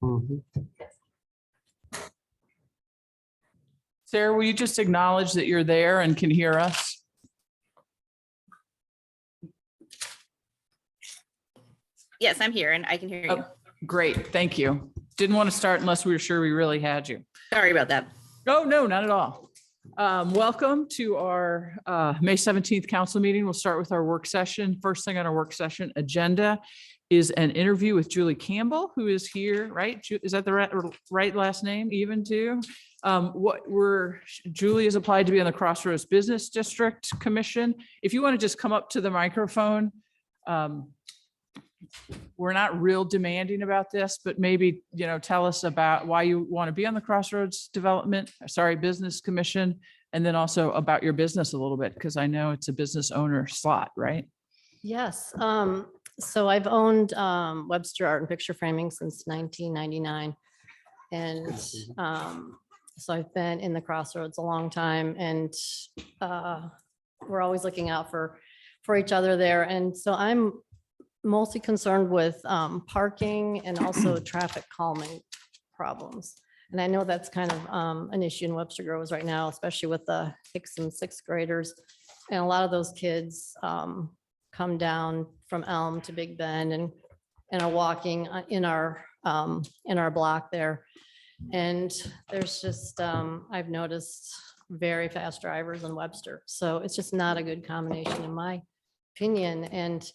Mhm. Sarah, will you just acknowledge that you're there and can hear us? Yes, I'm here and I can hear you. Oh, great, thank you. Didn't want to start unless we were sure we really had you. Sorry about that. Oh, no, not at all. Welcome to our May 17th council meeting. We'll start with our work session. First thing on our work session agenda is an interview with Julie Campbell, who is here, right? Is that the right last name even too? Julie has applied to be on the Crossroads Business District Commission. If you want to just come up to the microphone. We're not real demanding about this, but maybe, tell us about why you want to be on the Crossroads Business Commission, and then also about your business a little bit, because I know it's a business owner slot, right? Yes. So I've owned Webster Art and Picture Framing since 1999. And so I've been in the Crossroads a long time, and we're always looking out for each other there. And so I'm mostly concerned with parking and also traffic calming problems. And I know that's kind of an issue in Webster Groves right now, especially with the sixth and sixth graders. And a lot of those kids come down from Elm to Big Bend and are walking in our block there. And there's just, I've noticed very fast drivers in Webster. So it's just not a good combination in my opinion. And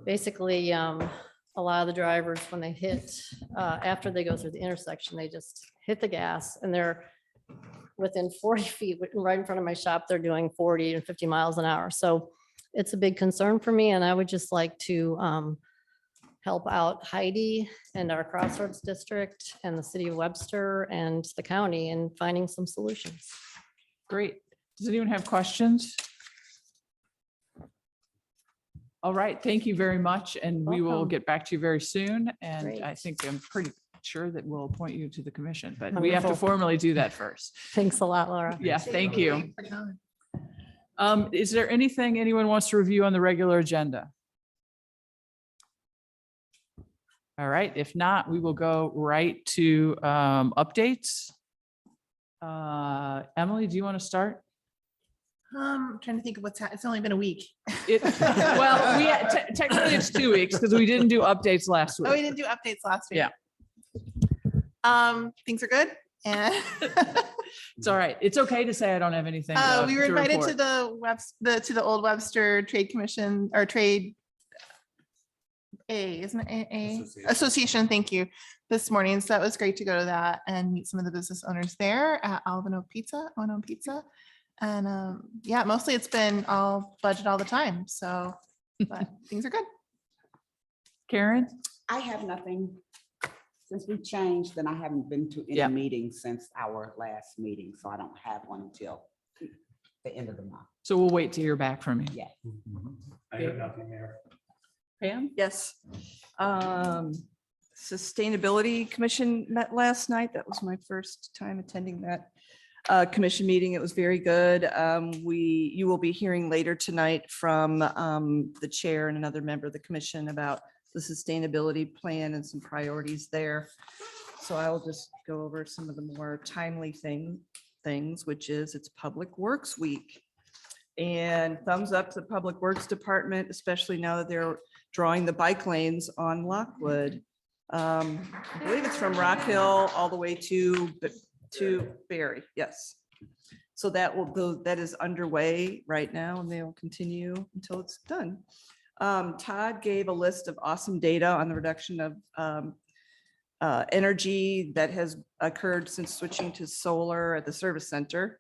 basically, a lot of the drivers, when they hit, after they go through the intersection, they just hit the gas and they're within 40 feet, right in front of my shop, they're doing 40 and 50 miles an hour. So it's a big concern for me. And I would just like to help out Heidi and our Crossroads district and the city of Webster and the county in finding some solutions. Great. Does anyone have questions? All right, thank you very much. And we will Welcome. get back to you very soon. And Great. I think I'm pretty sure that we'll appoint you to the commission, but we have to Wonderful. formally do that first. Thanks a lot, Laura. Yeah, thank you. Is there anything anyone wants to review on the regular agenda? All right, if not, we will go right to updates. Emily, do you want to start? I'm trying to think of it's only been a week. Well, technically it's 2 weeks because we didn't do updates last Oh, we week. didn't do updates last week. Yeah. Things are good. And It's all right. It's okay to say I don't have anything. we were to invited report. to the Old Webster Trade Commission or Trade isn't it AA? Association, thank you, this morning. So that was great to go to that and meet some of the business owners there at Ono Pizza. And yeah, mostly it's been all budget all the time. So, but things are good. Karen? I have nothing. Since we changed, then I haven't been to Yeah. any meetings since our last meeting, so I don't have one until the end of the month. So we'll wait to hear back from you. Yeah. I have nothing there. Pam? Yes. Sustainability Commission met last night. That was my first time attending that commission meeting. It was very good. You will be hearing later tonight from the chair and another member of the commission about the sustainability plan and some priorities there. So I will just go over some of the more timely things, which is it's Public Works Week. And thumbs up to the Public Works Department, especially now that they're drawing the bike lanes on Lockwood. I believe it's from Rock Hill all the way to Barry. Yes. So that will go, that is underway right now and they will continue until it's done. Todd gave a list of awesome data on the reduction of energy that has occurred since switching to solar at the service center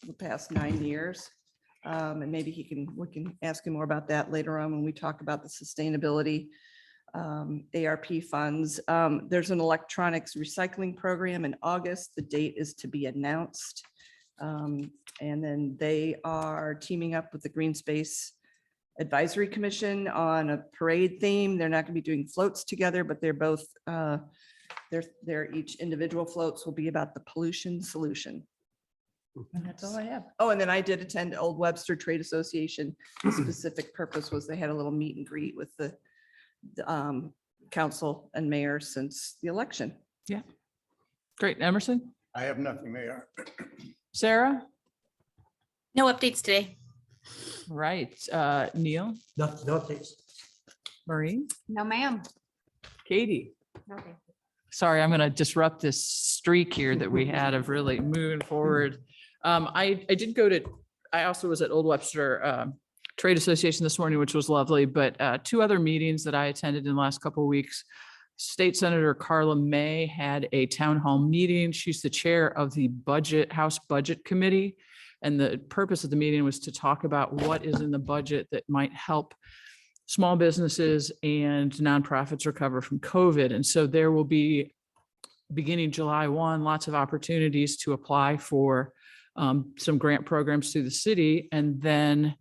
the past 9 years. And maybe we can ask him more about that later on when we talk about the sustainability ARP funds. There's an electronics recycling program in August. The date is to be announced. And then they are teaming up with the Green Space Advisory Commission on a parade theme. They're not going to be doing floats together, but they're both, their each individual floats will be about the pollution solution. And that's all I have. Oh, and then I did attend Old Webster Trade Association. The specific purpose was they had a little meet and greet with the council and mayor since the election. Great. Emerson, I have nothing, Mayor. Sarah, No updates today. right. Neil, No updates. Marie, No, ma'am. Katie. Sorry, I'm going to disrupt this streak here that we had of really moving forward. I did go to, I also was at Old Webster Trade Association this morning, which was lovely, but two other meetings that I attended in the last couple of weeks. State Senator Carla May had a town hall meeting. She's the chair of the House Budget Committee. And the purpose of the meeting was to talk about what is in the budget that might help small businesses and nonprofits recover from COVID. And so there will be, beginning July 1, lots of opportunities to apply for some grant programs through the city. And then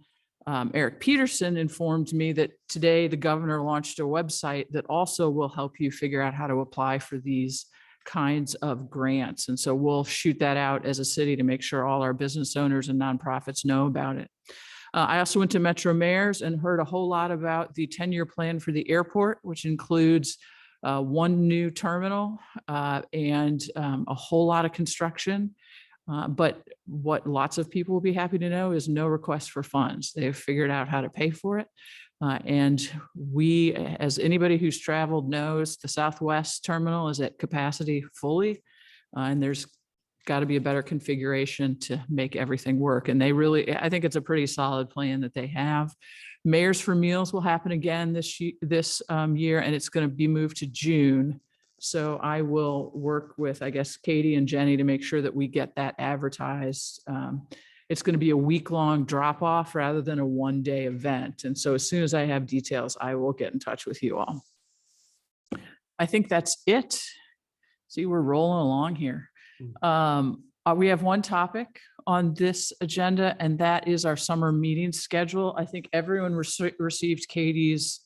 Eric Peterson informed me that today the governor launched a website that also will help you figure out how to apply for these kinds of grants. And so we'll shoot that out as a city to make sure all our business owners and nonprofits know about it. I also went to Metro Mayors and heard a whole lot about the 10-year plan for the airport, which includes one new terminal and a whole lot of construction. But what lots of people will be happy to know is no request for funds. They've figured out how to pay for it. And we, as anybody who's traveled knows, the Southwest terminal is at capacity fully. And there's got to be a better configuration to make everything work. And they really, I think it's a pretty solid plan that they have. Mayors for Meals will happen again this year, and it's going to be moved to June. So I will work with, I guess, Katie and Jenny to make sure that we get that advertised. It's going to be a week-long drop-off rather than a one-day event. And so as soon as I have details, I will get in touch with you all. I think that's it. See, we're rolling along here. We have one topic on this agenda, and that is our summer meeting schedule. I think everyone received Katie's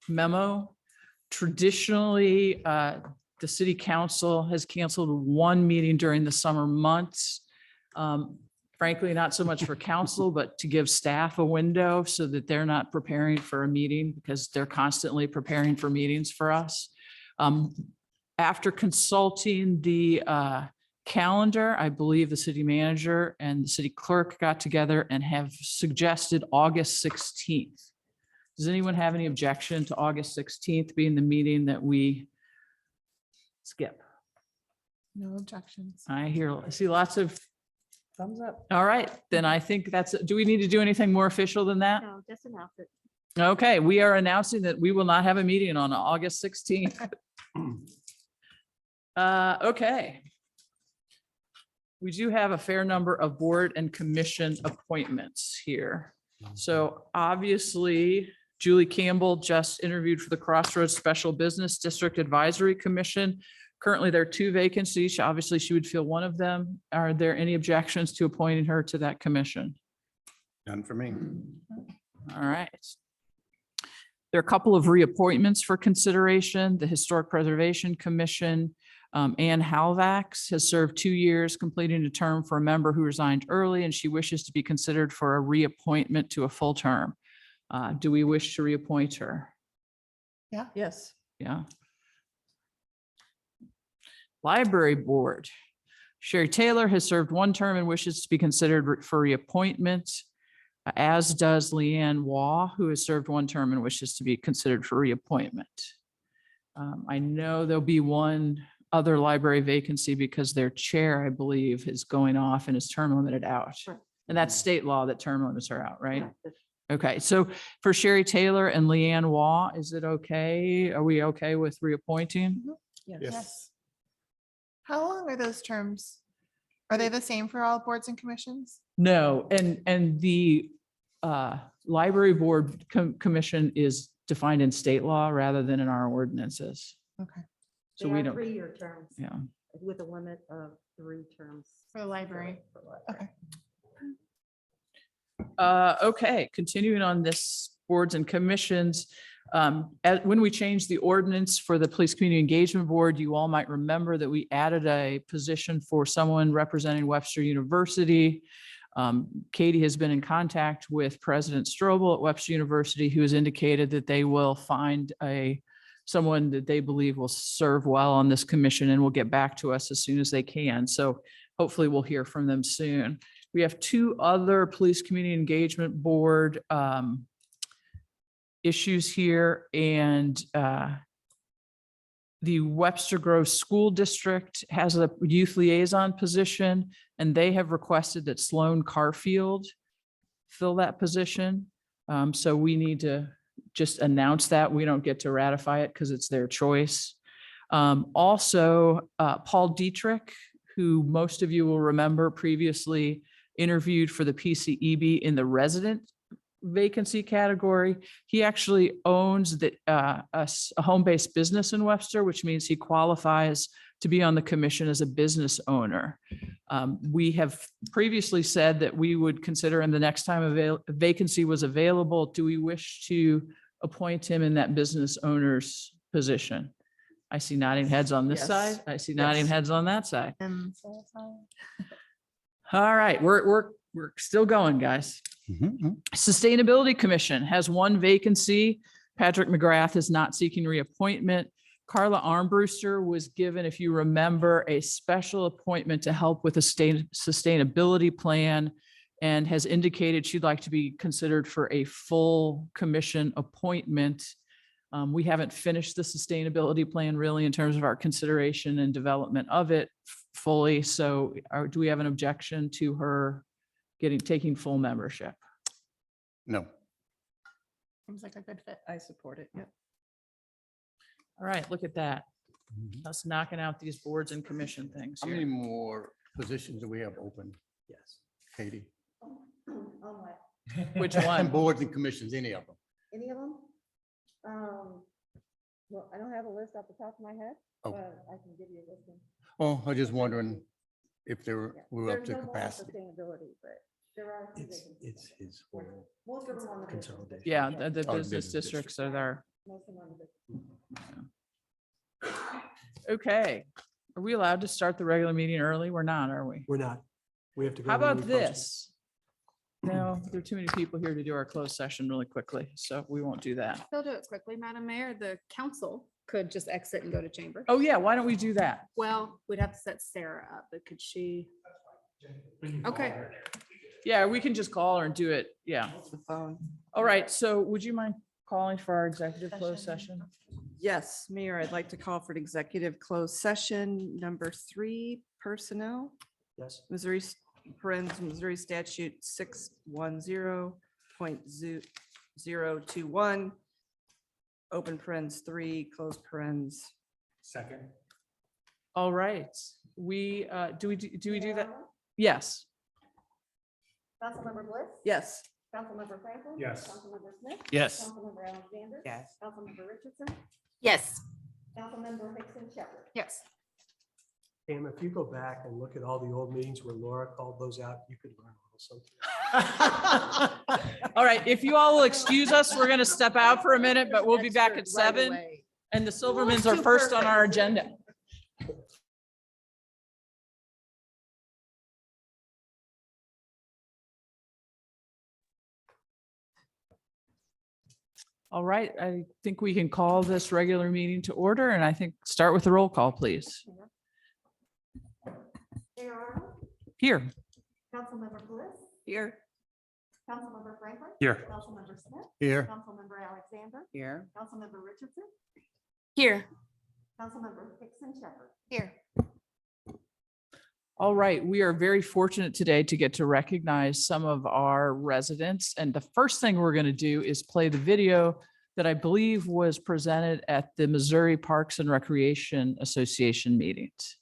memo. Traditionally, the city council has canceled one meeting during the summer months. Frankly, not so much for council, but to give staff a window so that they're not preparing for a meeting because they're constantly preparing for meetings for us. After consulting the calendar, I believe the city manager and the city clerk got together and have suggested August 16th. Does anyone have any objection to August 16th being the meeting that we skip? No objections. I see lots of thumbs up. All right, then I think that's, do we need to do anything more official than that? No, just announce it. Okay, we are announcing that we will not have a meeting on August 16th. Okay. We do have a fair number of board and commission appointments here. So obviously, Julie Campbell just interviewed for the Crossroads Special Business District Advisory Commission. Currently, there are two vacancies. Obviously, she would fill one of them. Are there any objections to appointing her to that commission? None for me. All right. There are a couple of reappointments for consideration. The Historic Preservation Commission, Ann Halvax has served 2 years, completing a term for a member who resigned early, and she wishes to be considered for a reappointment to a full term. Do we wish to reappoint her? Yes. Yeah. Library Board. Sherry Taylor has served 1 term and wishes to be considered for reappointment, as does Leanne Waugh, who has served 1 term and wishes to be considered for reappointment. I know there'll be one other library vacancy because their chair, I believe, is going off and is term limited out. Sure. And that's state law that term limits her out, right? Okay, so for Sherry Taylor and Leanne Waugh, is it okay? Are we okay with reappointing? Yes. How long are those terms? Are they the same for all boards and commissions? No, and the library board commission is defined in state law rather than in our ordinances. Okay. So we don't, 3-year terms yeah. with a limit of 3 terms. For the library. Okay. Okay, continuing on this boards and commissions. When we changed the ordinance for the Police Community Engagement Board, you all might remember that we added a position for someone representing Webster University. Katie has been in contact with President Strobel at Webster University, who has indicated that they will find a someone that they believe will serve well on this commission and will get back to us as soon as they can. So hopefully we'll hear from them soon. We have two other Police Community Engagement Board issues here, and the Webster Grove School District has a youth liaison position, and they have requested that Sloan Carfield fill that position. So we need to just announce that. We don't get to ratify it because it's their choice. Also, Paul Dietrich, who most of you will remember previously interviewed for the PCEB in the resident vacancy category. He actually owns a home-based business in Webster, which means he qualifies to be on the commission as a business owner. We have previously said that we would consider him the next time a vacancy was available. Do we wish to appoint him in that business owner's position? I see nodding heads on this Yes. side. I see nodding Yes. heads on that side. All right, we're still going, guys. Mhm. Sustainability Commission has one vacancy. Patrick McGrath is not seeking reappointment. Carla Armbruster was given, if you remember, a special appointment to help with a sustainability plan and has indicated she'd like to be considered for a full commission appointment. We haven't finished the sustainability plan really in terms of our consideration and development of it fully. So do we have an objection to her taking full membership? No. Seems like a good fit. I support it. Yep. All right, look at that. Mhm. Us knocking out these boards and commission things How many here. more positions do we have open? Yes. Katie? Which one? Boards and commissions, any of them? Any of them? Well, I don't have a list off the top of my head, Oh. but I can give you a list. Oh, I was just wondering if we were up There's to no more on capacity. Sustainability, but there are. some It's vacancies. his whole Most of them on the. business. consolidation. Yeah, the Oh, business business districts are there. Most of them on the business. Okay. Are we allowed to start the regular meeting early? We're not, are we? We're not. We have to go. How when about we post it. this? No, there are too many people here to do our closed session really quickly, so we won't do that. They'll do it quickly, Madam Mayor. The council could just exit and go to chamber. Oh, yeah, why don't we do that? Well, we'd have to set Sarah up, but could she? Okay. Yeah, we can just call her and do it. Yeah. The phone. All right, so would you mind calling for our executive closed session? Yes, Mayor, I'd like to call for an executive closed session number 3, personnel. Yes. Missouri statute 610.021. Open parens 3, close parens. Second. All right, we do we do that? Yes. Councilmember Bliss? Yes. Councilmember Franklin? Yes. Councilmember Smith? Yes. Councilmember Alexander? Yes. Councilmember Richardson? Yes. Councilmember Hickson Shepherd? Yes. Pam, if you go back and look at all the old meetings where Laura called those out, you could learn a little something. All right, if you all will excuse us, we're gonna step out for a minute, but we'll be back at 7. And the Silvermans are first on our agenda. All right, I think we can call this regular meeting to order, and I think start with the roll call, please. Mayor Arnold? Here. Councilmember Bliss? Here. Councilmember Franklin? Here. Councilmember Smith? Here. Councilmember Alexander? Here. Councilmember Richardson? Here. Councilmember Hickson Shepherd? Here. All right, we are very fortunate today to get to recognize some of our residents. And the first thing we're going to do is play the video that I believe was presented at the Missouri Parks and Recreation Association meetings.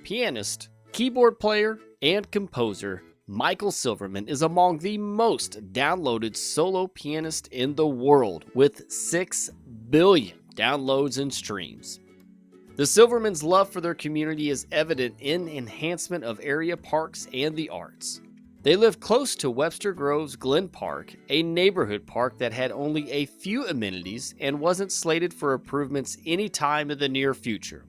Pianist, keyboard player, and composer, Michael Silverman is among the most downloaded solo pianists in the world with 6 billion downloads and streams. The Silvermans' love for their community is evident in enhancement of area parks and the arts. They lived close to Webster Grove's Glen Park, a neighborhood park that had only a few amenities and wasn't slated for improvements anytime in the near future.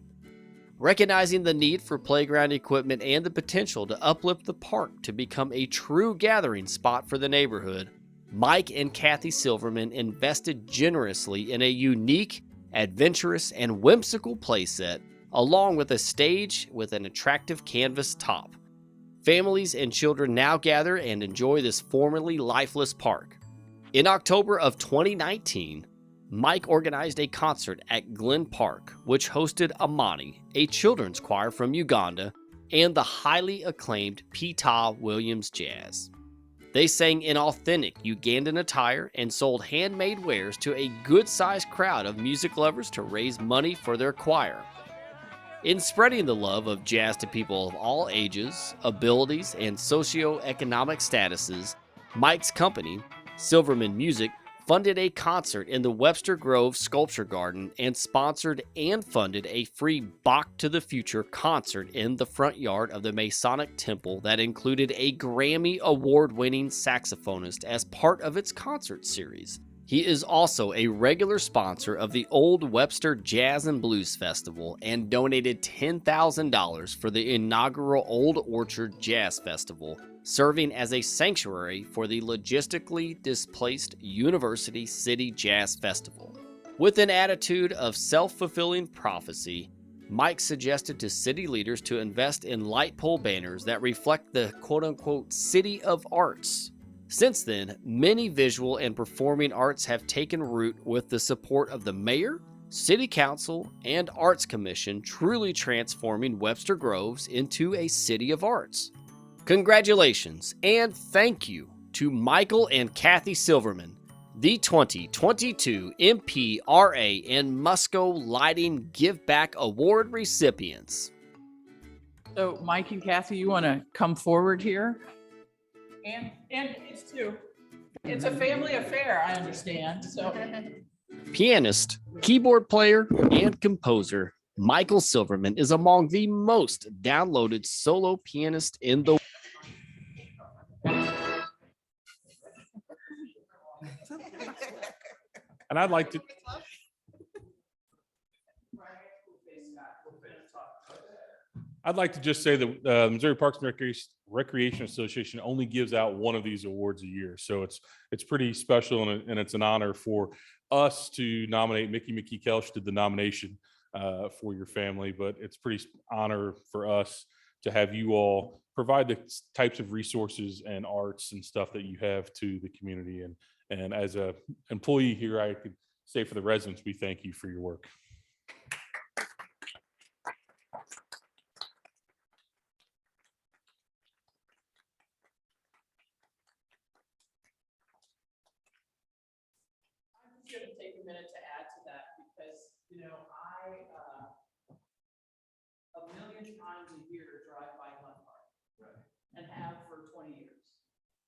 Recognizing the need for playground equipment and the potential to uplift the park to become a true gathering spot for the neighborhood, Mike and Kathy Silverman invested generously in a unique, adventurous, and whimsical playset, along with a stage with an attractive canvas top. Families and children now gather and enjoy this formerly lifeless park. In October of 2019, Mike organized a concert at Glen Park, which hosted Amani, a children's choir from Uganda, and the highly acclaimed Peter Williams Jazz. They sang in authentic Ugandan attire and sold handmade wares to a good-sized crowd of music lovers to raise money for their choir. In spreading the love of jazz to people of all ages, abilities, and socioeconomic statuses, Mike's company, Silverman Music, funded a concert in the Webster Grove Sculpture Garden and sponsored and funded a free Bach to the Future concert in the front yard of the Masonic Temple that included a Grammy Award-winning saxophonist as part of its concert series. He is also a regular sponsor of the Old Webster Jazz and Blues Festival and donated $10,000 for the inaugural Old Orchard Jazz Festival, serving as a sanctuary for the logistically displaced University City Jazz Festival. With an attitude of self-fulfilling prophecy, Mike suggested to city leaders to invest in light pole banners that reflect the quote-unquote city of arts. Since then, many visual and performing arts have taken root with the support of the mayor, city council, and arts commission, truly transforming Webster Groves into a city of arts. Congratulations and thank you to Michael and Kathy Silverman, the 2022 MPRA and Musco Lighting Give Back Award recipients. So Mike and Kathy, you want to come forward here? And kids too. It's a family affair, I understand, so. Pianist, keyboard player, and composer, Michael Silverman is among the most downloaded solo pianists in the world. And I'd like to. I'd like to just say that Missouri Parks and Recreation Association only gives out one of these awards a year. So it's pretty special, and it's an honor for us to nominate. Mickey Kelch did the nomination for your family, but it's pretty honor for us to have you all provide the types of resources and arts and stuff that you have to the community. And as a employee here, I could say for the residents, we thank you for your work. Going to take a minute to add to that because, you know, I a million times a year drive by Glen Park, right, and have for 20 years.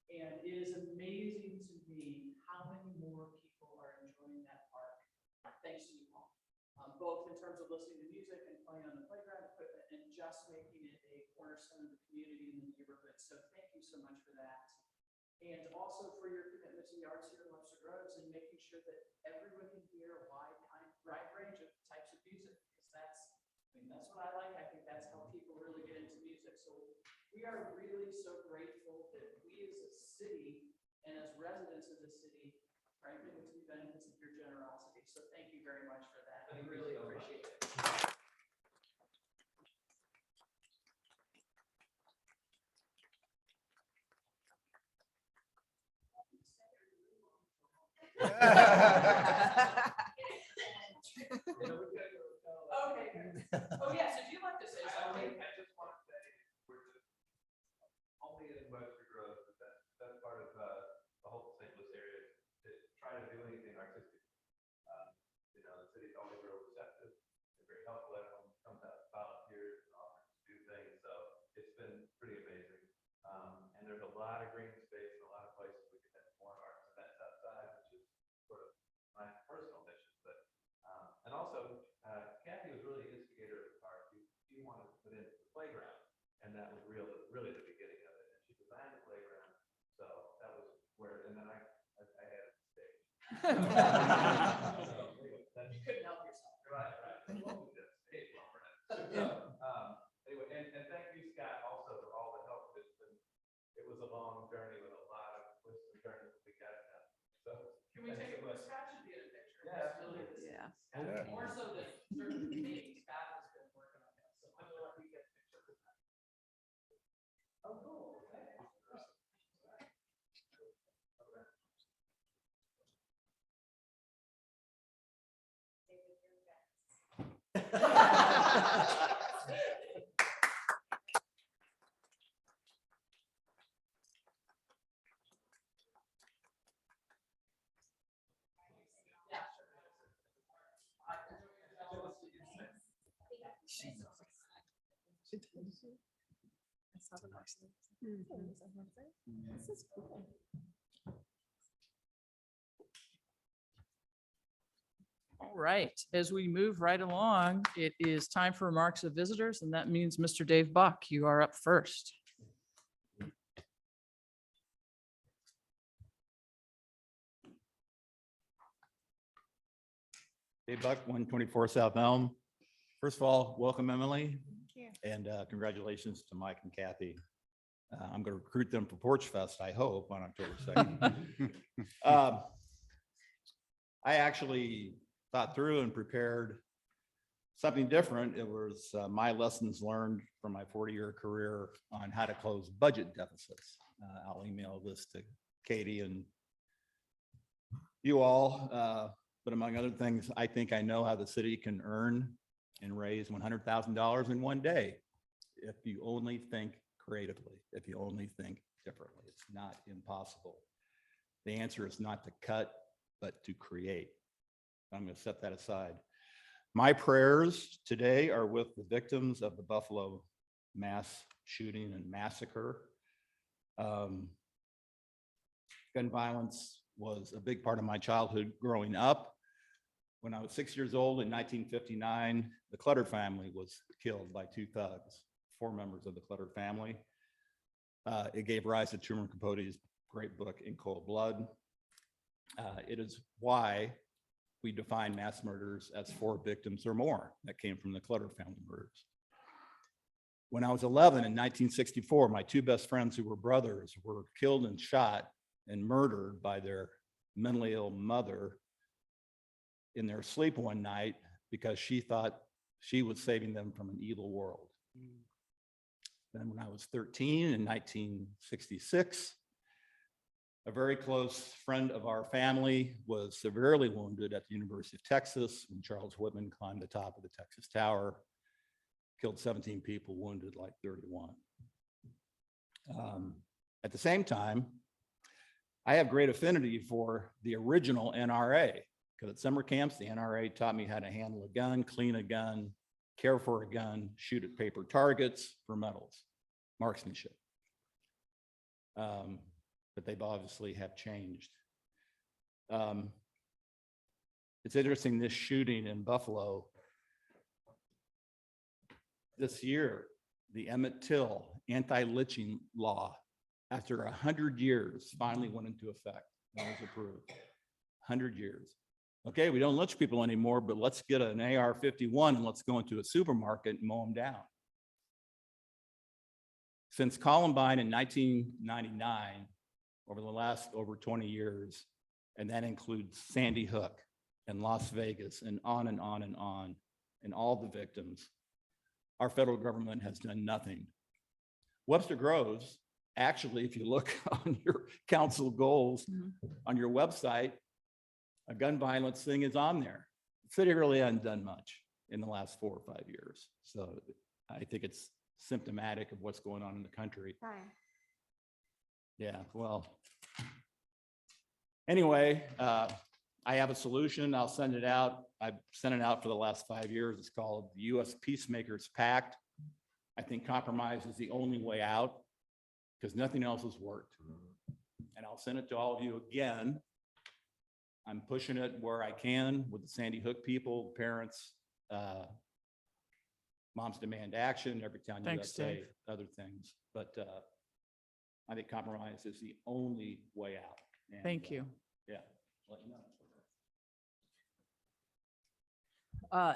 And it is amazing to me how many more people are enjoying that park thanks to you all, both in terms of listening to music and playing on the playground equipment and just making it a cornerstone of the community and the neighborhood. So thank you so much for that. And also for your commitment to the arts here in Webster Groves and making sure that everyone can hear a wide range of types of music, because that's what I like. I think that's how people really get into music. So we are really so grateful that we as a city and as residents of the city are able to be benefits of your generosity. So thank you very much for that. I really appreciate it. Okay. Oh, yes, if you'd like to say something. I just want to say, we're just only in Webster Grove, but that's part of the whole St. Louis area to try to do anything artistic. You know, the city's always real receptive. They're very helpful. Everyone comes out, volunteers, and offers to do things. So it's been pretty amazing. And there's a lot of green space and a lot of places we can have more arts events outside, which is sort of my personal You couldn't help yourself. Right, right. Welcome to the stage, Robert. Anyway, and thank you, Scott, also for all the help. It was a long journey with a lot of twists and turns to get it done. So. Can we take thanks so much. Scott should be in a picture. Yeah, absolutely. Yeah. More so than certain meetings, Scott has been working on that, so I'm gonna let you get a picture with that. Oh, cool. Okay. All right, as we move right along, it is time for remarks of visitors, and that means Mr. Dave Buck, you are up first. Dave Buck, 124 South Elm. First of all, welcome, Emily. you. And congratulations to Mike and Kathy. I'm going to recruit them for Porch Fest, I hope, on October 2nd. I actually thought through and prepared something different. It was my lessons learned from my 40-year career on how to close budget deficits. I'll email this to Katie and you all. But among other things, I think I know how the city can earn and raise $100,000 in one day if you only think creatively, if you only think differently. It's not impossible. The answer is not to cut, but to create. I'm going to set that aside. My prayers today are with the victims of the Buffalo mass shooting and massacre. Gun violence was a big part of my childhood growing up. When I was 6 years old in 1959, the Clutter family was killed by two thugs, 4 members of the Clutter family. It gave rise to Truman Capote's great book, In Cold Blood. It is why we define mass murders as 4 victims or more that came from the Clutter family murders. When I was 11 in 1964, my 2 best friends who were brothers were killed and shot and murdered by their mentally ill mother in their sleep one night because she thought she was saving them from an evil world. Then when I was 13 in 1966, a very close friend of our family was severely wounded at the University of Texas when Charles Whitman climbed the top of the Texas Tower, killed 17 people, wounded like 31. At the same time, I have great affinity for the original NRA, because at summer camps, the NRA taught me how to handle a gun, clean a gun, care for a gun, shoot at paper targets for medals, marksmanship. But they've obviously have changed. It's interesting, this shooting in Buffalo this year, the Emmett Till anti-lynching law, after 100 years, finally went into effect and was approved. 100 years. Okay, we don't lynch people anymore, but let's get an AR-51 and let's go into a supermarket and mow them down. Since Columbine in 1999, over the last over 20 years, and that includes Sandy Hook and Las Vegas and on and on and on, and all the victims, our federal government has done nothing. Webster Groves, actually, if you look on your council goals on your website, a gun violence thing is on there. The city really hasn't done much in the last 4 or 5 years. So I think it's symptomatic of what's going on in the country. Hi. Yeah, well, anyway, I have a solution. I'll send it out. I've sent it out for the last 5 years. It's called the U.S. Peacemakers Pact. I think compromise is the only way out because nothing else has worked. And I'll send it to all of you again. I'm pushing it where I can with the Sandy Hook people, parents, Moms Demand Action, Everytown Thanks, USA, Dave. other things. But I think compromise is the only way out. And, Thank you. Yeah. Let you know.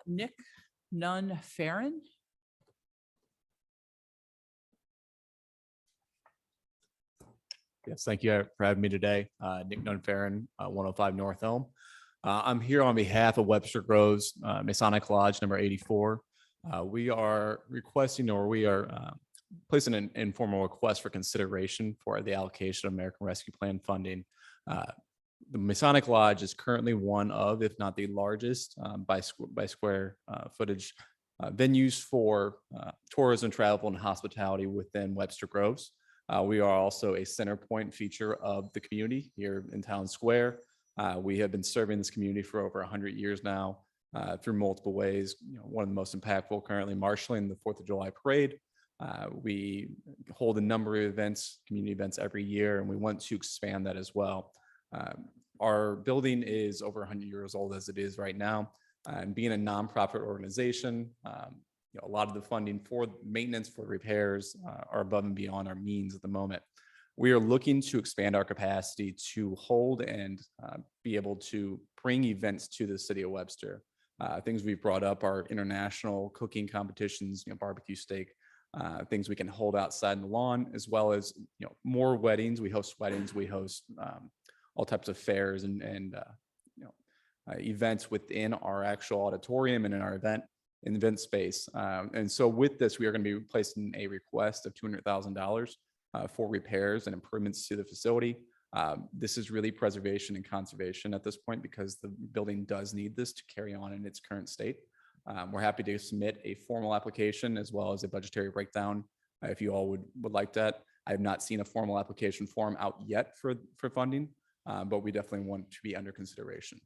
Nick Nunn Farren. Yes, thank you for having me today. Nick Nunn-Farren, 105 North Elm. I'm here on behalf of Webster Groves Masonic Lodge number 84. We are requesting, or we are placing an informal request for consideration for the allocation of American Rescue Plan funding. The Masonic Lodge is currently one of, if not the largest by square footage venues for tourism, travel, and hospitality within Webster Groves. We are also a center point feature of the community here in Town Square. We have been serving this community for over 100 years now through multiple ways. One of the most impactful currently marshaling the 4th of July parade. We hold a number of events, community events every year, and we want to expand that as well. Our building is over 100 years old as it is right now. And being a nonprofit organization, a lot of the funding for maintenance, for repairs are above and beyond our means at the moment. We are looking to expand our capacity to hold and be able to bring events to the city of Webster. Things we've brought up are international cooking competitions, barbecue steak, things we can hold outside in the lawn, as well as more weddings. We host weddings, we host all types of fairs and events within our actual auditorium and in our event space. And so with this, we are going to be placing a request of $200,000 for repairs and improvements to the facility. This is really preservation and conservation at this point because the building does need this to carry on in its current state. We're happy to submit a formal application as well as a budgetary breakdown if you all would like that. I have not seen a formal application form out yet for funding, but we definitely want to be under consideration.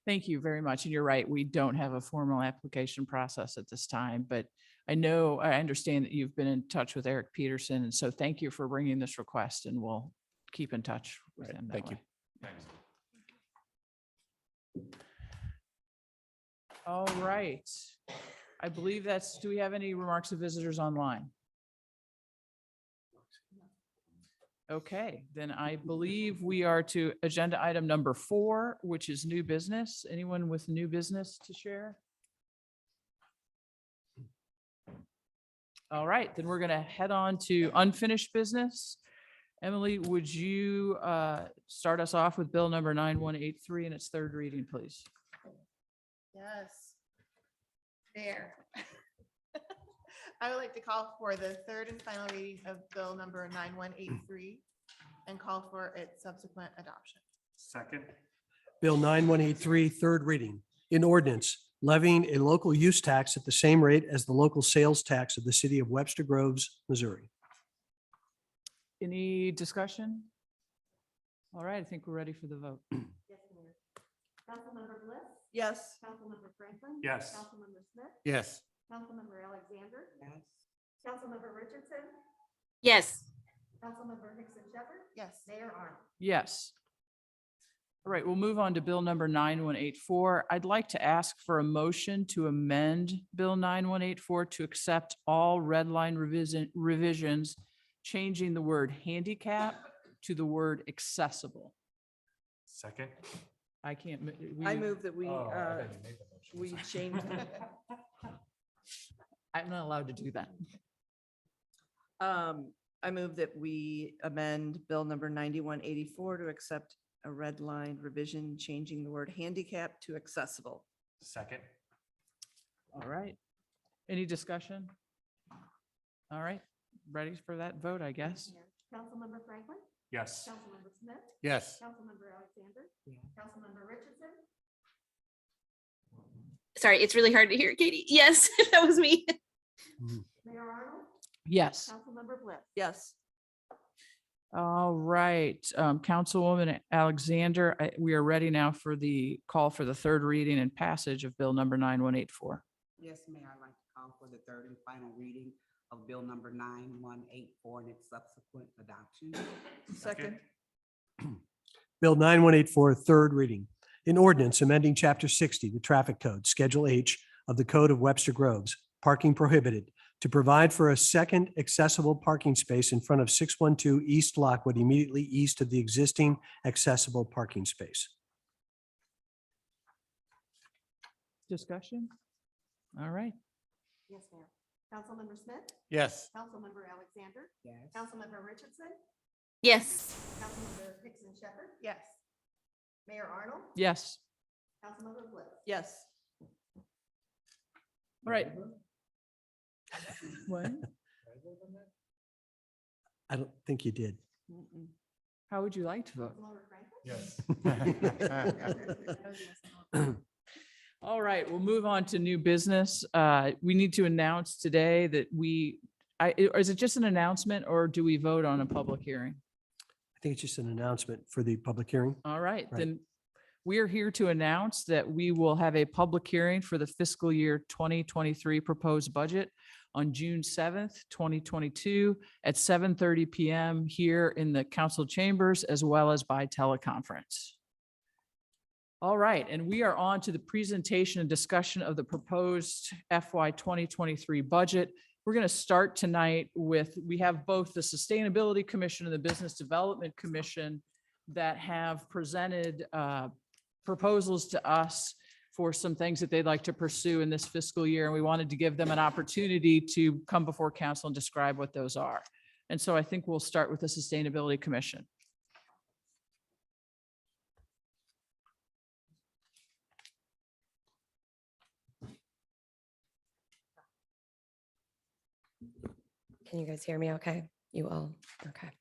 Thank you very much. And you're right, we don't have a formal application process at this time, but I understand that you've been in touch with Eric Peterson. And so thank you for bringing this request and we'll keep in touch with him. Thank you. All right. I believe do we have any remarks of visitors online? Okay, then I believe we are to agenda item number 4, which is new business. Anyone with new business to share? All right, then we're going to head on to unfinished business. Emily, would you start us off with bill number 9183 and its third reading, please? Yes. There. I would like to call for the third and final reading of bill number 9183 and call for its subsequent adoption. Second. Bill 9183, third reading. In ordinance, levying a local use tax at the same rate as the local sales tax of the city of Webster Groves, Missouri. Any discussion? All right, I think we're ready for the vote. Yes, Mayor. Councilmember Bliss? Yes. Councilmember Franklin? Yes. Councilmember Smith? Yes. Councilmember Alexander? Yes. Councilmember Richardson? Yes. Councilmember Hickson Shepherd? Yes. Mayor Arnold? Yes. All right, we'll move on to bill number 9184. I'd like to ask for a motion to amend bill 9184 to accept all red line revisions, changing the word handicap to the word accessible. Second. I can't. I move that we change. I'm not allowed to do that. I move that we amend bill number 9184 to accept a red line revision, changing the word handicap to accessible. Second. All right. Any discussion? All right, ready for that vote, I guess. Councilmember Franklin? Yes. Councilmember Smith? Yes. Councilmember Alexander? Councilmember Richardson? Sorry, it's really hard to hear, Katie. Yes, that was me. Mayor Arnold? Yes. Councilmember Bliss? Yes. All right, Councilwoman Alexander, we are ready now for the call for the third reading and passage of bill number 9184. Yes, Mayor, I'd like to call for the third and final reading of bill number 9184 and its subsequent adoption. Second. Bill 9184, third reading. In ordinance amending Chapter 60, the Traffic Code, Schedule H of the Code of Webster Groves, parking prohibited, to provide for a second accessible parking space in front of 612 East Lockwood, immediately east of the existing accessible parking space. Discussion? All right. Yes, ma'am. Councilmember Smith, Yes. Councilmember Alexander, Yes. Councilmember Richardson, Yes. Councilmember Hickson Shepherd. Yes. Mayor Arnold, Yes. Councilmember Bliss. Yes. All right. What? I don't think you did. Mm-mm. How would you like to vote? Councilmember Franklin. Yes. All right, we'll move on to new business. We need to announce today that is it just an announcement or do we vote on a public hearing? I think it's just an announcement for the public hearing. All right, Right. then we are here to announce that we will have a public hearing for the fiscal year 2023 proposed budget on June 7th, 2022 at 7:30 PM here in the council chambers as well as by teleconference. All right, and we are on to the presentation and discussion of the proposed FY 2023 budget. We're going to start tonight we have both the Sustainability Commission and the Business Development Commission that have presented proposals to us for some things that they'd like to pursue in this fiscal year. And we wanted to give them an opportunity to come before council and describe what those are. And so I think we'll start with the Sustainability Commission. Can you guys hear me okay? You all, okay.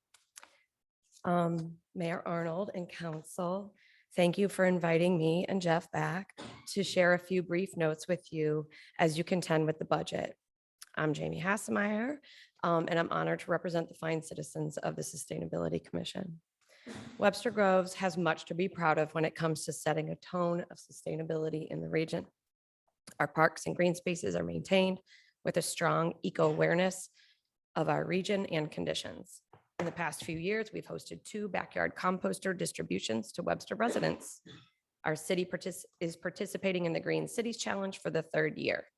Mayor Arnold and council, thank you for inviting me and Jeff back to share a few brief notes with you as you contend with the budget. I'm Jamie Hassemeyer, and I'm honored to represent the fine citizens of the Sustainability Commission. Webster Groves has much to be proud of when it comes to setting a tone of sustainability in the region. Our parks and green spaces are maintained with a strong eco-awareness of our region and conditions. In the past few years, we've hosted 2 backyard composter distributions to Webster residents. Our city is participating in the Green Cities Challenge for the 3rd year.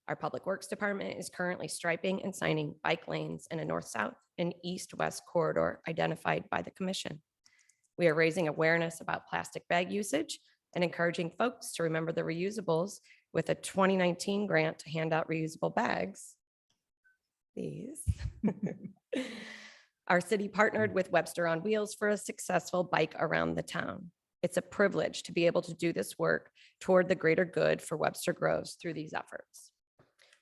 Our Public Works Department is currently striping and signing bike lanes in a north-south and east-west corridor identified by the commission. We are raising awareness about plastic bag usage and encouraging folks to remember the reusables with a 2019 grant to hand out reusable bags. These. Our city partnered with Webster on Wheels for a successful bike around the town. It's a privilege to be able to do this work toward the greater good for Webster Groves through these efforts.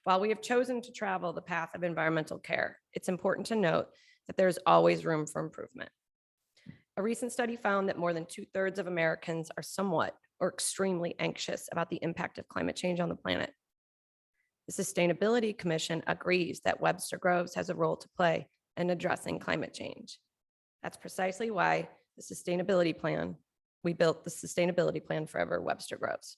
While we have chosen to travel the path of environmental care, it's important to note that there's always room for improvement. A recent study found that more than 2/3 of Americans are somewhat or extremely anxious about the impact of climate change on the planet. The Sustainability Commission agrees that Webster Groves has a role to play in addressing climate change. That's precisely why we built the Sustainability Plan Forever Webster Groves.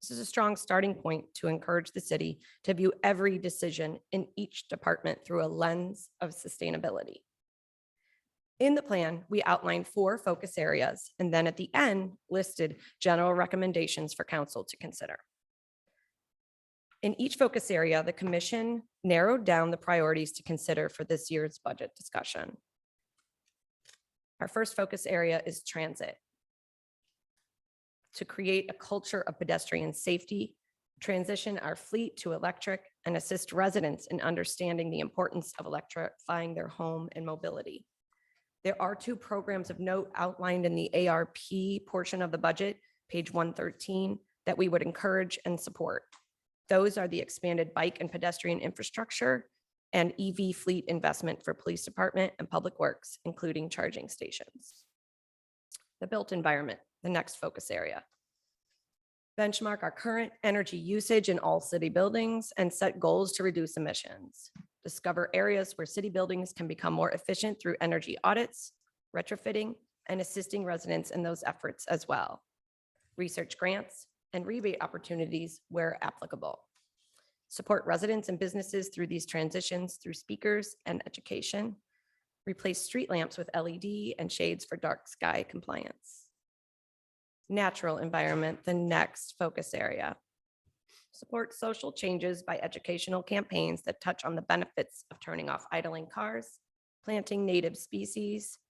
This is a strong starting point to encourage the city to view every decision in each department through a lens of sustainability. In the plan, we outlined 4 focus areas, and then at the end listed general recommendations for council to consider. In each focus area, the commission narrowed down the priorities to consider for this year's budget discussion. Our first focus area is transit. To create a culture of pedestrian safety, transition our fleet to electric, and assist residents in understanding the importance of electrifying their home and mobility. There are 2 programs of note outlined in the ARP portion of the budget, page 113, that we would encourage and support. Those are the expanded bike and pedestrian infrastructure and EV fleet investment for police department and public works, including charging stations. The built environment, the next focus area. Benchmark our current energy usage in all city buildings and set goals to reduce emissions. Discover areas where city buildings can become more efficient through energy audits, retrofitting, and assisting residents in those efforts as well. Research grants and rebate opportunities where applicable. Support residents and businesses through these transitions through speakers and education. Replace street lamps with LED and shades for dark sky compliance. Natural environment, the next focus area. Support social changes by educational campaigns that touch on the benefits of turning off idling cars, planting native species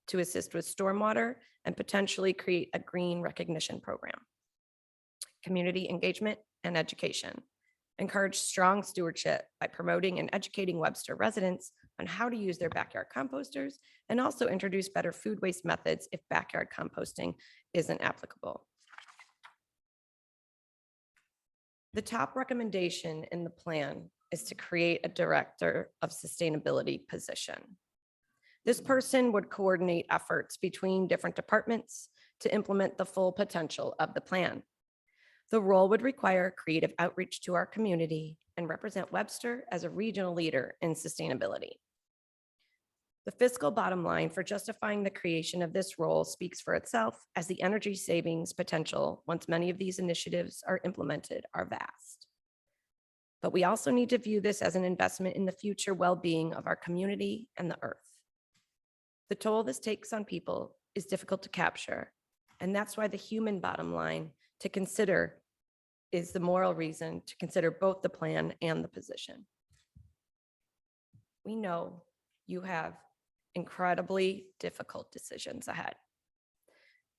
to assist with stormwater, and potentially create a green recognition program. community engagement, and education. Encourage strong stewardship by promoting and educating Webster residents on how to use their backyard composters, and also introduce better food waste methods if backyard composting isn't applicable. The top recommendation in the plan is to create a director of sustainability position. This person would coordinate efforts between different departments to implement the full potential of the plan. The role would require creative outreach to our community and represent Webster as a regional leader in sustainability. The fiscal bottom line for justifying the creation of this role speaks for itself, as the energy savings potential once many of these initiatives are implemented are vast. But we also need to view this as an investment in the future well-being of our community and the earth. The toll this takes on people is difficult to capture, and that's why the human bottom line to consider is the moral reason to consider both the plan and the position. We know you have incredibly difficult decisions ahead.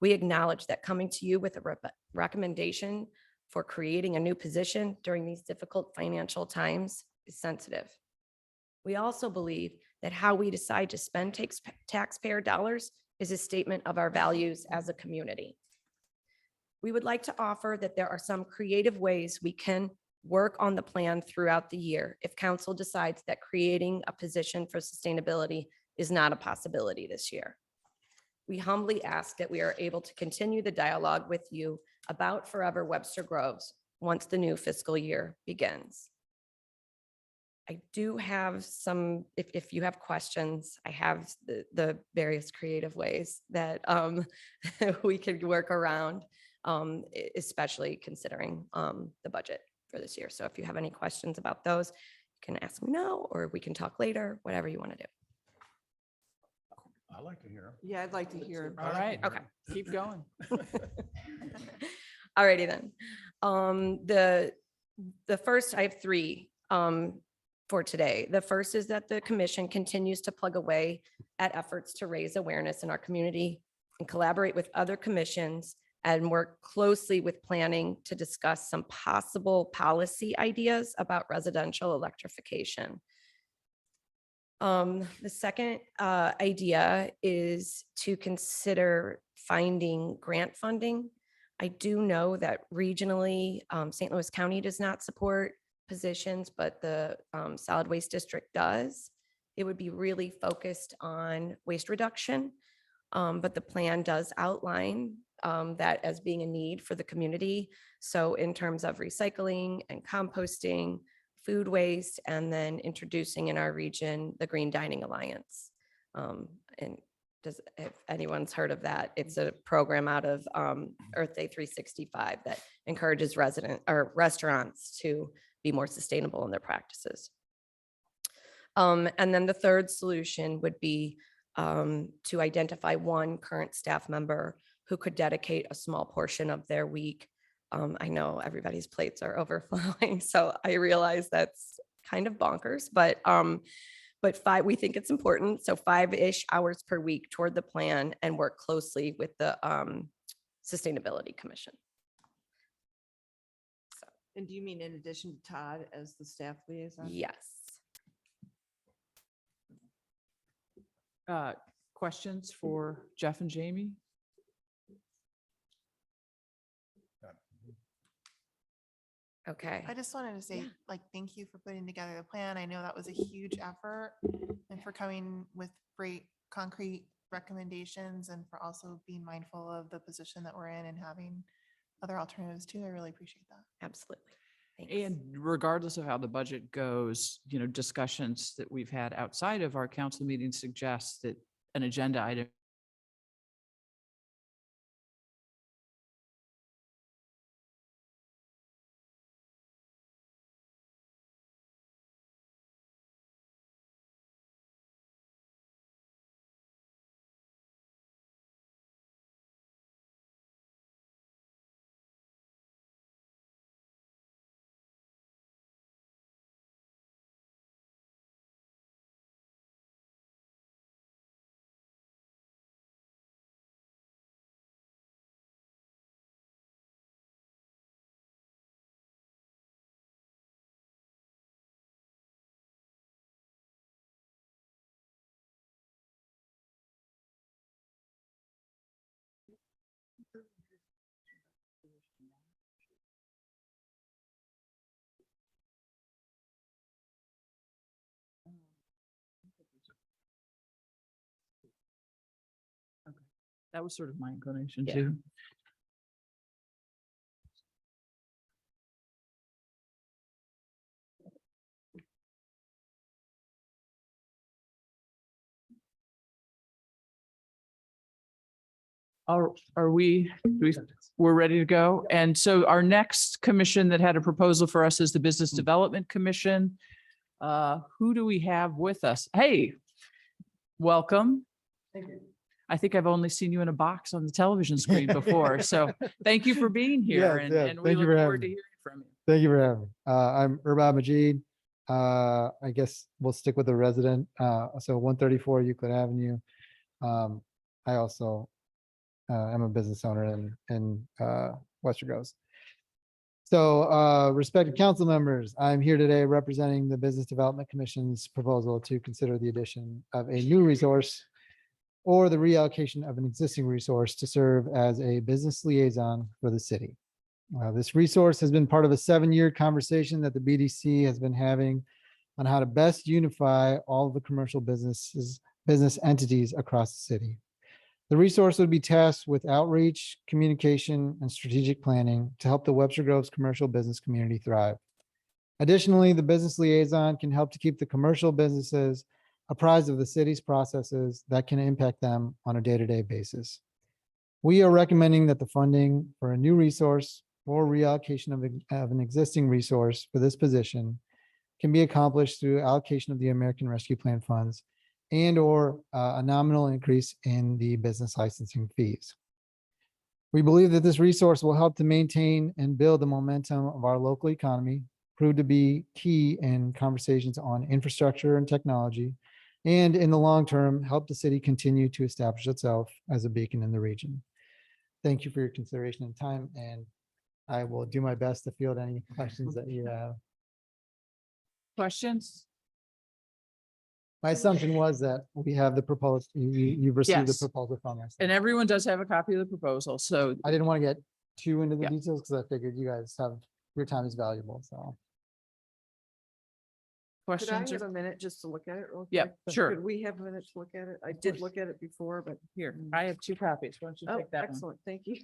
We acknowledge that coming to you with a recommendation for creating a new position during these difficult financial times is sensitive. We also believe that how we decide to spend taxpayer dollars is a statement of our values as a community. We would like to offer that there are some creative ways we can work on the plan throughout the year if council decides that creating a position for sustainability is not a possibility this year. We humbly ask that we are able to continue the dialogue with you about Forever Webster Groves once the new fiscal year begins. I do have some, if you have questions, I have the various creative ways that we could work around, especially considering the budget for this year. So if you have any questions about those, you can ask me now, or we can talk later, whatever you want to do. I like to hear. Yeah, I'd like to hear. All right. Okay. Keep going. Alrighty then. The first, I have three for today. The first is that the commission continues to plug away at efforts to raise awareness in our community and collaborate with other commissions and work closely with planning to discuss some possible policy ideas about residential electrification. The second idea is to consider finding grant funding. I do know that regionally, St. Louis County does not support positions, but the solid waste district does. It would be really focused on waste reduction, but the plan does outline that as being a need for the community. So in terms of recycling and composting, food waste, and then introducing in our region the Green Dining Alliance. And if anyone's heard of that, it's a program out of Earth Day 365 that encourages restaurants to be more sustainable in their practices. And then the third solution would be to identify one current staff member who could dedicate a small portion of their week. I know everybody's plates are overflowing, so I realize that's kind of bonkers, but we think it's important. So 5-ish hours per week toward the plan and work closely with the Sustainability Commission. And do you mean in addition to Todd as the staff liaison? Yes. Questions for Jeff and Jamie? Okay. I just wanted to say, Yeah. thank you for putting together the plan. I know that was a huge effort and for coming with great concrete recommendations and for also being mindful of the position that we're in and having other alternatives too. I really appreciate that. Absolutely. Thanks. And regardless of how the budget goes, discussions that we've had outside of our council meeting suggest that an agenda item That was sort of my inclination Yeah. too. Are we're ready to go? And so our next commission that had a proposal for us is the Business Development Commission. Who do we have with us? Hey, welcome. Thank you. I think I've only seen you in a box on the television screen before, so thank you for being here, Yes, yes. and we Thank you look for forward having to me. hearing from you. Thank you for having me. I'm Urbab Majid. I guess we'll stick with the resident. So 134 Euclid Avenue. I also am a business owner in Webster Groves. So respected council members, I'm here today representing the Business Development Commission's proposal to consider the addition of a new resource or the reallocation of an existing resource to serve as a business liaison for the city. This resource has been part of a 7-year conversation that the BDC has been having on how to best unify all of the commercial business entities across the city. The resource would be tasked with outreach, communication, and strategic planning to help the Webster Groves commercial business community thrive. Additionally, the business liaison can help to keep the commercial businesses apprised of the city's processes that can impact them on a day-to-day basis. We are recommending that the funding for a new resource or reallocation of an existing resource for this position can be accomplished through allocation of the American Rescue Plan funds and or a nominal increase in the business licensing fees. We believe that this resource will help to maintain and build the momentum of our local economy, prove to be key in conversations on infrastructure and technology, and in the long term, help the city continue to establish itself as a beacon in the region. Thank you for your consideration and time, and I will do my best to field any questions that you have. Questions? My assumption was that we have the proposed, you've received the Yes. proposal from us. And everyone does have a copy of the proposal, so I didn't want to get too into the Yeah. details because I figured you guys have, your time is valuable, so. Could I questions? have or- a minute just to look at it? real Yep, quick? sure. Could we have a minute to look at it? I did course. look at it before, but. Here, I have 2 copies. Why don't you Oh, take that one? excellent. Thank you.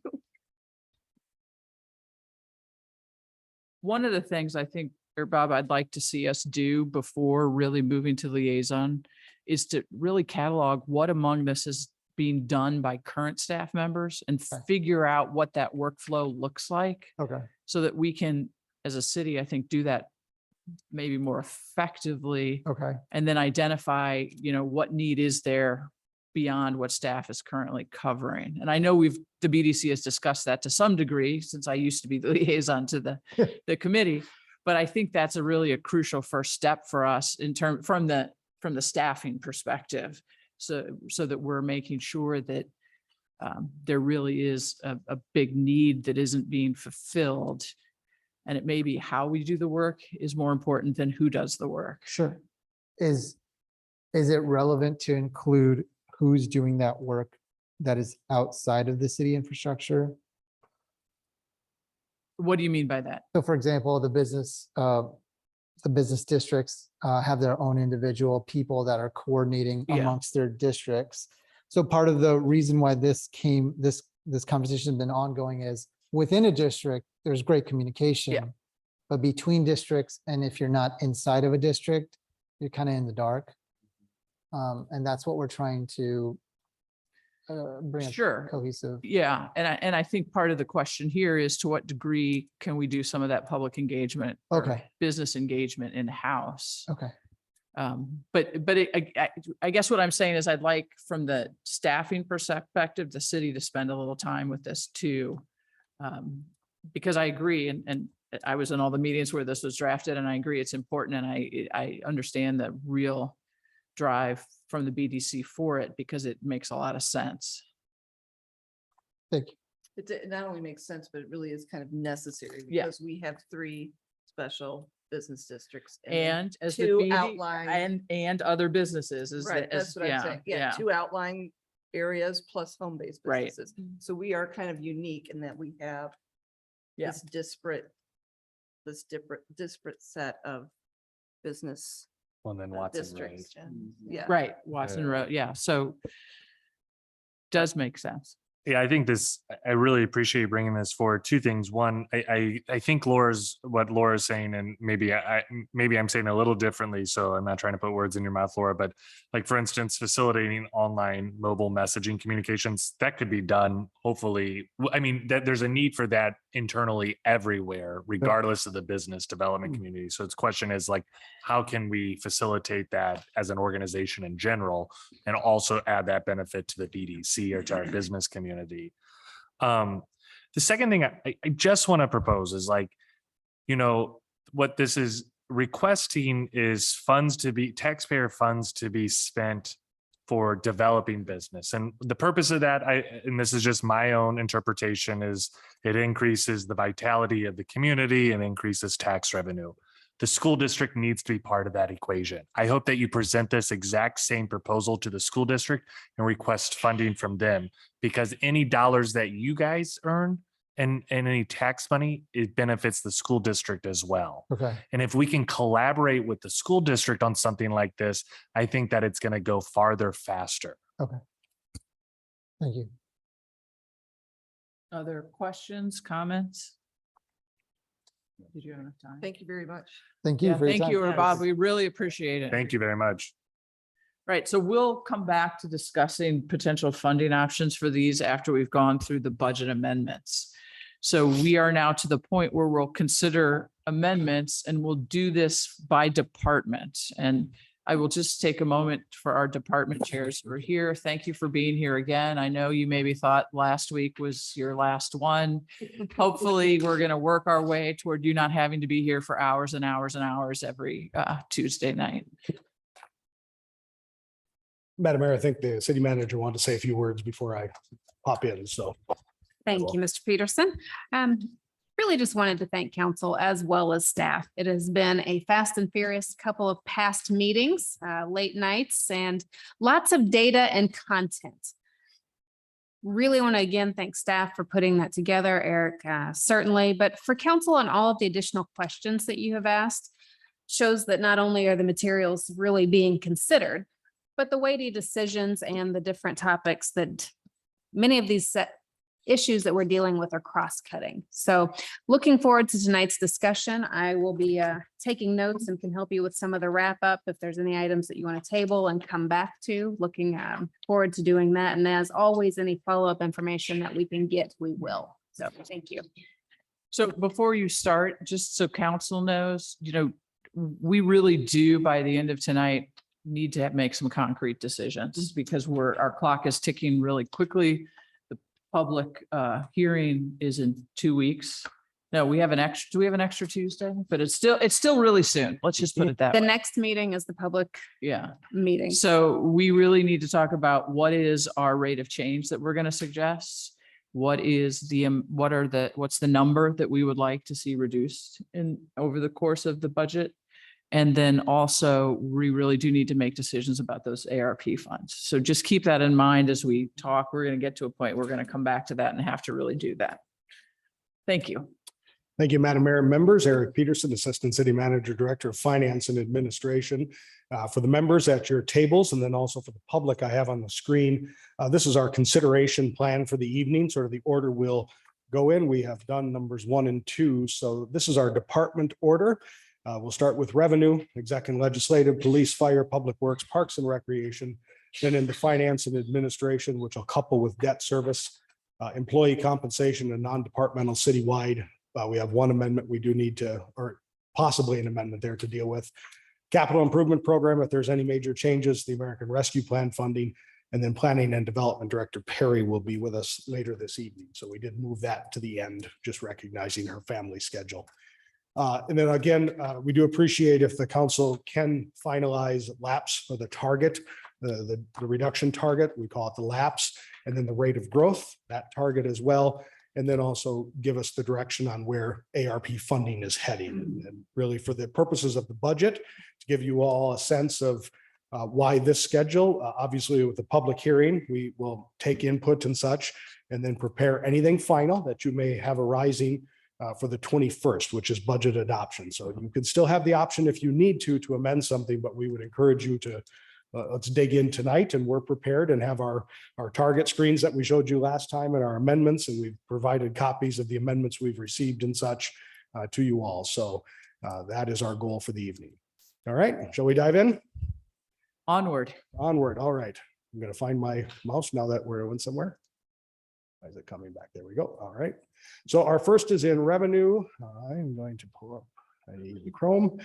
One of the things I think, or Bob, I'd like to see us do before really moving to liaison is to really catalog what among this is being done by current staff members and Okay. figure out what that workflow looks like Okay, so that we can, as a city, I think, do that maybe more effectively okay, and then identify, what need is there beyond what staff is currently covering. And I know the BDC has discussed that to some degree, since I used to be the liaison to the committee. But I think that's a crucial first step for us from the staffing perspective. So that we're making sure that there really is a big need that isn't being fulfilled. And it may be how we do the work is more important than who does the work. sure. Is it relevant to include who's doing that work that is outside of the city infrastructure? What do you mean by that? So for example, the business districts have their own individual people that are coordinating Yeah. amongst their districts. So part of the reason why this conversation has been ongoing is within a district, there's great communication. But between districts, and if you're not inside of a district, you're kind of in the dark. And that's what we're trying to bring a Sure. cohesive. Yeah, and I think part of the question here is to what degree can we do some of that public engagement? or Okay. Business engagement in-house? Okay, I guess what I'm saying is I'd like from the staffing perspective, the city to spend a little time with this too. Because I agree, and I was in all the meetings where this was drafted, and I agree it's important, and I understand the real drive from the BDC for it because it makes a lot of sense. thank you. It not only makes sense, but it really is kind of necessary Yeah. because we have 3 special business districts. then And as the 2 BD outlying. and other businesses is Right, the- as- that's what I'm saying. Yeah, 2 outlying areas plus home-based Right. businesses. So we are kind of unique in that we have Yeah. this disparate set of business Well, then Watson districts. Road. And yeah. Right, Watson Road, yeah, so does make sense. Yeah, I think I really appreciate you bringing this forward. Two things. One, I think what Laura's saying, and maybe I'm saying a little differently, so I'm not trying to put words in your mouth, Laura, but like, for instance, facilitating online mobile messaging communications, that could be done, hopefully. I mean, that there's a need for that internally everywhere, regardless of the business development community. So its question is like, how can we facilitate that as an organization in general, and also add that benefit to the BDC or to our business community? The second thing I just want to propose is like, what this is requesting is taxpayer funds to be spent for developing business. And the purpose of that, and this is just my own interpretation, is it increases the vitality of the community and increases tax revenue. The school district needs to be part of that equation. I hope that you present this exact same proposal to the school district and request funding from them, because any dollars that you guys earn and any tax money, it benefits the school district as well. Okay. And if we can collaborate with the school district on something like this, I think that it's going to go farther faster. Okay. Thank you. Other questions, comments? Did you have enough time? Thank you very much. Thank you Yeah, for your thank time. you, Bob. We really appreciate it. Thank you very much. Right, so we'll come back to discussing potential funding options for these after we've gone through the budget amendments. So we are now to the point where we'll consider amendments, and we'll do this by department. And I will just take a moment for our department chairs who are here. Thank you for being here again. I know you maybe thought last week was your last one. Hopefully, we're going to work our way toward you not having to be here for hours and hours and hours every Tuesday night. Madam Mayor, I think the city manager wanted to say a few words before I pop in, so. Thank you, Mr. Peterson. Really just wanted to thank council as well as staff. It has been a fast and furious couple of past meetings, late nights, and lots of data and content. Really want to again thank staff for putting that together, Eric, certainly, but for council and all of the additional questions that you have asked shows that not only are the materials really being considered, but the weighty decisions and the different topics that many of these issues that we're dealing with are cross-cutting. So looking forward to tonight's discussion. I will be taking notes and can help you with some of the wrap up if there's any items that you want to table and come back to. Looking forward to doing that. And as always, any follow-up information that we can get, we will. So thank you. So before you start, just so council knows, we really do by the end of tonight need to make some concrete decisions because our clock is ticking really quickly. The public hearing is in 2 weeks. No, do we have an extra Tuesday? But it's still really soon. Let's just put it that The way. next meeting is the public meeting. So we really need to talk about what is our rate of change that we're going to suggest. What's the number that we would like to see reduced over the course of the budget? And then also, we really do need to make decisions about those ARP funds. So just keep that in mind as we talk. We're going to get to a point, we're going to come back to that and have to really do that. Thank you. Thank you, Madam Mayor. Members, Eric Peterson, Assistant City Manager, Director of Finance and Administration. For the members at your tables, and then also for the public I have on the screen, this is our consideration plan for the evening, sort of the order we'll go in. We have done numbers 1 and 2. So this is our department order. We'll start with revenue, executive, legislative, police, fire, public works, parks and recreation, then into finance and administration, which will couple with debt service, employee compensation, and non-departmental citywide. We have one amendment we do need to, or possibly an amendment there to deal with. Capital improvement program, if there's any major changes, the American Rescue Plan funding, and then planning and development director Perry will be with us later this evening. So we did move that to the end, just recognizing her family schedule. And then again, we do appreciate if the council can finalize lapse for the target, the reduction target, we call it the lapse, and then the rate of growth, that target as well. And then also give us the direction on where ARP funding is heading. And really for the purposes of the budget, to give you all a sense of Why this schedule? Obviously, with the public hearing, we will take input and such, and then prepare anything final that you may have arising for the 21st, which is budget adoption. So you can still have the option if you need to amend something, but we would encourage you to let's dig in tonight, and we're prepared and have our target screens that we showed you last time and our amendments, and we've provided copies of the amendments we've received and such to you all. So that is our goal for the evening. All right, shall we dive in? Onward. Onward. All right. I'm going to find my mouse now that we're in somewhere. Why is it coming back? There we go. All right. So our first is in revenue. I'm going to pull up Chrome.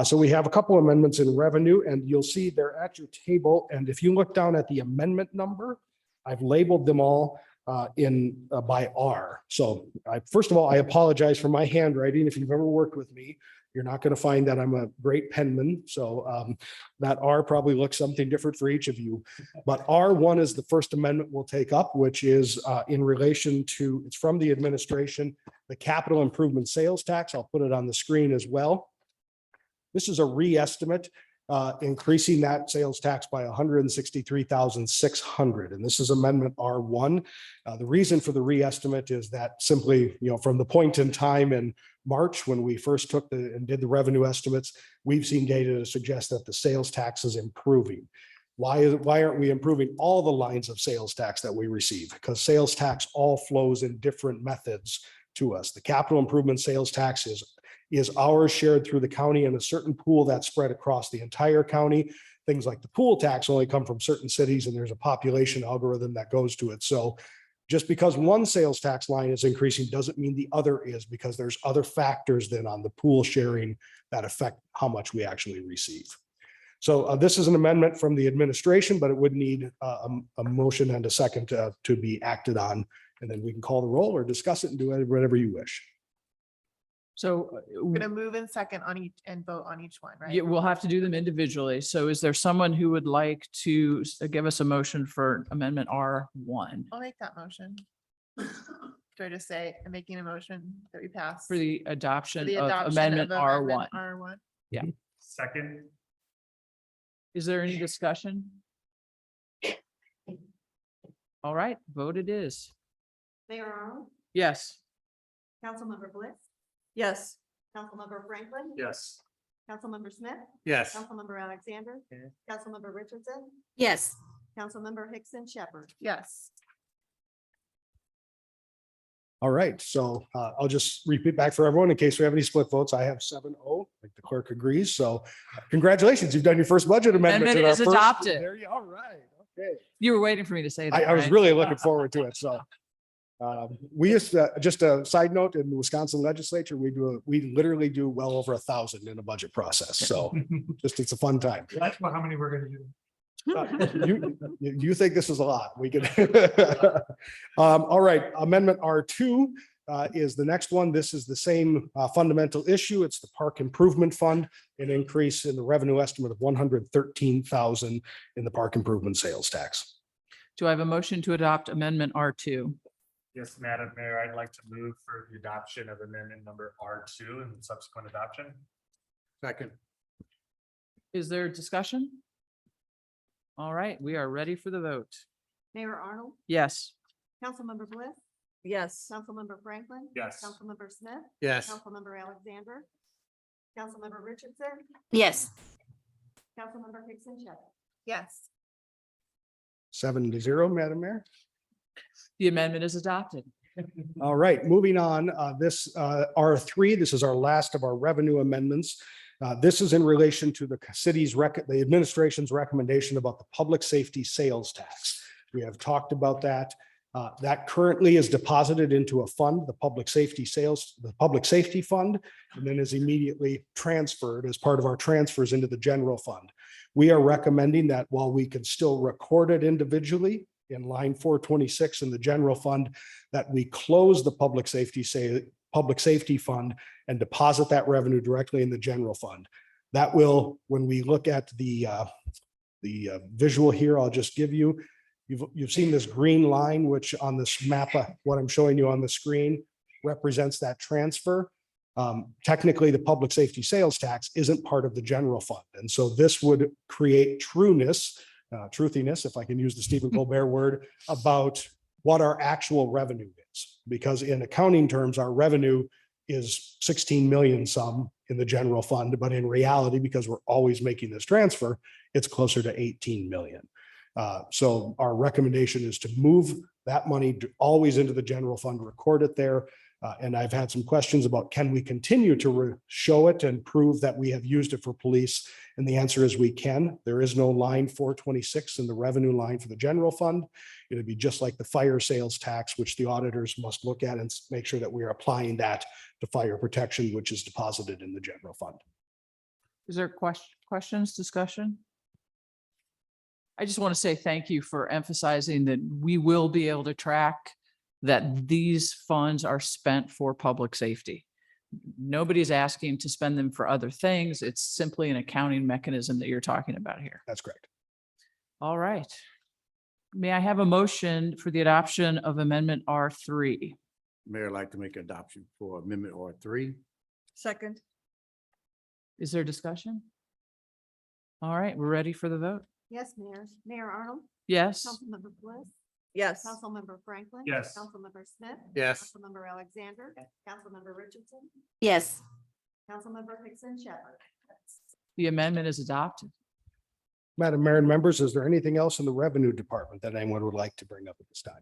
So we have a couple amendments in revenue, and you'll see they're at your table. And if you look down at the amendment number, I've labeled them all by R. So first of all, I apologize for my handwriting. If you've ever worked with me, you're not going to find that I'm a great penman. So that R probably looks something different for each of you. But R1 is the first amendment we'll take up, which is in relation to, it's from the administration, the capital improvement sales tax. I'll put it on the screen as well. This is a re-estimate, increasing that sales tax by $163,600. And this is amendment R1. The reason for the re-estimate is that simply, from the point in time in March, when we first took and did the revenue estimates, we've seen data to suggest that the sales tax is improving. Why aren't we improving all the lines of sales tax that we receive? Because sales tax all flows in different methods to us. The capital improvement sales tax is ours shared through the county in a certain pool that's spread across the entire county. Things like the pool tax only come from certain cities, and there's a population algorithm that goes to it. So just because one sales tax line is increasing doesn't mean the other is, because there's other factors then on the pool sharing that affect how much we actually receive. So this is an amendment from the administration, but it would need a motion and a second to be acted on. And then we can call the roll or discuss it and do whatever you wish. So We're gonna move in second on each and vote on each one, right? yeah, we'll have to do them individually. So is there someone who would like to give us a motion for amendment R1 I'll make that motion. Do I just say I'm making a motion that we pass? for the adoption the of adoption amendment of R1? R1. Yeah. Second. Is there any discussion? All right, vote it is. Mayor Arnold, Yes. Councilmember Bliss, Yes. Councilmember Franklin. Yes. Councilmember Smith. Yes. Councilmember Alexander. Councilmember Richardson. Yes. Councilmember Hickson Shepherd. Yes. All right, so I'll just repeat back for everyone in case we have any split votes. I have 7-0, like the clerk agrees. So congratulations, you've done your first budget amendment. Amendment is adopted. There you all right. Okay. You were waiting for me to say that. I was right? really looking forward to it. So we used to, just a side note, in the Wisconsin legislature, we literally do well over 1,000 in a budget process. So just, it's a fun time. That's how many we're gonna do. You think this is a lot? We could. All right, amendment R2 is the next one. This is the same fundamental issue. It's the Park Improvement Fund, an increase in the revenue estimate of $113,000 in the park improvement sales tax. Do I have a motion to adopt amendment R2? Yes, Madam Mayor, I'd like to move for the adoption of amendment number R2 and subsequent adoption. Second. Is there discussion? All right, we are ready for the vote. Mayor Arnold, Yes. Councilmember Bliss, Yes. Councilmember Franklin. Yes. Councilmember Smith. Yes. Councilmember Alexander. Councilmember Richardson. Yes. Councilmember Hickson Shepherd. Yes. 7-0, Madam Mayor. The amendment is adopted. All right, moving on. This R3, this is our last of our revenue amendments. This is in relation to the the administration's recommendation about the public safety sales tax. We have talked about that. That currently is deposited into a fund, the public safety fund, and then is immediately transferred as part of our transfers into the general fund. We are recommending that while we can still record it individually in line 426 in the general fund, that we close the public safety fund and deposit that revenue directly in the general fund. That will, when we look at the visual here, I'll just give you, you've seen this green line, which on this map, what I'm showing you on the screen represents that transfer. Technically, the public safety sales tax isn't part of the general fund. And so this would create truthiness, if I can use the Stephen Colbert word, about what our actual revenue is. Because in accounting terms, our revenue is 16 million some in the general fund, but in reality, because we're always making this transfer, it's closer to 18 million. So our recommendation is to move that money always into the general fund, record it there. And I've had some questions about, can we continue to show it and prove that we have used it for police? And the answer is we can. There is no line 426 in the revenue line for the general fund. It'd be just like the fire sales tax, which the auditors must look at and make sure that we are applying that to fire protection, which is deposited in the general fund. Is there questions, discussion? I just want to say thank you for emphasizing that we will be able to track that these funds are spent for public safety. Nobody's asking to spend them for other things. It's simply an accounting mechanism that you're talking about here. That's correct. All right. May I have a motion for the adoption of Amendment R3? Mayor, I'd like to make adoption for Amendment R3. Second. Is there discussion? All right, we're ready for the vote. Yes, Mayor. Mayor Arnold. Yes. Councilmember Bliss. Yes. Councilmember Franklin. Yes. Councilmember Smith. Yes. Councilmember Alexander. Councilmember Richardson. Yes. Councilmember Hickson Shepherd. The amendment is adopted. Madam Mayor and members, is there anything else in the revenue department that anyone would like to bring up at this time?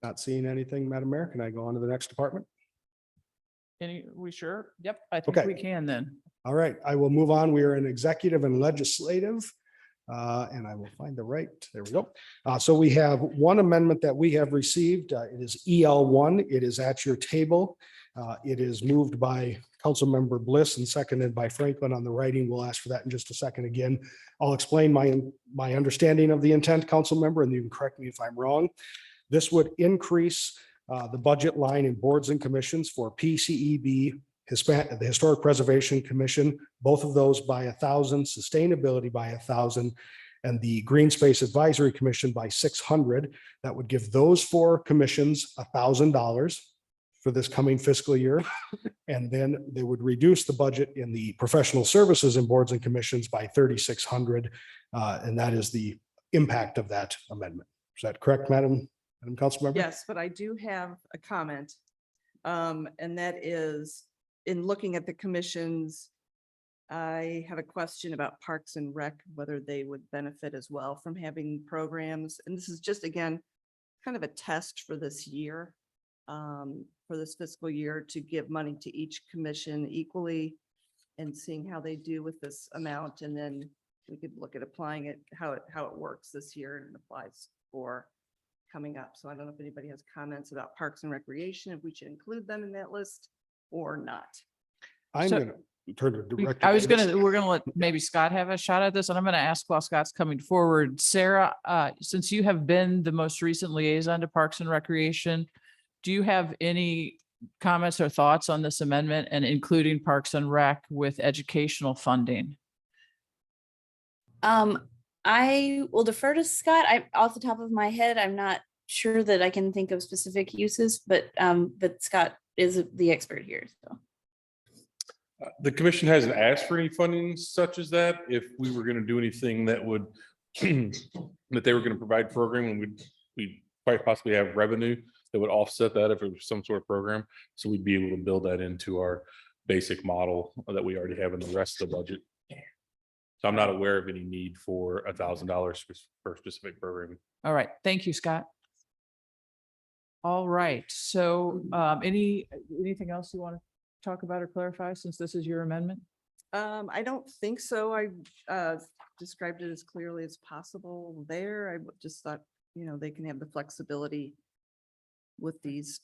Not seeing anything, Madam Mayor. Can I go on to the next department? We sure? Yep, I think Okay. we can then. All right, I will move on. We are in executive and legislative. And I will find the right, there we go. So we have one amendment that we have received. It is EL1. It is at your table. It is moved by Councilmember Bliss and seconded by Franklin on the writing. We'll ask for that in just a second again. I'll explain my understanding of the intent, council member, and you can correct me if I'm wrong. This would increase the budget line in boards and commissions for PCEB, the Historic Preservation Commission, both of those by 1,000, sustainability by 1,000, and the Green Space Advisory Commission by 600. That would give those four commissions $1,000 for this coming fiscal year. And then they would reduce the budget in the professional services and boards and commissions by 3,600. And that is the impact of that amendment. Is that correct, Madam Councilmember? Yes, but I do have a comment. And that is, in looking at the commissions, I have a question about Parks and Rec, whether they would benefit as well from having programs. And this is just, again, kind of a test for this year, for this fiscal year, to give money to each commission equally and seeing how they do with this amount. And then we could look at applying it, how it works this year and applies for coming up. So I don't know if anybody has comments about Parks and Recreation, if we should include them in that list or not. I'm So- going to turn to Director. we're Davis. going to let maybe Scott have a shot at this, and I'm going to ask while Scott's coming forward. Sarah, since you have been the most recent liaison to Parks and Recreation, do you have any comments or thoughts on this amendment and including Parks and Rec with educational funding? I will defer to Scott. Off the top of my head, I'm not sure that I can think of specific uses, but Scott is the expert here. So. The commission hasn't asked for any funding such as that. If we were going to do anything that would, that they were going to provide programming, we'd quite possibly have revenue that would offset that if it was some sort of program. So we'd be able to build that into our basic model that we already have in the rest of the budget. So I'm not aware of any need for $1,000 for specific programming. All right. Thank you, Scott. All right. So anything else you want to talk about or clarify since this is your amendment? I don't think so. I described it as clearly as possible there. I just thought, they can have the flexibility with these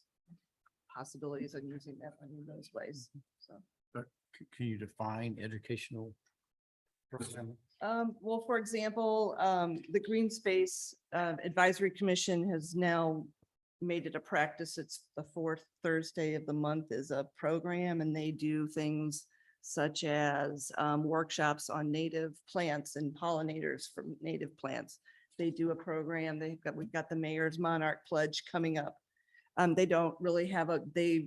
possibilities of using that money in those ways. So. But can you define educational program? Well, for example, the Green Space Advisory Commission has now made it a practice. It's the fourth Thursday of the month is a program, and they do things such as workshops on native plants and pollinators from native plants. They do a program. We've got the Mayor's Monarch Pledge coming up. They don't really have they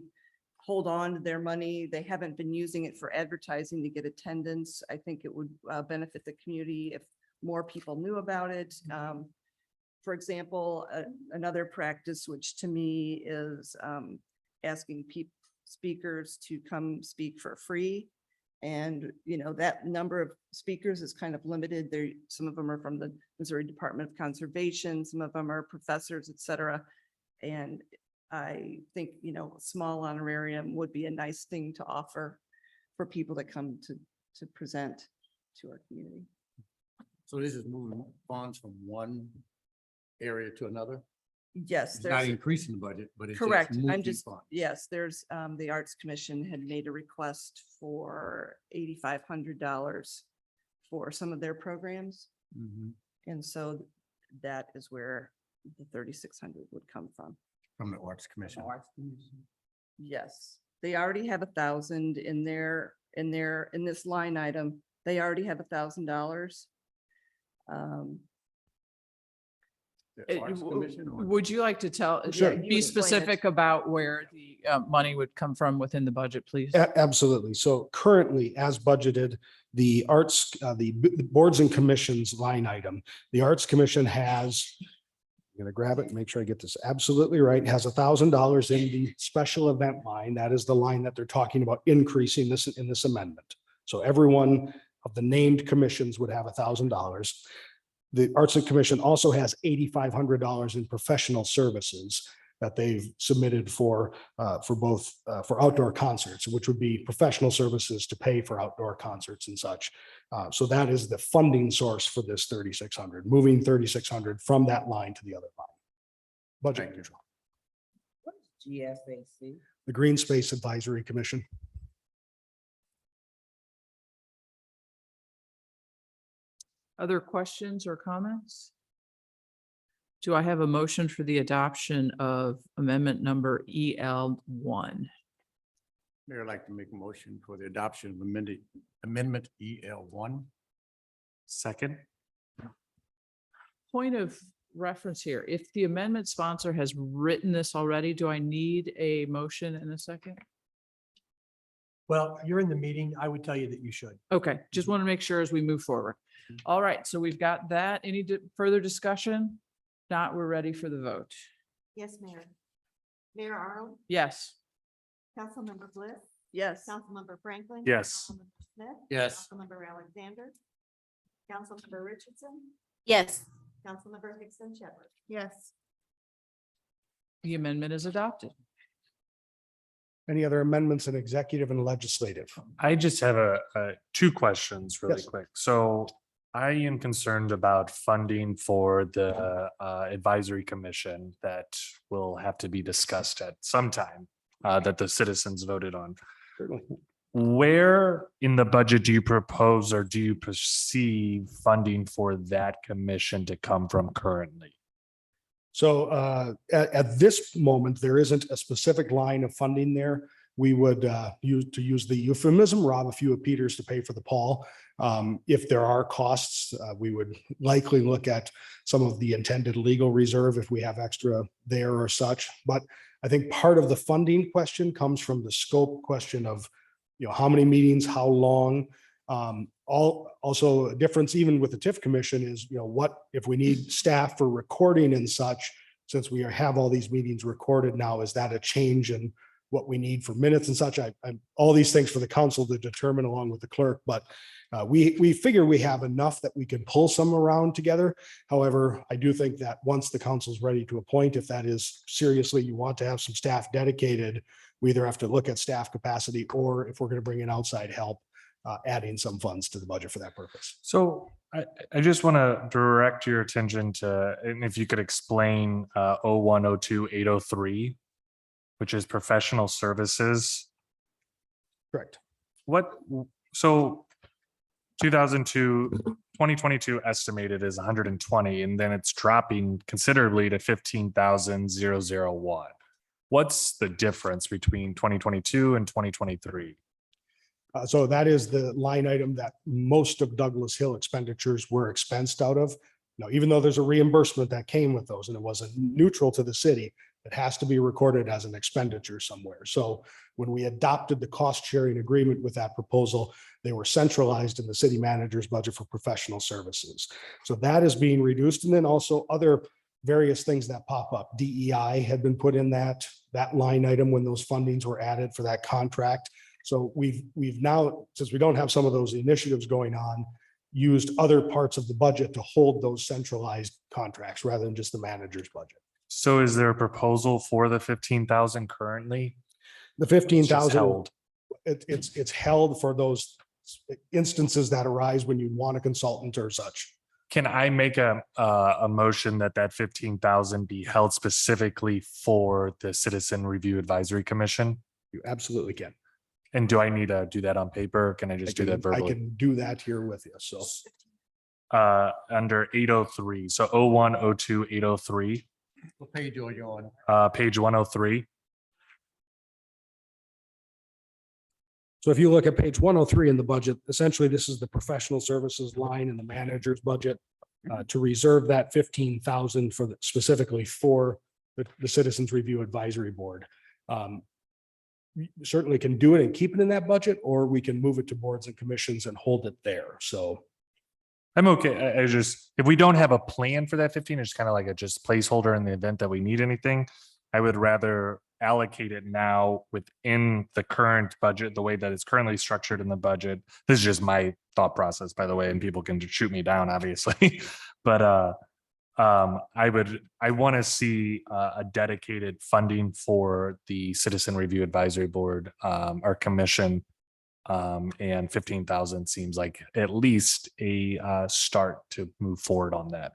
hold on to their money. They haven't been using it for advertising to get attendance. I think it would benefit the community if more people knew about it. For example, another practice, which to me is asking speakers to come speak for free. And, that number of speakers is kind of limited. Some of them are from the Missouri Department of Conservation, some of them are professors, et cetera. And I think, a small honorarium would be a nice thing to offer for people that come to present to our community. So this is moving funds from one area to another? Yes. It's not increasing the budget, but it's just Correct. moving funds. Yes, there's, the Arts Commission had made a request for $8,500 for some of their programs. Mhm. And so that is where the 3,600 would come from. From the Arts Commission. Yes, they already have 1,000 in this line item. They already have $1,000. The Arts Commission or- Would you like to Sure. be specific about where the money would come from within the budget, please? Absolutely. So currently, as budgeted, the arts, the boards and commissions line item, the Arts Commission has, I'm going to grab it and make sure I get this absolutely right, has $1,000 in the special event line. That is the line that they're talking about increasing this in this amendment. So every one of the named commissions would have $1,000. The Arts and Commission also has $8,500 in professional services that they've submitted for both for outdoor concerts, which would be professional services to pay for outdoor concerts and such. So that is the funding source for this 3,600, moving 3,600 from that line to the other line. Budget neutral. GSAC. The Green Space Advisory Commission. Other questions or comments? Do I have a motion for the adoption of amendment number EL1? Mayor, I'd like to make a motion for the adoption of amendment EL1. Second. Point of reference here, if the amendment sponsor has written this already, do I need a motion in a second? Well, you're in the meeting. I would tell you that you should. Okay, just want to make sure as we move forward. All right, so we've got that. Any further discussion? Not, we're ready for the vote. Yes, Mayor. Mayor Arnold, Yes. Councilmember Bliss, Yes. Councilmember Franklin. Yes. Councilmember Smith. Yes. Councilmember Alexander. Councilmember Richardson, Yes. Councilmember Hickson Shepherd. Yes. The amendment is adopted. Any other amendments in executive and legislative? I just have two questions really Yes. quick. So I am concerned about funding for the advisory commission that will have to be discussed at some time that the citizens voted on. Certainly. Where in the budget do you propose or do you perceive funding for that commission to come from currently? So at this moment, there isn't a specific line of funding there. We would use the euphemism, rob a few of Peters to pay for the Paul. If there are costs, we would likely look at some of the intended legal reserve if we have extra there or such. But I think part of the funding question comes from the scope question of, how many meetings, how long. Also a difference even with the TIF commission is, what if we need staff for recording and such, since we have all these meetings recorded now, is that a change in what we need for minutes and such? All these things for the council to determine along with the clerk, but we figure we have enough that we can pull some around together. However, I do think that once the council's ready to appoint, if that is seriously, you want to have some staff dedicated, we either have to look at staff capacity, or if we're going to bring in outside help, adding some funds to the budget for that purpose. So I just want to direct your attention to, and if you could explain 0102-803, which is professional services. Correct. So 2022 estimated is 120, and then it's dropping considerably to 15,001. What's the difference between 2022 and 2023? So that is the line item that most of Douglas Hill expenditures were expensed out of. Now, even though there's a reimbursement that came with those and it wasn't neutral to the city, it has to be recorded as an expenditure somewhere. So when we adopted the cost sharing agreement with that proposal, they were centralized in the city manager's budget for professional services. So that is being reduced. And then also other various things that pop up. DEI had been put in that line item when those fundings were added for that contract. So we've now, since we don't have some of those initiatives going on, used other parts of the budget to hold those centralized contracts rather than just the manager's budget. So is there a proposal for the 15,000 currently? The It's just 15,000, held. it's held for those instances that arise when you want a consultant or such. Can I make a motion that 15,000 be held specifically for the Citizen Review Advisory Commission? You absolutely can. And do I need to do that on paper? Or can I just do that I verbally? can do that here with you. So Under 803, so 01, 02, 803, What page are you on? page 103. So if you look at page 103 in the budget, essentially this is the professional services line in the manager's budget to reserve that 15,000 for specifically for the Citizens Review Advisory Board. We certainly can do it and keep it in that budget, or we can move it to boards and commissions and hold it there. So I'm okay. I just, if we don't have a plan for that 15, it's kind of like a just placeholder in the event that we need anything. I would rather allocate it now within the current budget, the way that it's currently structured in the budget. This is just my thought process, by the way, and people can just shoot me down, obviously. But I want to see a dedicated funding for the Citizen Review Advisory Board, our commission. And 15,000 seems like at least a start to move forward on that.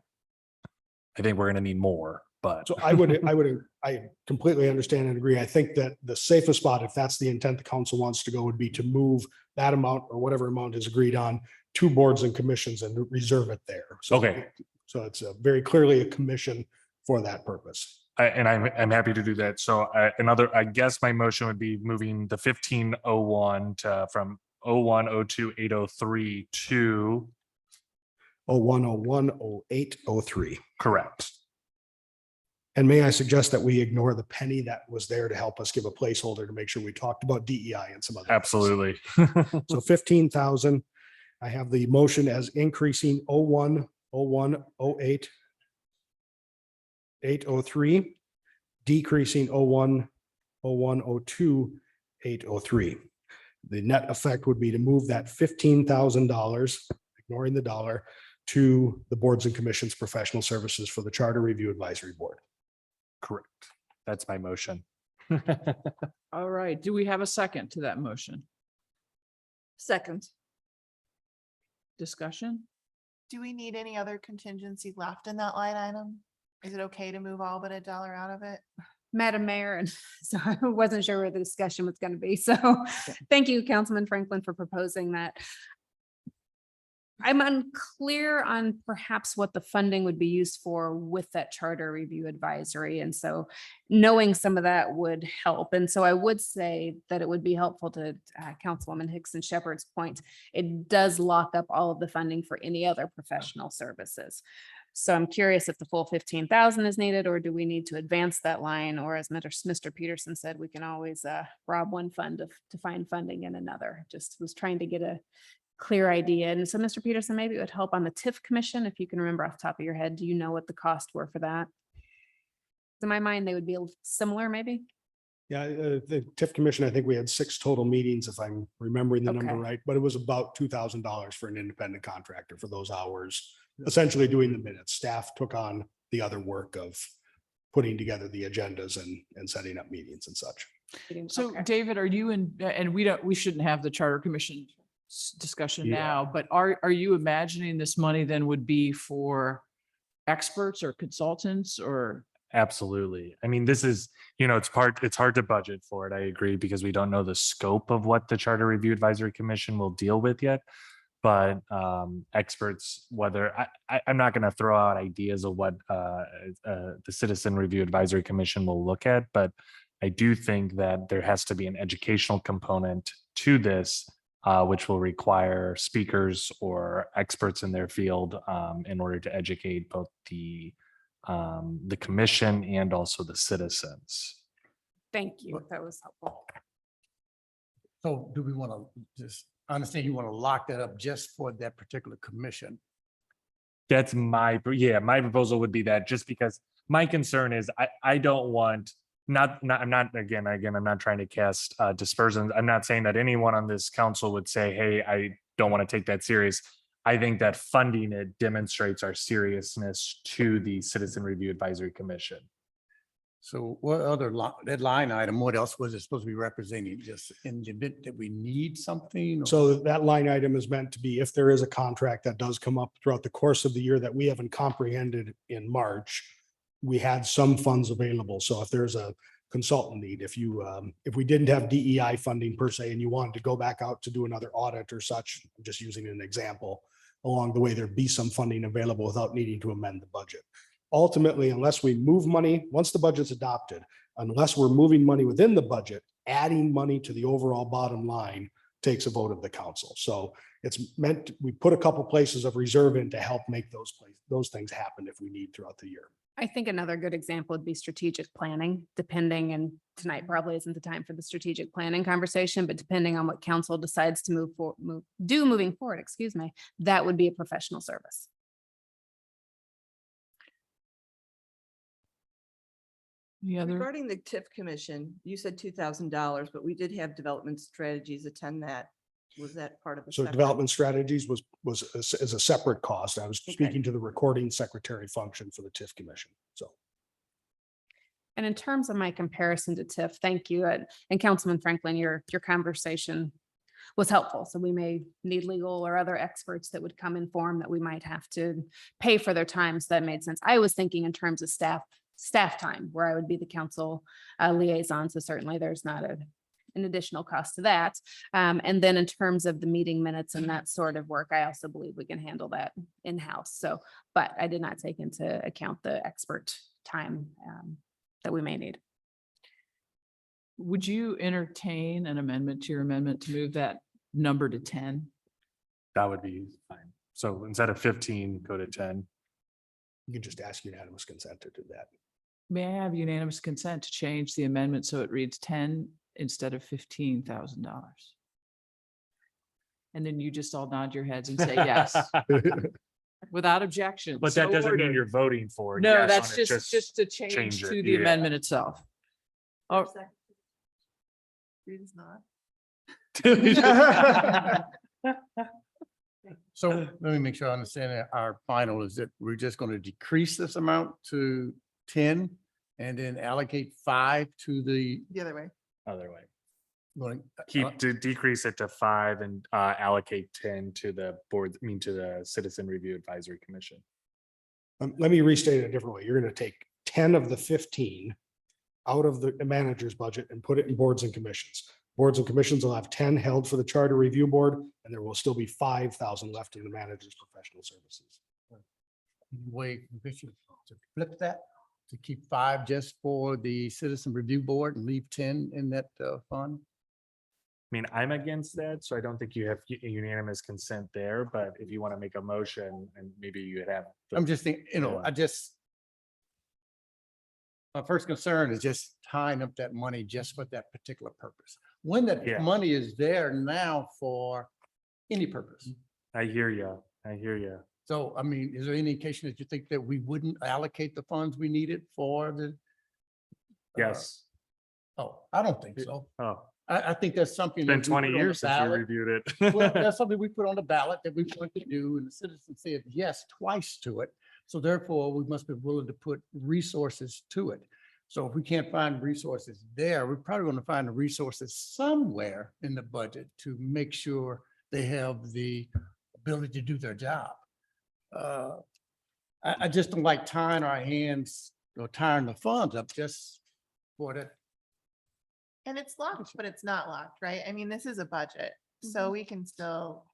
I think we're going to need more, but. So I completely understand and agree. I think that the safest spot, if that's the intent the council wants to go, would be to move that amount or whatever amount is agreed on to boards and commissions and reserve it there. So, Okay. So it's very clearly a commission for that purpose. I'm happy to do that. So I guess my motion would be moving the 1501 to from 01, 02, 803 to 0101, 08, 03. correct. And may I suggest that we ignore the penny that was there to help us give a placeholder to make sure we talked about DEI and some other. things. Absolutely. So 15,000. I have the motion as increasing 01, 01, 08, 803, decreasing 01, 01, 02, 803. The net effect would be to move that $15,000, ignoring the dollar, to the boards and commissions professional services for the Charter Review Advisory Board. Correct. That's my motion. All right. Do we have a second to that motion? Second. Discussion? Do we need any other contingency left in that line item? Is it okay to move all but $1 out of it? Madam Mayor, and so I wasn't sure where the discussion was going to be. So thank you, Councilman Franklin, for proposing that. I'm unclear on perhaps what the funding would be used for with that charter review advisory. And so knowing some of that would help. And so I would say that it would be helpful to Councilwoman Hickson Shepherd's point. It does lock up all of the funding for any other professional services. So I'm curious if the full 15,000 is needed, or do we need to advance that line? Or as Mr. Peterson said, we can always rob one fund to find funding in another. Just was trying to get a clear idea. And so Mr. Peterson, maybe it would help on the TIF commission. If you can remember off the top of your head, do you know what the costs were for that? In my mind, they would be similar, maybe. Yeah, the TIF commission, I think we had 6 total meetings, if I'm remembering the number Okay. right, but it was about $2,000 for an independent contractor for those hours, essentially doing the minutes. Staff took on the other work of putting together the agendas and setting up meetings and such. So Okay. David, are you in, and we shouldn't have the charter commission discussion Yeah. now, but are you imagining this money then would be for experts or consultants or? Absolutely. I mean, this is, it's hard to budget for it. I agree, because we don't know the scope of what the Charter Review Advisory Commission will deal with yet. But experts, whether I'm not going to throw out ideas of what the Citizen Review Advisory Commission will look at, but I do think that there has to be an educational component to this which will require speakers or experts in their field in order to educate both the commission and also the citizens. Thank you. That was helpful. So do we want to just, I understand you want to lock that up just for that particular commission? That's my proposal would be that, just because my concern is I don't want, I'm not trying to cast dispersions. I'm not saying that anyone on this council would say, hey, I don't want to take that serious. I think that funding it demonstrates our seriousness to the Citizen Review Advisory Commission. So what other that line item, what else was it supposed to be representing? Just in the event that we need something? or- So that line item is meant to be if there is a contract that does come up throughout the course of the year that we haven't comprehended in March, we had some funds available. So if there's a consultant need, if we didn't have DEI funding per se, and you wanted to go back out to do another audit or such, I'm just using an example, along the way, there'd be some funding available without needing to amend the budget. Ultimately, unless we move money, once the budget's adopted, unless we're moving money within the budget, adding money to the overall bottom line takes a vote of the council. So it's meant, we put a couple places of reserve in to help make those things happen if we need throughout the year. I think another good example would be strategic planning, depending, and tonight probably isn't the time for the strategic planning conversation, but depending on what council decides to moving forward, that would be a professional service. Any other? Regarding the TIF commission, you said $2,000, but we did have development strategies attend that. Was that part of the? So separate? development strategies is a separate cost. I was Okay. speaking to the recording secretary function for the TIF commission. So. And in terms of my comparison to TIF, thank you. And Councilman Franklin, your conversation was helpful. So we may need legal or other experts that would come inform that we might have to pay for their time. So that made sense. I was thinking in terms of staff time, where I would be the council liaison. So certainly there's not an additional cost to that. And then in terms of the meeting minutes and that sort of work, I also believe we can handle that in-house. So, but I did not take into account the expert time that we may need. Would you entertain an amendment to your amendment to move that number to 10? That would be fine. So instead of 15, go to 10. You can just ask unanimous consent to do that. May I have unanimous consent to change the amendment so it reads 10 instead of $15,000? And then you just all nod your heads and say yes. Without objection. But that So doesn't mean ordered. you're voting for. No, yes that's on it, just to change it, to the yeah. amendment itself. Oh, It is not. So let me make sure I understand that our final is that we're just going to decrease this amount to 10 and then allocate 5 to the. The other way. Other way. Going, Decrease it to 5 and allocate 10 to the board, to the Citizen Review Advisory Commission. Let me restate it a different way. You're going to take 10 of the 15 out of the manager's budget and put it in boards and commissions. Boards and commissions will have 10 held for the charter review board, and there will still be 5,000 left in the manager's professional services. way we should to flip that, to keep 5 just for the citizen review board and leave 10 in that fund? I mean, I'm against that, so I don't think you have unanimous consent there, but if you want to make a motion and maybe you have. I'm just thinking, my first concern is just tying up that money just for that particular purpose. When that money is there now for any purpose. I hear you. I hear you. So, I mean, is there any indication that you think that we wouldn't allocate the funds we needed for the? Yes. Oh, I don't think so. Oh. I think that's something. It's been that we 20 put on the years since we ballot. reviewed it. Well, that's something we put on the ballot that we want to do, and the citizens said yes twice to it. So therefore, we must be willing to put resources to it. So if we can't find resources there, we're probably going to find the resources somewhere in the budget to make sure they have the ability to do their job. I just don't like tying our hands or tying the funds up just for that. And it's locked, but it's not locked, right? I mean, this is a budget, so we can still.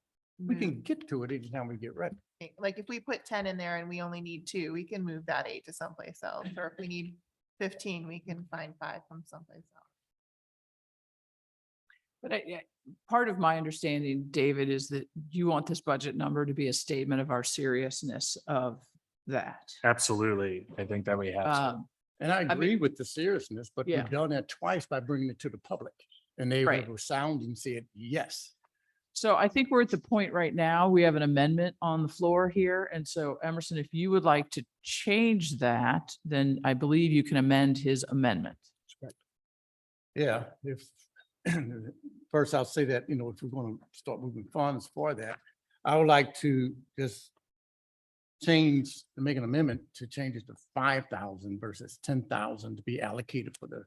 We can get to it anytime we get ready. Like if we put 10 in there and we only need 2, we can move that 8 to someplace else. Or if we need 15, we can find 5 from someplace else. But part of my understanding, David, is that you want this budget number to be a statement of our seriousness of that. Absolutely. I think that we have to. And I mean- agree with the seriousness, but Yeah. we've done that twice by bringing it to the public. And they Right. were sounding, said, yes. So I think we're at the point right now, we have an amendment on the floor here. And so Emerson, if you would like to change that, then I believe you can amend his amendment. Yeah, if, first I'll say that, if we're going to start moving funds for that, I would like to just make an amendment to change it to 5,000 versus 10,000 to be allocated for the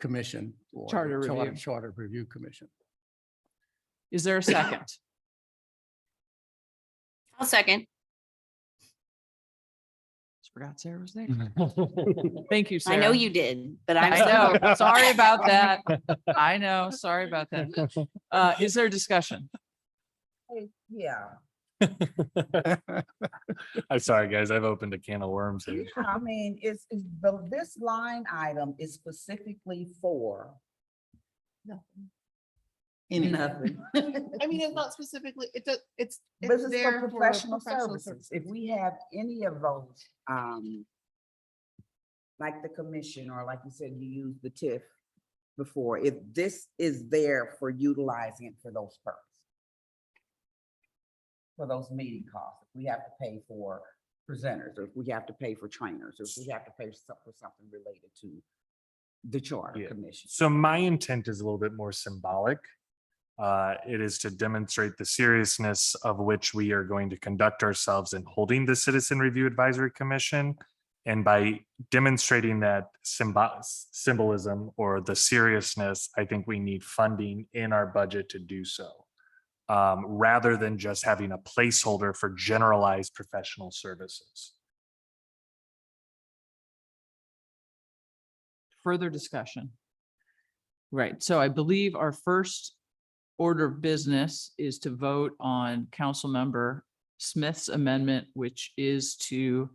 commission. or the Charter Review. Charter Review Commission. Is there a second? I'll second. Forgot Sarah was there. Thank you, Sarah. I know you did, but I I'm know. Sorry about that. I know. Sorry about that. Is there discussion? Yeah, I'm sorry, guys. I've opened a can of worms here. I mean, this line item is specifically for nothing. I mean, it's not specifically, But it's it's there for for professional services. If we have any of those, like the commission, or like you said, you used the TIF before, if this is there for utilizing it for those purposes. For those meeting costs, if we have to pay for presenters, or if we have to pay for trainers, or if we have to pay for something related to the charter Yeah. commission. So my intent is a little bit more symbolic. It is to demonstrate the seriousness of which we are going to conduct ourselves in holding the Citizen Review Advisory Commission. And by demonstrating that symbolism or the seriousness, I think we need funding in our budget to do so. Rather than just having a placeholder for generalized professional services. Further discussion? Right. So I believe our first order of business is to vote on Councilmember Smith's amendment, which is to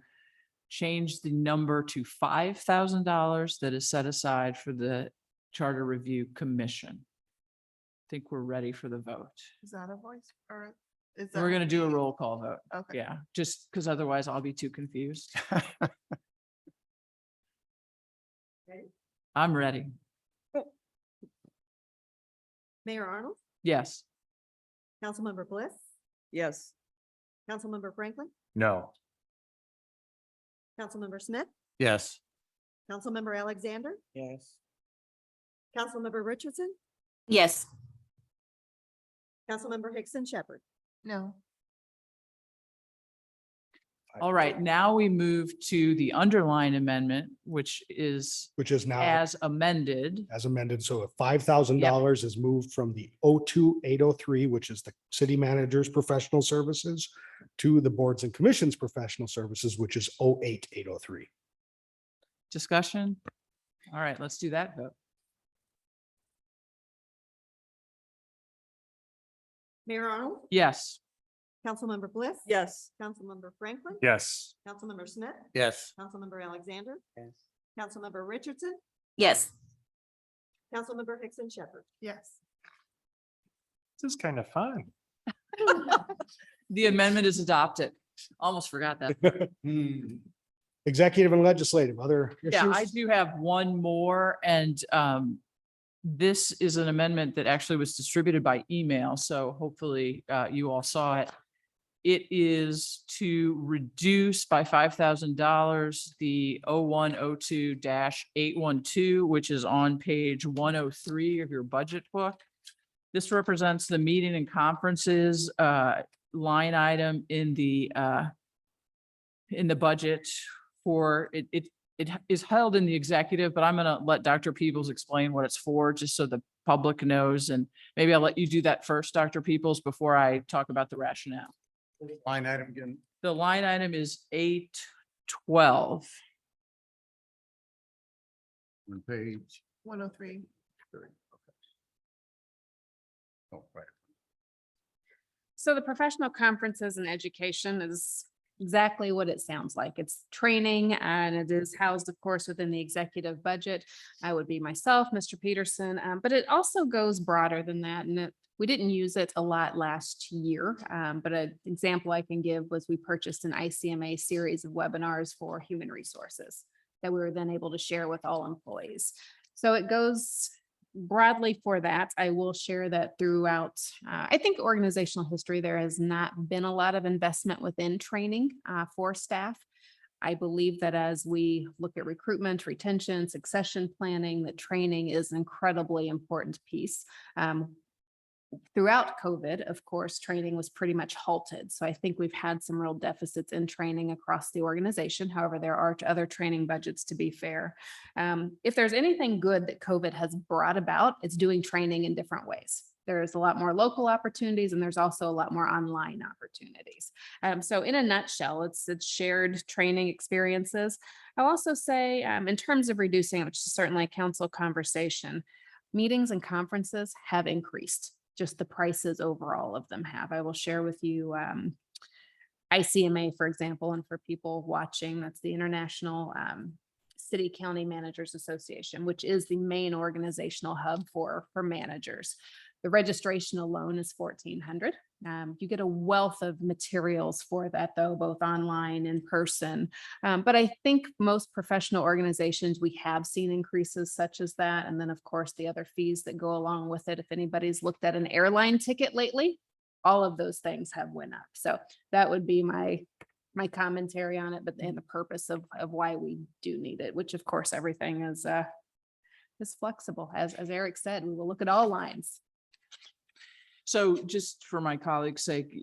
change the number to $5,000 that is set aside for the Charter Review Commission. I think we're ready for the vote. Is that a voice or is that? We're going to do a roll call vote. Okay. Yeah, just because otherwise I'll be too confused. I'm ready. Mayor Arnold, Yes. Councilmember Bliss, Yes. Councilmember Franklin, No. Councilmember Smith, Yes. Councilmember Alexander, Yes. Councilmember Richardson, Yes. Councilmember Hickson Shepherd. No. All right, now we move to the underlying amendment, which is now as amended. as amended. So if $5,000 is moved from the 02803, which is the city manager's professional services, to the boards and commissions professional services, which is 08803. Discussion? All right, let's do that vote. Mayor Arnold, Yes. Councilmember Bliss. Yes. Councilmember Franklin. Yes. Councilmember Smith, Yes. Councilmember Alexander, Yes. Councilmember Richardson, Yes. Councilmember Hickson Shepherd. Yes. This is kind of fun. The amendment is adopted. Almost forgot that. Executive and legislative, other Yeah, I issues? do have one more, and this is an amendment that actually was distributed by email, so hopefully you all saw it. It is to reduce by $5,000 the 0102-812, which is on page 103 of your budget book. This represents the meeting and conferences line item in the budget for it is held in the executive, but I'm going to let Dr. Peebles explain what it's for, just so the public knows. And maybe I'll let you do that first, Dr. Peebles, before I talk about the rationale. Line item again. The line item is 812. On page. 103. Oh, right. So the professional conferences and education is exactly what it sounds like. It's training and it is housed, of course, within the executive budget. I would be myself, Mr. Peterson, but it also goes broader than that. And we didn't use it a lot last year, but an example I can give was we purchased an ICMA series of webinars for human resources that we were then able to share with all employees. So it goes broadly for that. I will share that throughout, I think organizational history, there has not been a lot of investment within training for staff. I believe that as we look at recruitment, retention, succession planning, that training is an incredibly important piece. Throughout COVID, of course, training was pretty much halted. So I think we've had some real deficits in training across the organization. However, there are other training budgets, to be fair. If there's anything good that COVID has brought about, it's doing training in different ways. There's a lot more local opportunities and there's also a lot more online opportunities. So in a nutshell, it's shared training experiences. I'll also say in terms of reducing, which is certainly a council conversation, meetings and conferences have increased. Just the prices overall of them have. I will share with you ICMA, for example, and for people watching, that's the International City County Managers Association, which is the main organizational hub for managers. The registration alone is $1,400. You get a wealth of materials for that, though, both online, in person. But I think most professional organizations, we have seen increases such as that. And then, of course, the other fees that go along with it. If anybody's looked at an airline ticket lately, all of those things have went up. So that would be my commentary on it, but and the purpose of why we do need it, which of course everything is flexible. As Eric said, we will look at all lines. So just for my colleagues' sake,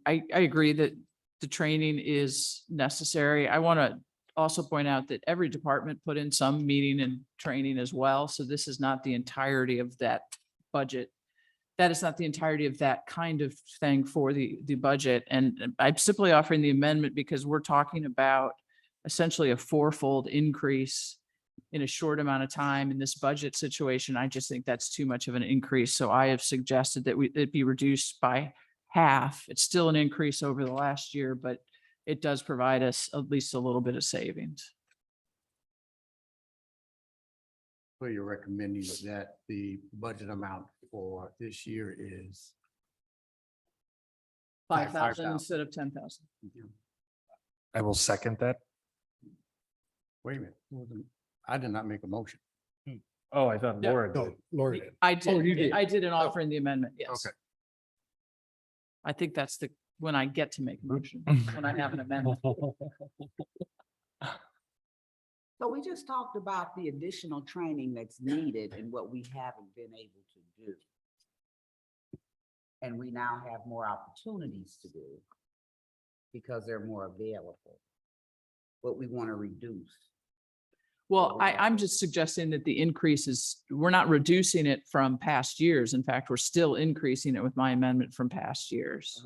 I agree that the training is necessary. I want to also point out that every department put in some meeting and training as well. So this is not the entirety of that budget. That is not the entirety of that kind of thing for the budget. And I'm simply offering the amendment because we're talking about essentially a fourfold increase in a short amount of time in this budget situation. I just think that's too much of an increase. So I have suggested that it be reduced by half. It's still an increase over the last year, but it does provide us at least a little bit of savings. So you're recommending that the budget amount for this year is 5,000 instead of 10,000. I will second that. Wait a minute. I did not make a motion. Oh, I thought Yeah. Laura No, did. Lori did. I Oh, you did. did. I did an offer in the amendment. Yes. Okay. I think that's when I get to make a motion, when I have an amendment. So we just talked about the additional training that's needed and what we haven't been able to do. And we now have more opportunities to do because they're more available. But we want to reduce. Well, I'm just suggesting that the increase is, we're not reducing it from past years. In fact, we're still increasing it with my amendment from past years.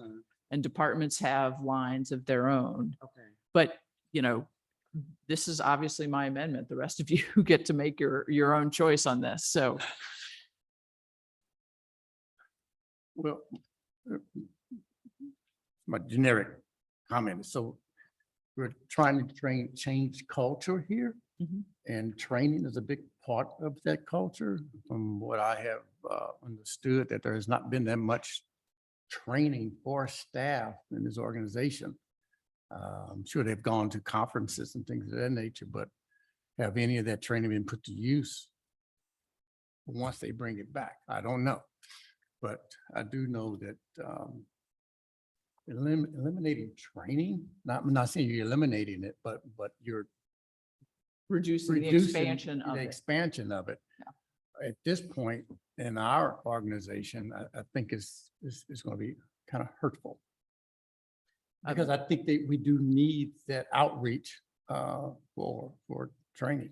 And departments have lines of their own. Okay. But, this is obviously my amendment. The rest of you get to make your own choice on this. So Well, my generic comment. So we're trying to change culture here. And training is a big part of that culture. From what I have understood, that there has not been that much training for staff in this organization. I'm sure they've gone to conferences and things of that nature, but have any of that training been put to use once they bring it back? I don't know. But I do know that eliminating training, I'm not saying you're eliminating it, but you're reducing the expansion of the it. expansion of it. At this point in our organization, I think is going to be kind of hurtful. Because I think that we do need that outreach for training.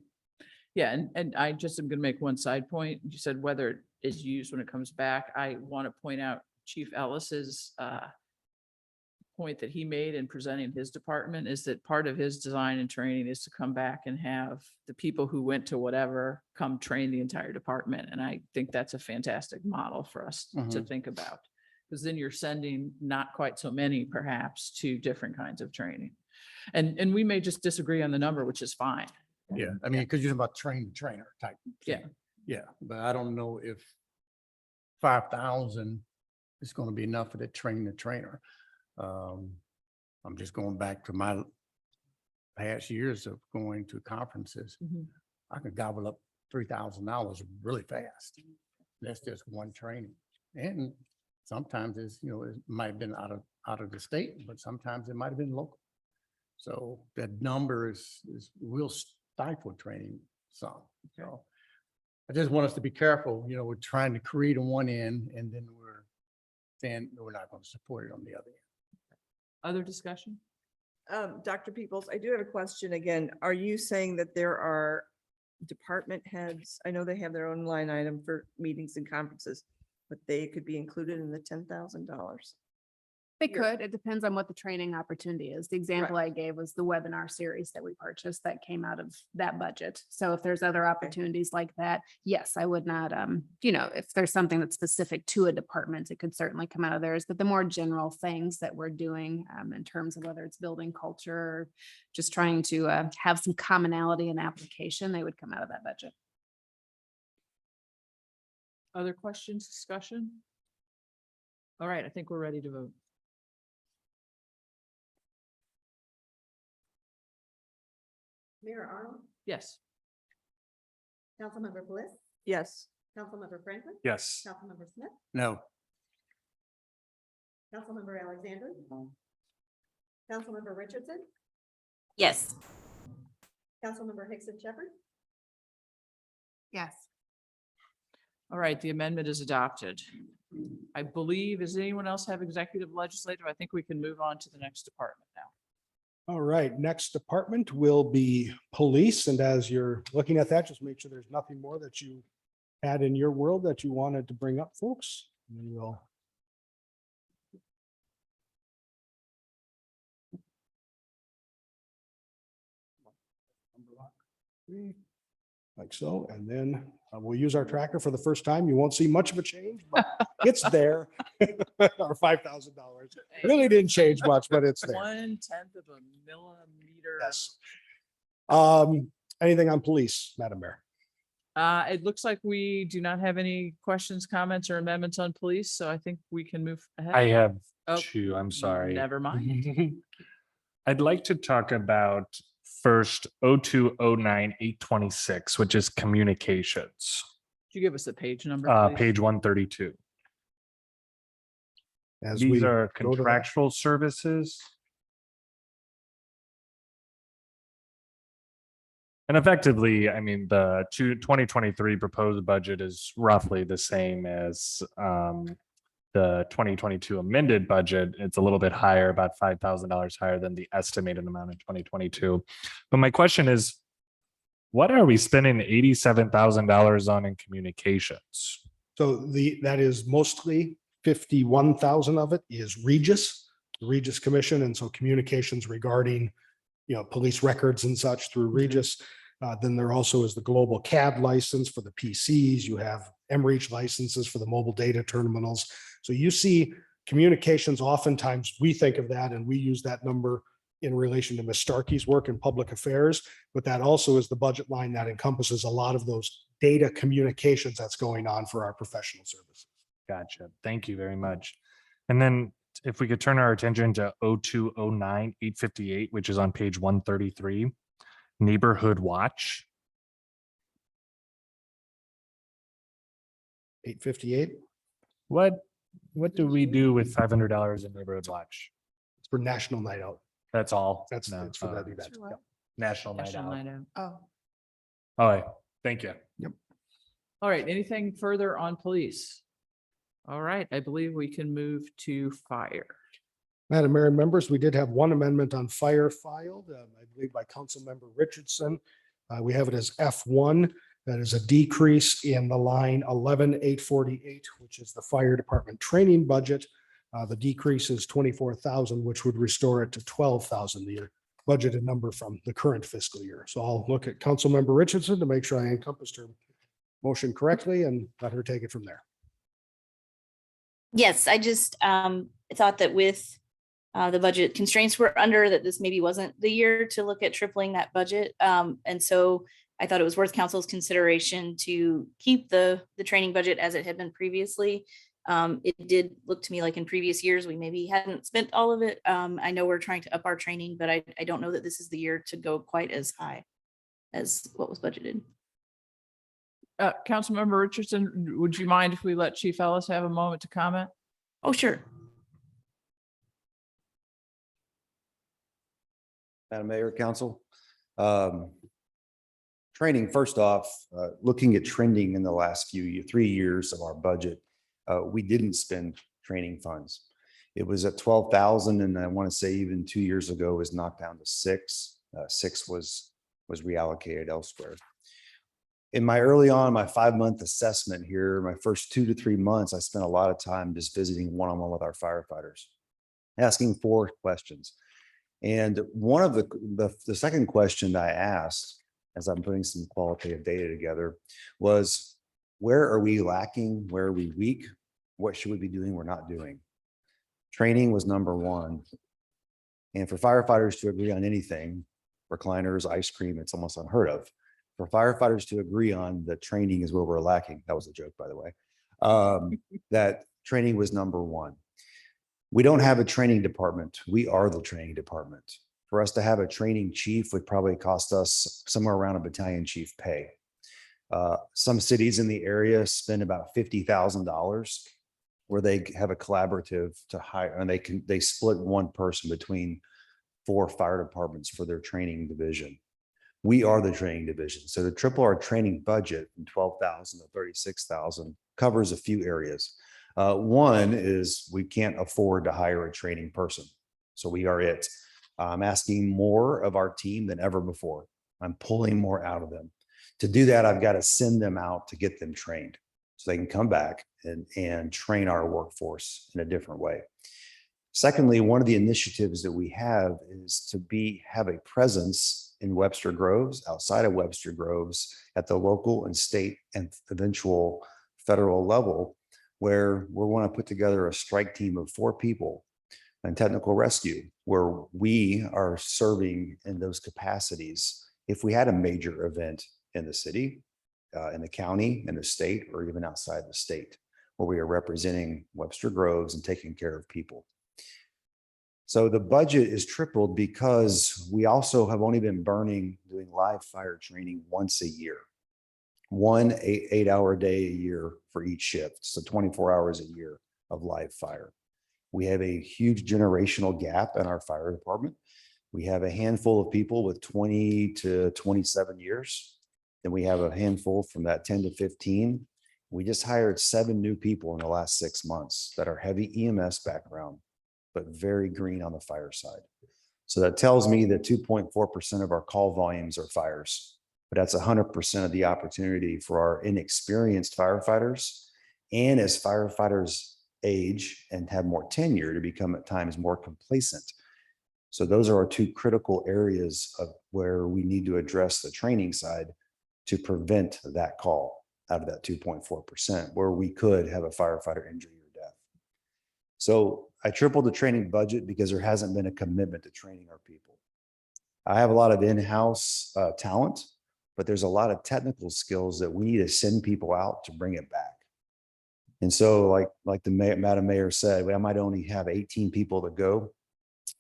Yeah, and I just am going to make one side point. You said whether it is used when it comes back. I want to point out Chief Ellis's point that he made in presenting his department is that part of his design and training is to come back and have the people who went to whatever come train the entire department. And I think that's a fantastic model for us to think about. Because then you're sending not quite so many perhaps to different kinds of training. And we may just disagree on the number, which is fine. Yeah, I mean, because you're talking about trainer type. Yeah. thing. Yeah, but I don't know if 5,000 is going to be enough for the trainer. I'm just going back to my past years of going to conferences. I could gobble up $3,000 really fast. That's just one training. And sometimes it's, it might have been out of the state, but sometimes it might have been local. So that number is will stifle training some. So I just want us to be careful, we're trying to create on one end and then we're saying we're not going to support it on the other end. Other discussion? Dr. Peoples, I do have a question again. Are you saying that there are department heads? I know they have their own line item for meetings and conferences, but they could be included in the $10,000. They could. It depends on what the training opportunity is. The example I gave was the webinar series that we purchased that came out of that budget. So if there's other opportunities like that, yes, I would not, if there's something that's specific to a department, it could certainly come out of theirs. But the more general things that we're doing in terms of whether it's building culture or just trying to have some commonality in application, they would come out of that budget. Other questions, discussion? All right, I think we're ready to vote. Mayor Arnold, Yes. Councilmember Bliss, Yes. Councilmember Franklin. Yes. Councilmember Smith, No, Councilmember Alexander. Councilmember Richardson, Yes. Councilmember Hickson Shepherd. Yes. All right, the amendment is adopted. I believe, does anyone else have executive legislative? I think we can move on to the next department now. All right, next department will be police. And as you're looking at that, just make sure there's nothing more that you had in your world that you wanted to bring up, folks. And then we'll. Like so, and then we'll use our tracker for the first time. You won't see much of a change, but it's there. Our $5,000 really didn't change much, but it's there. 1/10 of a millimeter. Yes. Anything on police, Madam Mayor? It looks like we do not have any questions, comments, or amendments on police, so I think we can move ahead. I have Oh, two, I'm sorry. Never mind. I'd like to talk about first 0209-826, which is communications, Could you give us the page number? please? page 132. As These we are go to that. contractual services. And effectively, I mean, the 2023 proposed budget is roughly the same as the 2022 amended budget. It's a little bit higher, about $5,000 higher than the estimated amount in 2022. But my question is, what are we spending $87,000 on in communications? So that is mostly 51,000 of it is Regis, the Regis Commission. And so communications regarding, police records and such through Regis. Then there also is the global CAD license for the PCs. You have MReach licenses for the mobile data terminals. So you see communications, oftentimes we think of that and we use that number in relation to Ms. Starkey's work in public affairs, but that also is the budget line that encompasses a lot of those data communications that's going on for our professional services. Gotcha. Thank you very much. And then if we could turn our attention to 0209-858, which is on page 133, Neighborhood Watch. 858. What do we do with $500 in Neighborhood Watch? It's for National Night Out. That's all. That's it's for that event. Yep. National Night National Out. Night Out. Oh, All right. Thank you. All right, anything further on police? All right, I believe we can move to fire. Madam Mayor and members, we did have one amendment on fire filed, I believe by Councilmember Richardson. We have it as F1. That is a decrease in the line 11,848, which is the fire department training budget. The decrease is 24,000, which would restore it to 12,000, the budgeted number from the current fiscal year. So I'll look at Councilmember Richardson to make sure I encompassed her motion correctly and let her take it from there. Yes, I just thought that with the budget constraints we're under, that this maybe wasn't the year to look at tripling that budget. And so I thought it was worth council's consideration to keep the training budget as it had been previously. It did look to me like in previous years, we maybe hadn't spent all of it. I know we're trying to up our training, but I don't know that this is the year to go quite as high as what was budgeted. Councilmember Richardson, would you mind if we let Chief Ellis have a moment to comment? Oh, sure. Madam Mayor, Council. Training, first off, looking at trending in the last 3 years of our budget, we didn't spend training funds. It was at 12,000, and I want to say even 2 years ago it was knocked down to 6. 6 was reallocated elsewhere. In my early on, my 5-month assessment here, my first 2 to 3 months, I spent a lot of time just visiting one-on-one with our firefighters, asking 4 questions. And one of the second question I asked, as I'm putting some qualitative data together, was where are we lacking? Where are we weak? What should we be doing we're not doing? Training was number 1. And for firefighters to agree on anything, recliners, ice cream, it's almost unheard of. For firefighters to agree on that training is where we're lacking. That was a joke, by the way. That training was number 1. We don't have a training department. We are the training department. For us to have a training chief would probably cost us somewhere around a battalion chief pay. Some cities in the area spend about $50,000 where they have a collaborative to hire, and they split one person between 4 fire departments for their training division. We are the training division. So to triple our training budget from 12,000 to 36,000 covers a few areas. One is we can't afford to hire a training person. So we are it. I'm asking more of our team than ever before. I'm pulling more out of them. To do that, I've got to send them out to get them trained so they can come back and train our workforce in a different way. Secondly, one of the initiatives that we have is to have a presence in Webster Groves, outside of Webster Groves, at the local and state and eventual federal level, where we want to put together a strike team of 4 people and technical rescue, where we are serving in those capacities. If we had a major event in the city, in the county, in the state, or even outside the state, where we are representing Webster Groves and taking care of people. So the budget is tripled because we also have only been doing live fire training once a year. 1 8-hour day a year for each shift. So 24 hours a year of live fire. We have a huge generational gap in our fire department. We have a handful of people with 20 to 27 years. Then we have a handful from that 10 to 15. We just hired 7 new people in the last 6 months that are heavy EMS background, but very green on the fire side. So that tells me that 2.4% of our call volumes are fires, but that's 100% of the opportunity for our inexperienced firefighters. And as firefighters age and have more tenure, to become at times more complacent. So those are our 2 critical areas of where we need to address the training side to prevent that call out of that 2.4%, where we could have a firefighter injury or death. So I tripled the training budget because there hasn't been a commitment to training our people. I have a lot of in-house talent, but there's a lot of technical skills that we need to send people out to bring it back. And so like the Madam Mayor said, I might only have 18 people to go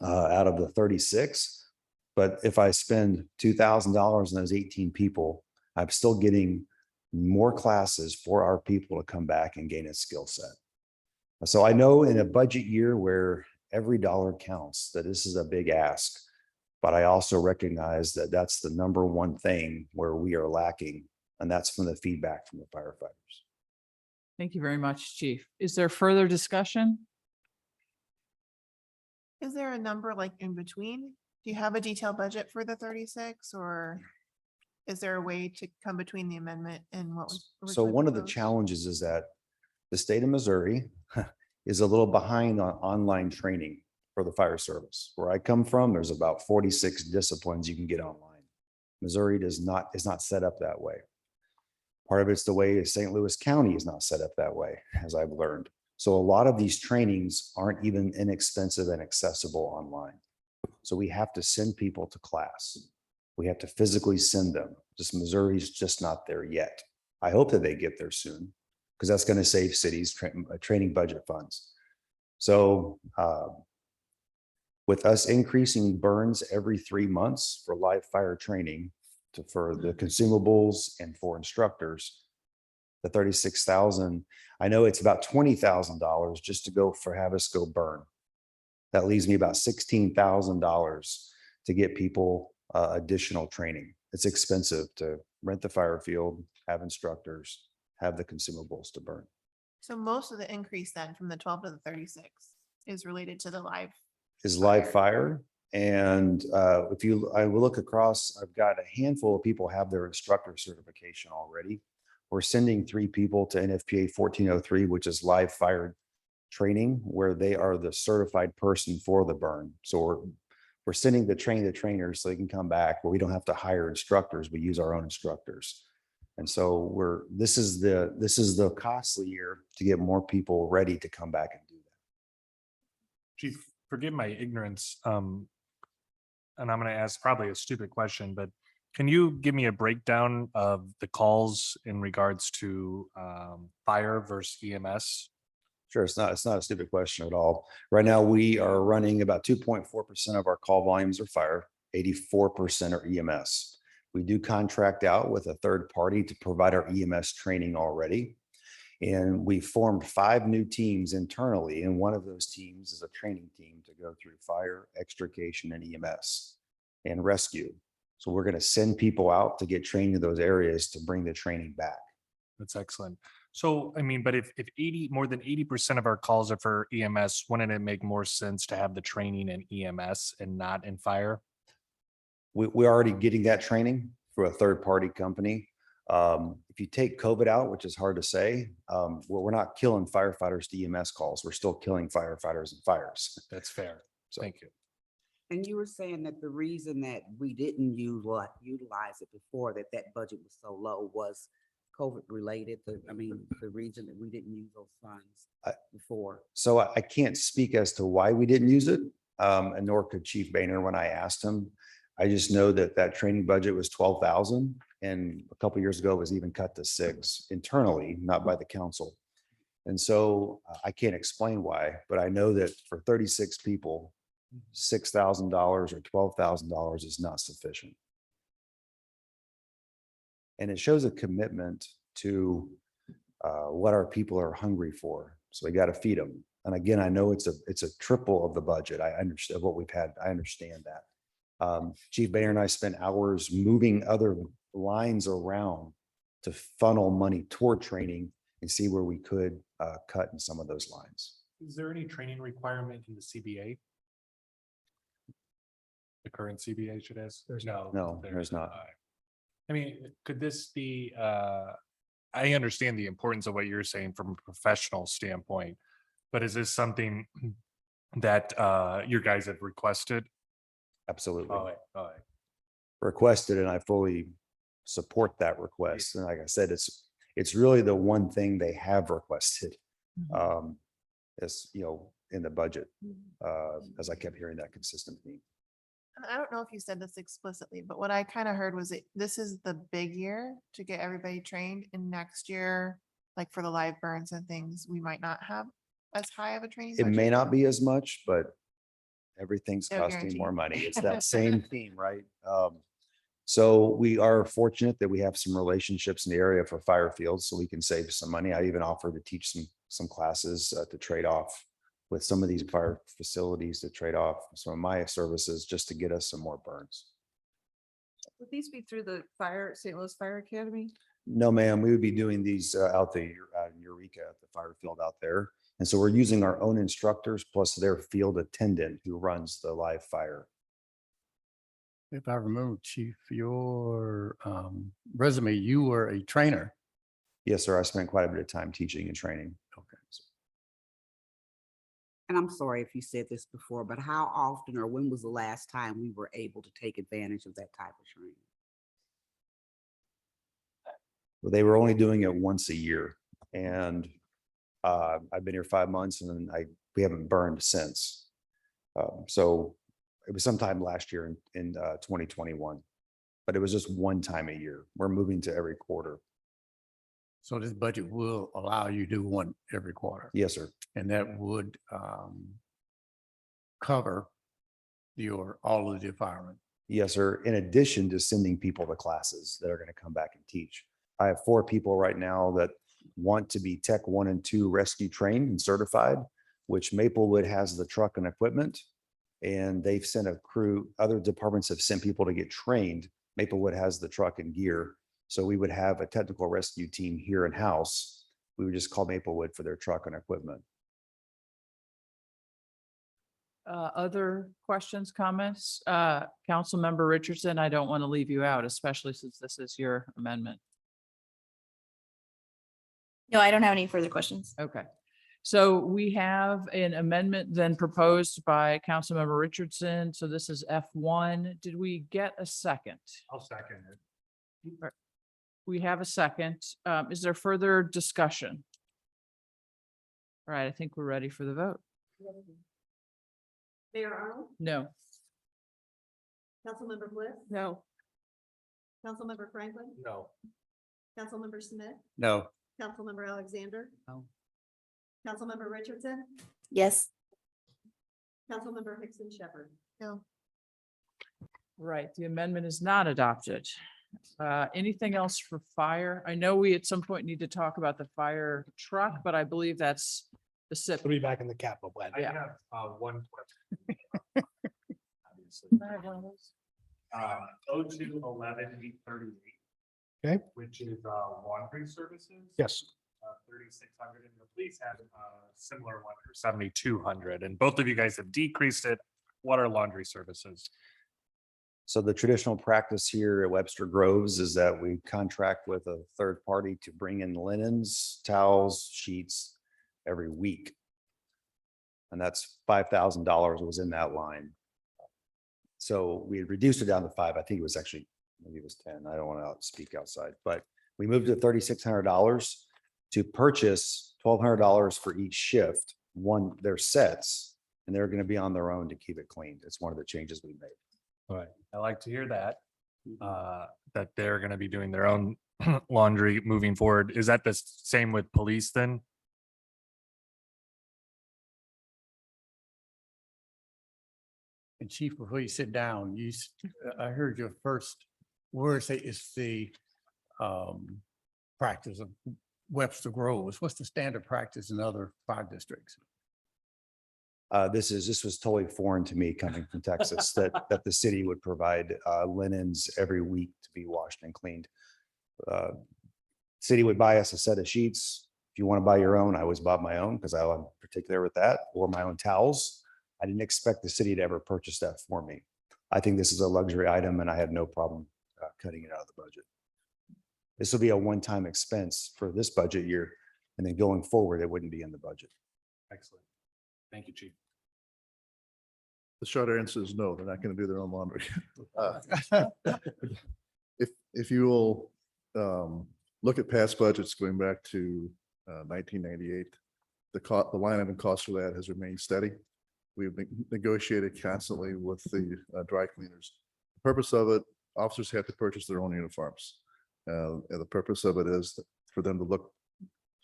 out of the 36, but if I spend $2,000 on those 18 people, I'm still getting more classes for our people to come back and gain a skill set. So I know in a budget year where every dollar counts, that this is a big ask, but I also recognize that that's the number one thing where we are lacking, and that's from the feedback from the firefighters. Thank you very much, Chief. Is there further discussion? Is there a number like in between? Do you have a detailed budget for the 36, or is there a way to come between the amendment and what was? So one of the proposed? challenges is that the state of Missouri is a little behind on online training for the fire service. Where I come from, there's about 46 disciplines you can get online. Missouri is not set up that way. Part of it's the way St. Louis County is not set up that way, as I've learned. So a lot of these trainings aren't even inexpensive and accessible online. So we have to send people to class. We have to physically send them. Just Missouri's just not there yet. I hope that they get there soon because that's going to save cities training budget funds. So with us increasing burns every 3 months for live fire training for the consumables and for instructors, the 36,000, I know it's about $20,000 just to have us go burn. That leaves me about $16,000 to get people additional training. It's expensive to rent the fire field, have instructors, have the consumables to burn. So most of the increase then from the 12 to the 36 is related to the live. Is live fire. And I will look across, I've got a handful of people have their instructor certification already. We're sending 3 people to NFPA 1403, which is live fire training, where they are the certified person for the burn. So we're sending the trainers so they can come back where we don't have to hire instructors. We use our own instructors. And so this is the costly year to get more people ready to come back and do that. Chief, forgive my ignorance. And I'm going to ask probably a stupid question, but can you give me a breakdown of the calls in regards to fire versus EMS? Sure, it's not a stupid question at all. Right now, we are running about 2.4% of our call volumes are fire, 84% are EMS. We do contract out with a third party to provide our EMS training already. And we formed 5 new teams internally. And one of those teams is a training team to go through fire, extrication, and EMS and rescue. So we're going to send people out to get trained in those areas to bring the training back. That's excellent. So, I mean, but if more than 80% of our calls are for EMS, wouldn't it make more sense to have the training in EMS and not in fire? We're already getting that training through a third party company. If you take COVID out, which is hard to say, we're not killing firefighters to EMS calls. We're still killing firefighters and fires. That's fair. So, thank you. And you were saying that the reason that we didn't utilize it before, that budget was so low, was COVID related. The reason that we didn't use those funds before. So I can't speak as to why we didn't use it, and nor could Chief Boehner when I asked him. I just know that training budget was 12,000, and a couple of years ago it was even cut to 6 internally, not by the council. And so I can't explain why, but I know that for 36 people, $6,000 or $12,000 is not sufficient. And it shows a commitment to what our people are hungry for. So we got to feed them. And again, I know it's a triple of the budget. I understand what we've had. I understand that. Chief Boehner and I spent hours moving other lines around to funnel money toward training and see where we could cut in some of those lines. Is there any training requirement in the CBA? The current CBA should ask? No, there's not. I mean, could this be, I understand the importance of what you're saying from a professional standpoint, but is this something that you guys have requested? Absolutely. All right. Requested, and I fully support that request. And like I said, it's really the one thing they have requested. As in the budget, as I kept hearing that consistent theme. And I don't know if you said this explicitly, but what I kind of heard was this is the big year to get everybody trained, and next year, like for the live burns and things, we might not have as high of a training. It may budget. not be as much, but everything's No costing guarantee. more money. It's that same theme, right? So we are fortunate that we have some relationships in the area for fire fields, so we can save some money. I even offered to teach some classes to trade off with some of these fire facilities, to trade off some of my services just to get us some more burns. Would these be through the St. Louis Fire Academy? No, ma'am, we would be doing these out in Eureka at the fire field out there. And so we're using our own instructors plus their field attendant who runs the live fire. If I remember, Chief, your resume, you were a trainer. Yes, sir. I spent quite a bit of time teaching and training. Okay. And I'm sorry if you said this before, but how often or when was the last time we were able to take advantage of that type of training? Well, they were only doing it once a year. And I've been here 5 months and then we haven't burned since. So it was sometime last year in 2021, but it was just one time a year. We're moving to every quarter. So this budget will allow you to do one every quarter. Yes, sir. And that would cover all of the firemen. Yes, sir. In addition to sending people to classes that are going to come back and teach. I have 4 people right now that want to be Tech 1 and 2 rescue trained and certified, which Maplewood has the truck and equipment. And they've sent a crew, other departments have sent people to get trained. Maplewood has the truck and gear. So we would have a technical rescue team here in house. We would just call Maplewood for their truck and equipment. Other questions, comments? Councilmember Richardson, I don't want to leave you out, especially since this is your amendment. No, I don't have any further questions. Okay. So we have an amendment then proposed by Councilmember Richardson. So this is F1. Did we get a second? I'll second it. We have a second. Is there further discussion? All right, I think we're ready for the vote. Mayor Arnold, No. Councilmember Bliss, No. Councilmember Franklin, No. Councilmember Smith, No. Councilmember Alexander. No. Councilmember Richardson, Yes. Councilmember Hickson Shepherd. No. Right, the amendment is not adopted. Anything else for fire? I know we at some point need to talk about the fire truck, but I believe that's the SIP. It'll be back in the capital plan. I Yeah. have one question. Obviously. Can I have one of those? 02-11-838. Okay. Which is laundry services. Yes. 3,600, and the police have a similar one for 7,200, and both of you guys have decreased it. What are laundry services? So the traditional practice here at Webster Groves is that we contract with a third party to bring in linens, towels, sheets every week. And that's $5,000 was in that line. So we had reduced it down to 5. I think it was actually, maybe it was 10. I don't want to speak outside, but we moved to $3,600 to purchase $1,200 for each shift. Their sets, and they're going to be on their own to keep it clean. It's one of the changes we made. All right. I like to hear that, that they're going to be doing their own laundry moving forward. Is that the same with police then? And Chief, before you sit down, I heard your first word say it's the practice of Webster Groves. What's the standard practice in other fire districts? This was totally foreign to me coming from Texas, that the city would provide linens every week to be washed and cleaned. City would buy us a set of sheets. If you want to buy your own, I always bought my own because I'm particular with that, or my own towels. I didn't expect the city to ever purchase that for me. I think this is a luxury item and I had no problem cutting it out of the budget. This will be a one-time expense for this budget year, and then going forward, it wouldn't be in the budget. Excellent. Thank you, Chief. The short answer is no, they're not going to do their own laundry. If you will look at past budgets going back to 1998, the line item cost for that has remained steady. We've negotiated constantly with the dry cleaners. The purpose of it, officers have to purchase their own uniforms. And the purpose of it is for them to look,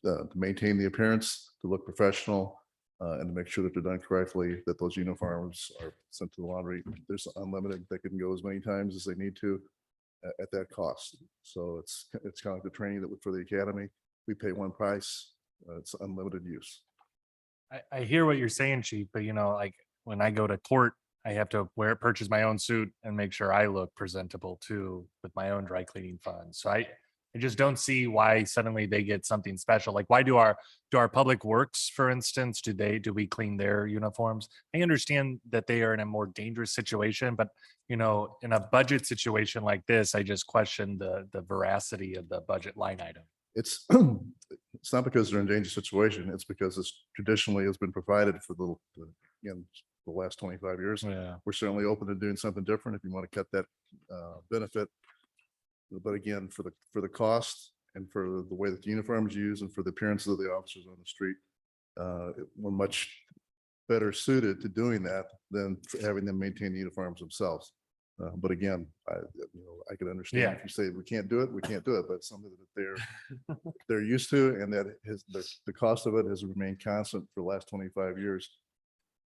to maintain the appearance, to look professional, and to make sure that they're done correctly, that those uniforms are sent to the laundry. There's unlimited, they can go as many times as they need to at that cost. So it's kind of like the training that for the academy, we pay one price, it's unlimited use. I hear what you're saying, Chief, but like when I go to court, I have to purchase my own suit and make sure I look presentable too with my own dry cleaning funds. So I just don't see why suddenly they get something special. Like why do our public works, for instance, do we clean their uniforms? I understand that they are in a more dangerous situation, but in a budget situation like this, I just question the veracity of the budget line item. It's not because they're in a dangerous situation. It's because this traditionally has been provided for the last 25 years. Yeah. We're certainly open to doing something different if you want to cut that benefit. But again, for the cost and for the way that the uniform is used and for the appearance of the officers on the street, we're much better suited to doing that than having them maintain the uniforms themselves. But again, I can understand Yeah. if you say we can't do it, we can't do it, but it's something that they're used to, and that the cost of it has remained constant for the last 25 years.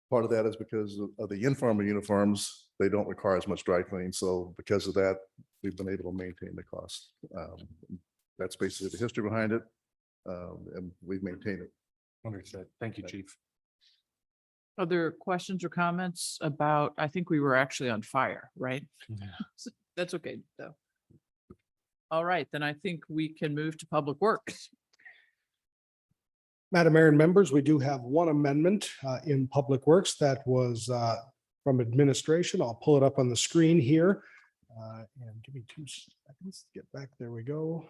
Part of that is because of the informal uniforms, they don't require as much dry cleaning. So because of that, we've been able to maintain the cost. That's basically the history behind it. And we've maintained it. Understood. Thank you, Chief. Other questions or comments about, I think we were actually on fire, right? That's okay, though. All right, then I think we can move to Public Works. Madam Mayor and members, we do have one amendment in Public Works that was from administration. I'll pull it up on the screen here. And give me 2 seconds to get back. There we go.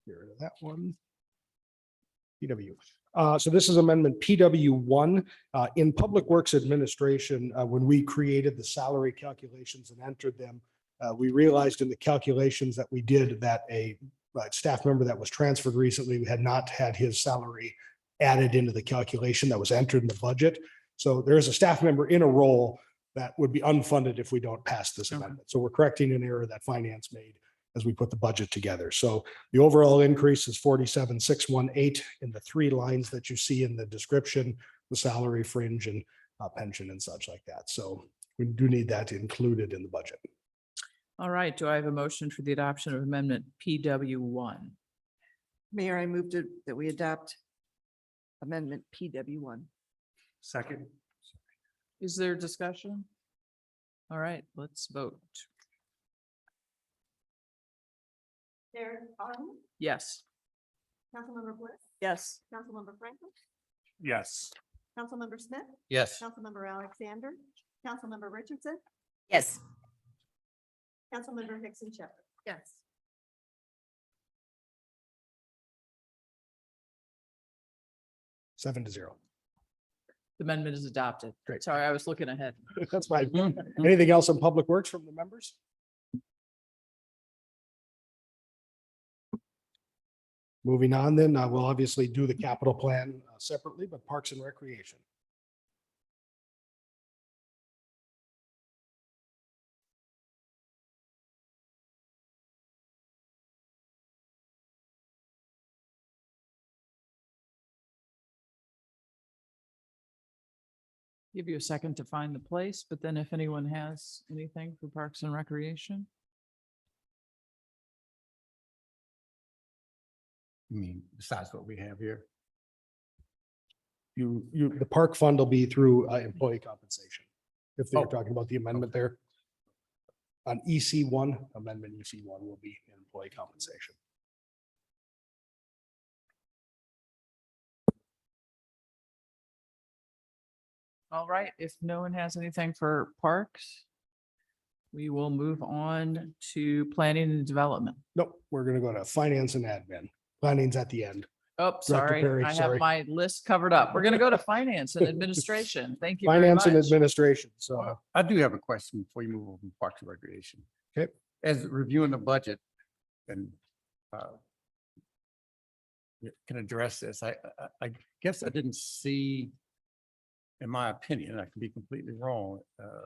Get rid of that one. PW. So this is amendment PW1 in Public Works Administration. When we created the salary calculations and entered them, we realized in the calculations that we did that a staff member that was transferred recently had not had his salary added into the calculation that was entered in the budget. So there is a staff member in a role that would be unfunded if we don't pass this amendment. So we're correcting an error that finance made as we put the budget together. So the overall increase is 47,618 in the 3 lines that you see in the description, the salary, fringe, and pension and such like that. So we do need that included in the budget. All right, do I have a motion for the adoption of amendment PW1? Mayor, I moved it that we adopt amendment PW1. Second. Is there discussion? All right, let's vote. Mayor Arlen, Yes. Councilmember Bliss, Yes. Councilmember Franklin, Yes. Councilmember Smith, Yes. Councilmember Alexander, Councilmember Richardson, Yes. Councilmember Hickson Shepherd. Yes. Seven to 0. The amendment is adopted. Great. Sorry, I was looking ahead. That's fine. Anything else on Public Works from the members? Moving on, then we'll obviously do the capital plan separately, but Parks and Recreation. Give you a second to find the place, but then if anyone has anything for Parks and Recreation. I mean, besides what we have here. The park fund will be through employee compensation. If they're talking about the amendment there. On EC1, amendment EC1 will be employee compensation. All right, if no one has anything for Parks, we will move on to Planning and Development. Nope, we're gonna go to Finance and Admin. Planning's at the end. Oh, sorry, Perry, I have sorry. my list covered up. We're going to go to Finance and Administration. Thank you very Finance and much. Administration, so. I do have a question before you move over to Parks and Recreation. Okay. As reviewing the budget and can address this, I guess I didn't see, in my opinion, I can be completely wrong,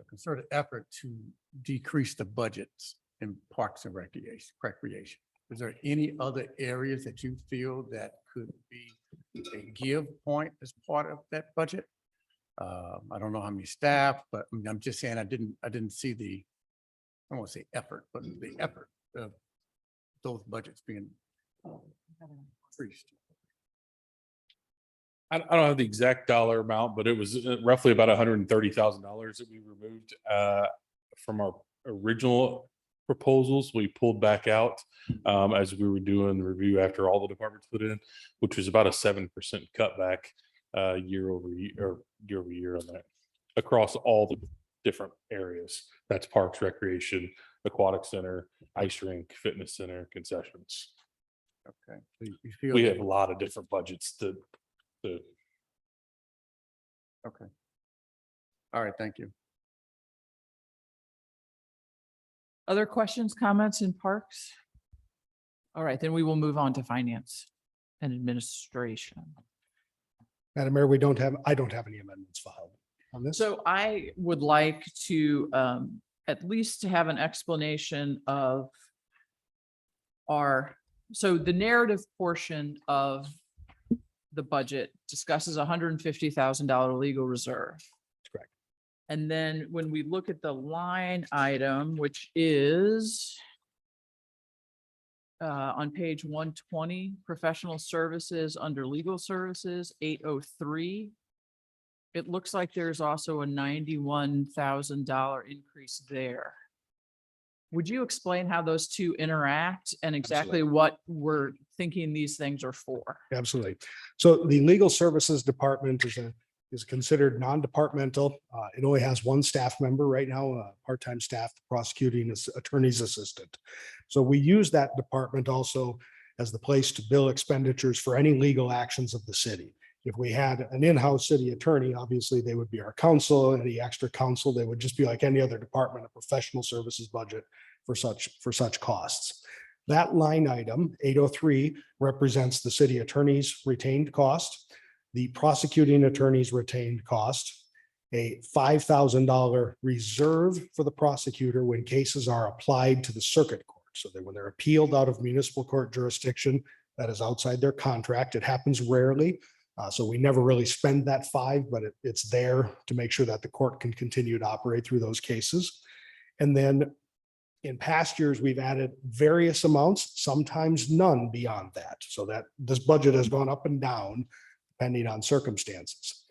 concerted effort to decrease the budgets in Parks and Recreation. Is there any other areas that you feel that could be a give point as part of that budget? I don't know how many staff, but I mean, I'm just saying I didn't see the, I don't want to say effort, but the effort of those budgets being increased. I don't have the exact dollar amount, but it was roughly about $130,000 that we removed from our original proposals. We pulled back out as we were doing the review after all the departments put in, which was about a 7% cutback year over year on that across all the different areas. That's Parks, Recreation, Aquatic Center, Ice Rink, Fitness Center, concessions. Okay. So you feel We that- have a lot of different budgets to Okay. All right, thank you. Other questions, comments in Parks? All right, then we will move on to Finance and Administration. Madam Mayor, I don't have any amendments filed on this. So I would like to at least to have an explanation of so the narrative portion of the budget discusses $150,000 legal reserve. That's correct. And then when we look at the line item, which is on page 120, professional services under legal services, 803. It looks like there's also a $91,000 increase there. Would you explain how those two interact and exactly what we're thinking these things are for? Absolutely. So the legal services department is considered non-departmental. It only has one staff member right now, a part-time staff, prosecuting attorney's assistant. So we use that department also as the place to bill expenditures for any legal actions of the city. If we had an in-house city attorney, obviously they would be our counsel. Any extra counsel, they would just be like any other department, a professional services budget for such costs. That line item, 803, represents the city attorney's retained cost, the prosecuting attorney's retained cost, a $5,000 reserve for the prosecutor when cases are applied to the circuit court. So that when they're appealed out of municipal court jurisdiction that is outside their contract, it happens rarely. So we never really spend that $5,000, but it's there to make sure that the court can continue to operate through those cases. And then in past years, we've added various amounts, sometimes none beyond that. So that this budget has gone up and down depending on circumstances.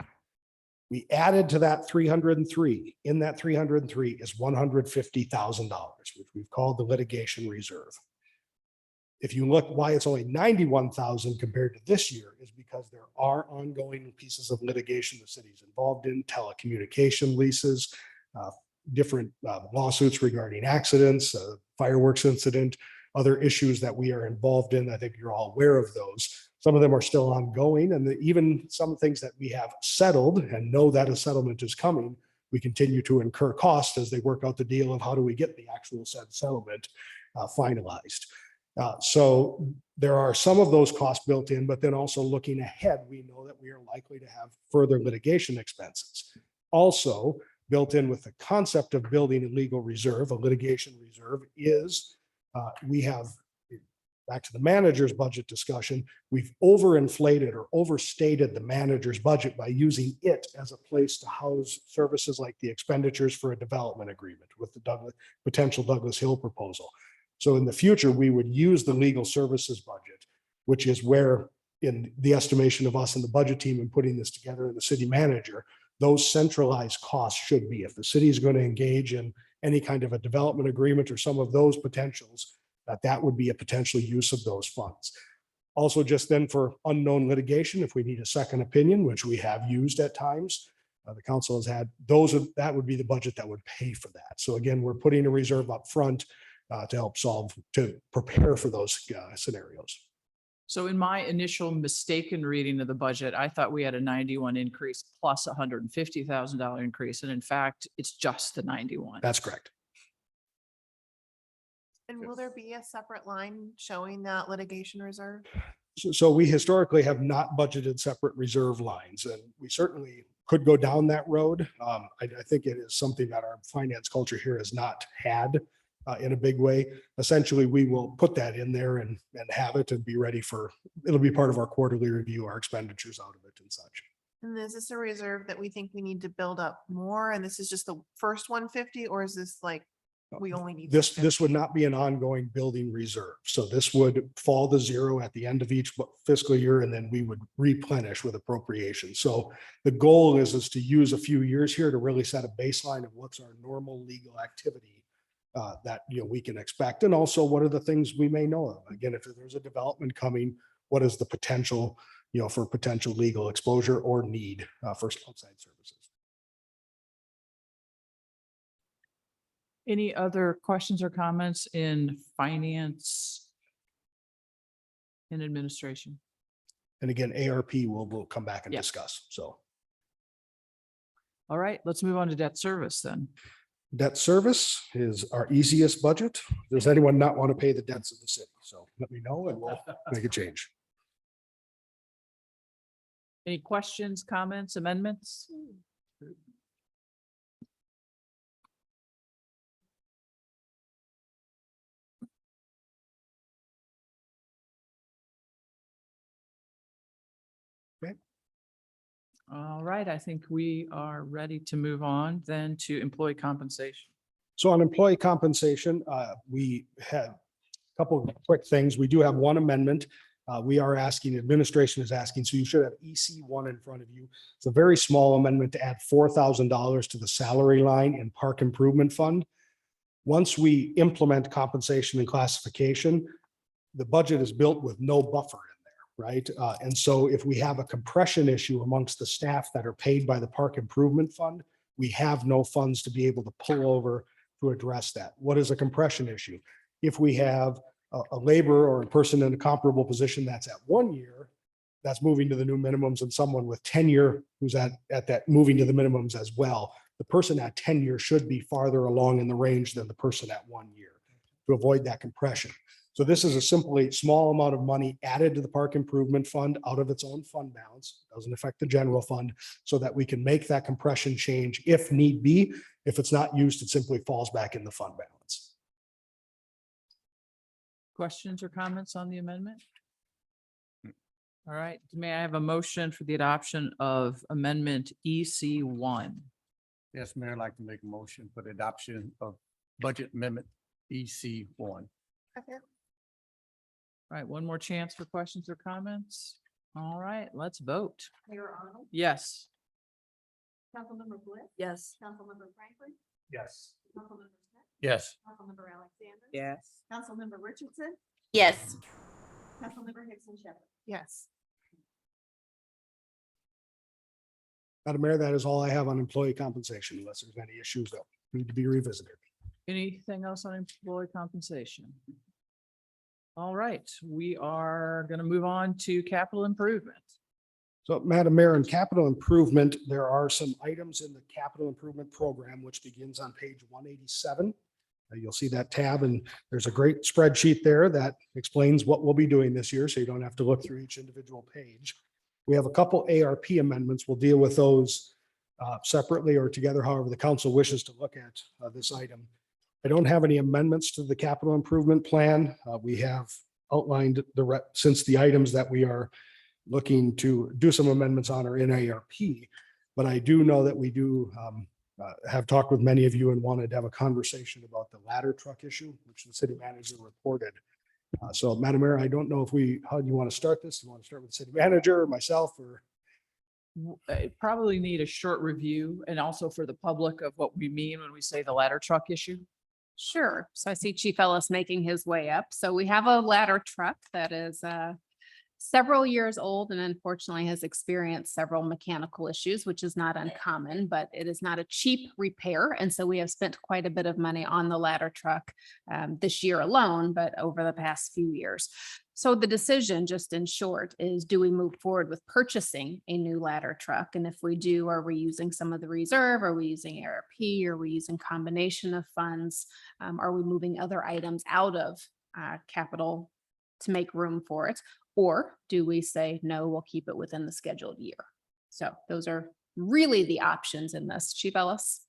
We added to that 303. In that 303 is $150,000, which we've called the litigation reserve. If you look why it's only 91,000 compared to this year is because there are ongoing pieces of litigation the city's involved in, telecommunication leases, different lawsuits regarding accidents, fireworks incident, other issues that we are involved in. I think you're all aware of those. Some of them are still ongoing, and even some things that we have settled and know that a settlement is coming, we continue to incur costs as they work out the deal of how do we get the actual settlement finalized. So there are some of those costs built in, but then also looking ahead, we know that we are likely to have further litigation expenses. Also built in with the concept of building a legal reserve, a litigation reserve, is we have, back to the manager's budget discussion, we've overinflated or overstated the manager's budget by using it as a place to house services like the expenditures for a development agreement with the potential Douglas Hill proposal. So in the future, we would use the legal services budget, which is where, in the estimation of us and the budget team and putting this together and the city manager, those centralized costs should be. If the city is going to engage in any kind of a development agreement or some of those potentials, that would be a potential use of those funds. Also, just then for unknown litigation, if we need a second opinion, which we have used at times, the council has had that would be the budget that would pay for that. So again, we're putting a reserve up front to prepare for those scenarios. So in my initial mistaken reading of the budget, I thought we had a 91 increase plus $150,000 increase. And in fact, it's just the 91. That's correct. And will there be a separate line showing that litigation reserve? So we historically have not budgeted separate reserve lines, and we certainly could go down that road. I think it is something that our finance culture here has not had in a big way. Essentially, we will put that in there and have it and be ready for, it'll be part of our quarterly review, our expenditures out of it and such. And is this a reserve that we think we need to build up more? And this is just the first 150, or is this like, we only need this would not be an ongoing building reserve. So this would fall to zero at the end of each fiscal year, and then we would replenish with appropriation. So the goal is to use a few years here to really set a baseline of what's our normal legal activity that we can expect, and also what are the things we may know of. Again, if there's a development coming, what is the potential for potential legal exposure or need for outside services. Any other questions or comments in finance and administration? And again, ARP we'll come back and discuss. So, all right, let's move on to debt service then. Debt service is our easiest budget. Does anyone not want to pay the debts of the city? So let me know and we'll make a change. Any questions, comments, amendments? All right, I think we are ready to move on then to employee compensation. So on employee compensation, we had a couple of quick things. We do have one amendment. We are asking, administration is asking, so you should have EC1 in front of you. It's a very small amendment to add $4,000 to the salary line in Park Improvement Fund. Once we implement compensation and classification, the budget is built with no buffer in there, right? And so if we have a compression issue amongst the staff that are paid by the Park Improvement Fund, we have no funds to be able to pull over to address that. What is a compression issue? If we have a laborer or a person in a comparable position that's at 1 year, that's moving to the new minimums, and someone with tenure who's at that moving to the minimums as well, the person at tenure should be farther along in the range than the person at 1 year to avoid that compression. So this is a simply small amount of money added to the Park Improvement Fund out of its own fund balance, doesn't affect the general fund, so that we can make that compression change if need be. If it's not used, it simply falls back in the fund balance. Questions or comments on the amendment? All right, may I have a motion for the adoption of amendment EC1? Yes, Mayor, I'd like to make a motion for the adoption of budget amendment EC1. All right, one more chance for questions or comments. All right, let's vote. Mayor Arnold, Yes. Councilmember Bliss, Yes. Councilmember Franklin, Yes. Councilmember Smith, Yes. Councilmember Alexander. Yes. Councilmember Richardson, Yes. Councilmember Hickson Shepard. Yes. Madam Mayor, that is all I have on employee compensation, unless there's any issues that need to be revisited. Anything else on employee compensation? All right, we are going to move on to capital improvement. So Madam Mayor, in capital improvement, there are some items in the capital improvement program, which begins on page 187. You'll see that tab, and there's a great spreadsheet there that explains what we'll be doing this year, so you don't have to look through each individual page. We have a couple ARP amendments. We'll deal with those separately or together, however the council wishes to look at this item. I don't have any amendments to the capital improvement plan. We have outlined since the items that we are looking to do some amendments on are in ARP, but I do know that we do have talked with many of you and wanted to have a conversation about the ladder truck issue, which the city manager reported. So Madam Mayor, I don't know how you want to start this. You want to start with the city manager or myself, or? Probably need a short review and also for the public of what we mean when we say the ladder truck issue. Sure. So I see Chief Ellis making his way up. So we have a ladder truck that is several years old and unfortunately has experienced several mechanical issues, which is not uncommon, but it is not a cheap repair. And so we have spent quite a bit of money on the ladder truck this year alone, but over the past few years. So the decision, just in short, is do we move forward with purchasing a new ladder truck? And if we do, are we using some of the reserve? Are we using ARP? Are we using combination of funds? Are we moving other items out of capital to make room for it? Or do we say, no, we'll keep it within the scheduled year? So those are really the options in this. Chief Ellis?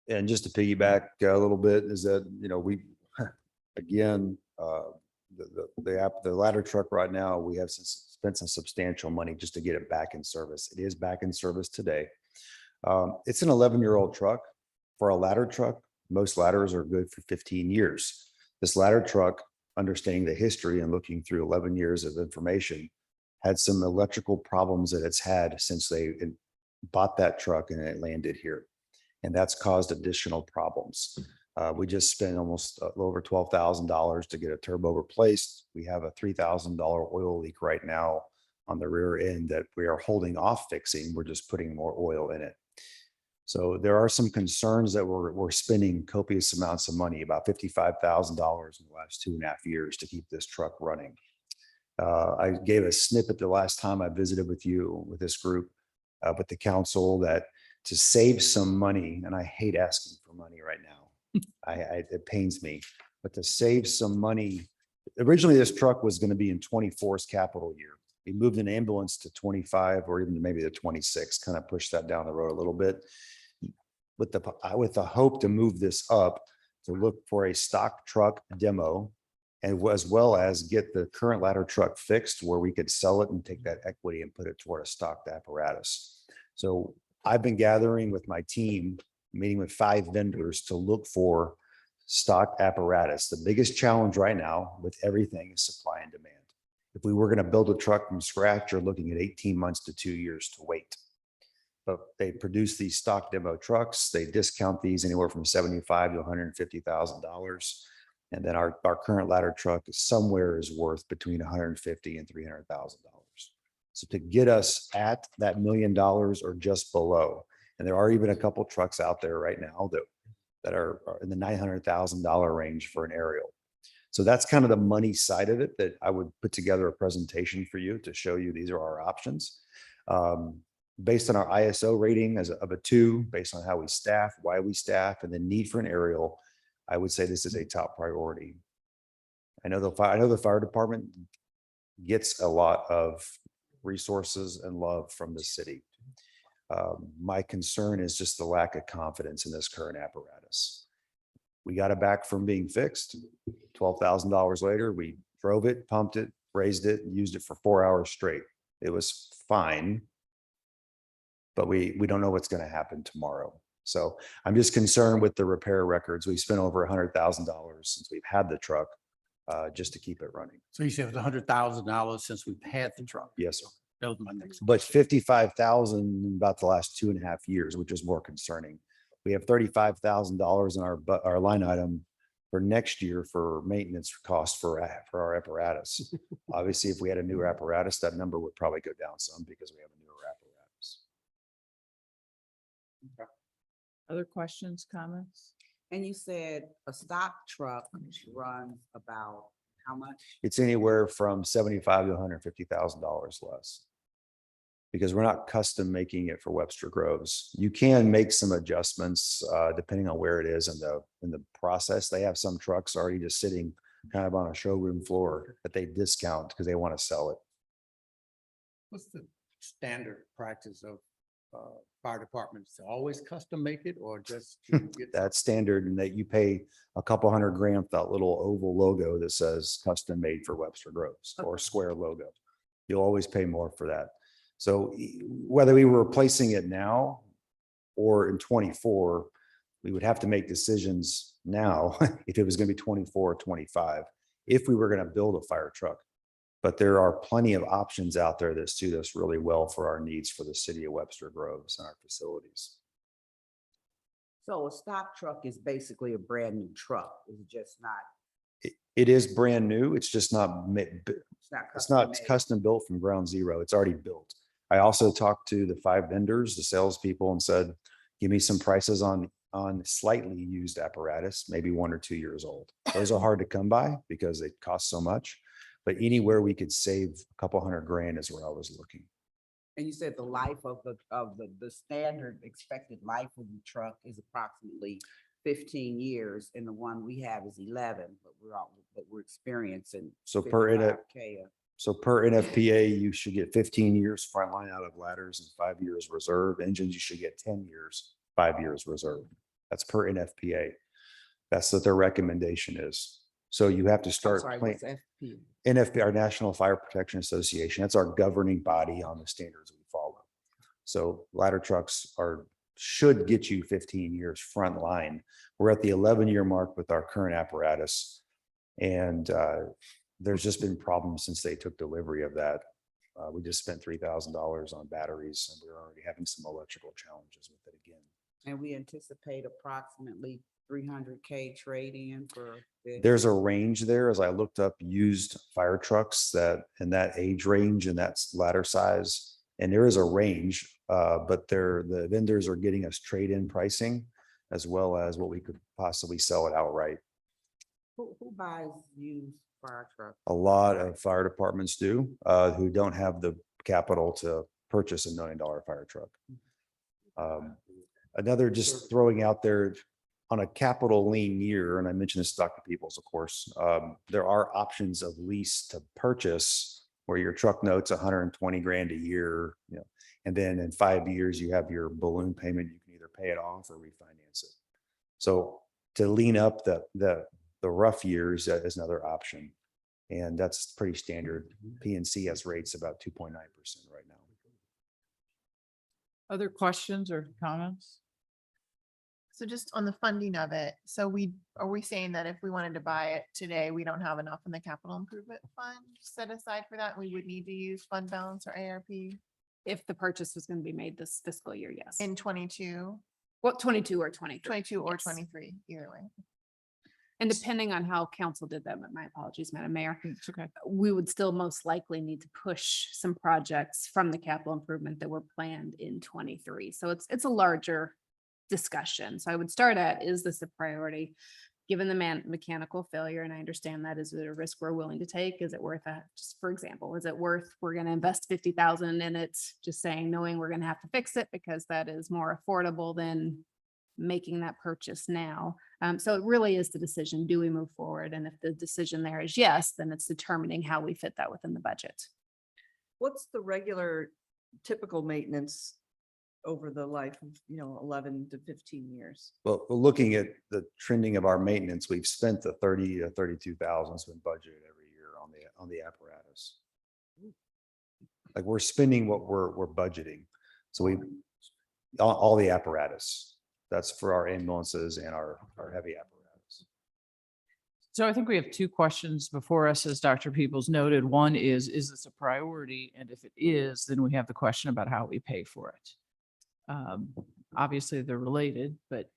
And just to piggyback a little bit is that, we, again, the ladder truck right now, we have spent some substantial money just to get it back in service. It is back in service today. It's an 11-year-old truck. For a ladder truck, most ladders are good for 15 years. This ladder truck, understanding the history and looking through 11 years of information, had some electrical problems that it's had since they bought that truck and it landed here. And that's caused additional problems. We just spent almost a little over $12,000 to get a turbo replaced. We have a $3,000 oil leak right now on the rear end that we are holding off fixing. We're just putting more oil in it. So there are some concerns that we're spending copious amounts of money, about $55,000 in the last 2.5 years to keep this truck running. I gave a snippet the last time I visited with you, with this group, with the council, that to save some money, and I hate asking for money right now. It pains me, but to save some money, originally this truck was going to be in 24's capital year. We moved an ambulance to 25 or even maybe the 26, kind of pushed that down the road a little bit. With the hope to move this up, to look for a stock truck demo, and as well as get the current ladder truck fixed where we could sell it and take that equity and put it toward a stocked apparatus. So I've been gathering with my team, meeting with 5 vendors to look for stock apparatus. The biggest challenge right now with everything is supply and demand. If we were going to build a truck from scratch, you're looking at 18 months to 2 years to wait. But they produce these stock demo trucks. They discount these anywhere from $75,000 to $150,000. And then our current ladder truck is somewhere is worth between $150,000 and $300,000. So to get us at that $1 million or just below, and there are even a couple trucks out there right now that are in the $900,000 range for an aerial. So that's kind of the money side of it that I would put together a presentation for you to show you these are our options. Based on our ISO rating of a 2, based on how we staff, why we staff, and the need for an aerial, I would say this is a top priority. I know the fire department gets a lot of resources and love from the city. My concern is just the lack of confidence in this current apparatus. We got it back from being fixed. $12,000 later, we drove it, pumped it, raised it, and used it for 4 hours straight. It was fine, but we don't know what's going to happen tomorrow. So I'm just concerned with the repair records. We spent over $100,000 since we've had the truck just to keep it running. So you said it was $100,000 since we've had the truck? Yes, sir. That was my next. But 55,000 in about the last 2.5 years, which is more concerning. We have $35,000 in our line item for next year for maintenance costs for our apparatus. Obviously, if we had a newer apparatus, that number would probably go down some because we have a newer apparatus. Okay. Other questions, comments? And you said a stock truck runs about how much? It's anywhere from $75,000 to $150,000 less. Because we're not custom making it for Webster Groves. You can make some adjustments depending on where it is in the process. They have some trucks already just sitting kind of on a showroom floor that they discount because they want to sell it. What's the standard practice of fire departments? To always custom make it or just to get That's standard, and that you pay a couple $100,000 for that little oval logo that says custom made for Webster Groves or square logo. You'll always pay more for that. So whether we were replacing it now or in 24, we would have to make decisions now if it was going to be 24 or 25, if we were going to build a fire truck. But there are plenty of options out there that suit us really well for our needs for the city of Webster Groves and our facilities. So a stock truck is basically a brand new truck. It's just not. It is brand new. It's just not, it's not custom built from ground zero. It's already built. I also talked to the 5 vendors, the salespeople, and said, give me some prices on slightly used apparatus, maybe 1 or 2 years old. Those are hard to come by because they cost so much, but anywhere we could save a couple $100,000 is where I was looking. And you said the life of the standard expected life of the truck is approximately 15 years, and the one we have is 11, but we're experiencing. So per NFPA, you should get 15 years front line out of ladders and 5 years reserve. Engines, you should get 10 years, 5 years reserve. That's per NFPA. That's what their recommendation is. So you have to start. What's FP? NFPA, our National Fire Protection Association. That's our governing body on the standards we follow. So ladder trucks should get you 15 years front line. We're at the 11-year mark with our current apparatus. And there's just been problems since they took delivery of that. We just spent $3,000 on batteries, and we're already having some electrical challenges with it again. And we anticipate approximately $300K trade-in for this. There's a range there. As I looked up used fire trucks that in that age range and that's ladder size, and there is a range, but the vendors are getting us trade-in pricing as well as what we could possibly sell it outright. Who buys used fire trucks? A lot of fire departments do, who don't have the capital to purchase $1 million fire truck. Another just throwing out there on a capital lean year, and I mentioned this to Dr. Peoples, of course, there are options of lease to purchase where your truck note's 120 grand a year, and then in 5 years, you have your balloon payment. You can either pay it off or refinance it. So to lean up the rough years is another option. And that's pretty standard. PNC has rates about 2.9% right now. Other questions or comments? So just on the funding of it, are we saying that if we wanted to buy it today, we don't have enough in the capital improvement fund set aside for that? We would need to use fund balance or ARP If the purchase was going to be made this fiscal year, yes. in 22, Well, 22 or 23. 22 or Yes. 23, either way. And depending on how council did that, my apologies, Madam Mayor, It's okay. we would still most likely need to push some projects from the capital improvement that were planned in 23. So it's a larger discussion. So I would start at, is this a priority? Given the mechanical failure, and I understand that is a risk we're willing to take, is it worth that? Just for example, is it worth, we're going to invest 50,000 in it, just saying, knowing we're going to have to fix it because that is more affordable than making that purchase now. So it really is the decision, do we move forward? And if the decision there is yes, then it's determining how we fit that within the budget. What's the regular typical maintenance over the life of, 11 to 15 years? Well, looking at the trending of our maintenance, we've spent the 30 to 32,000 has been budgeted every year on the apparatus. Like we're spending what we're budgeting. So all the apparatus, that's for our ambulances and our heavy apparatus. So I think we have two questions before us, as Dr. Peoples noted. One is this a priority? And if it is, then we have the question about how we pay for it. Obviously, they're related, but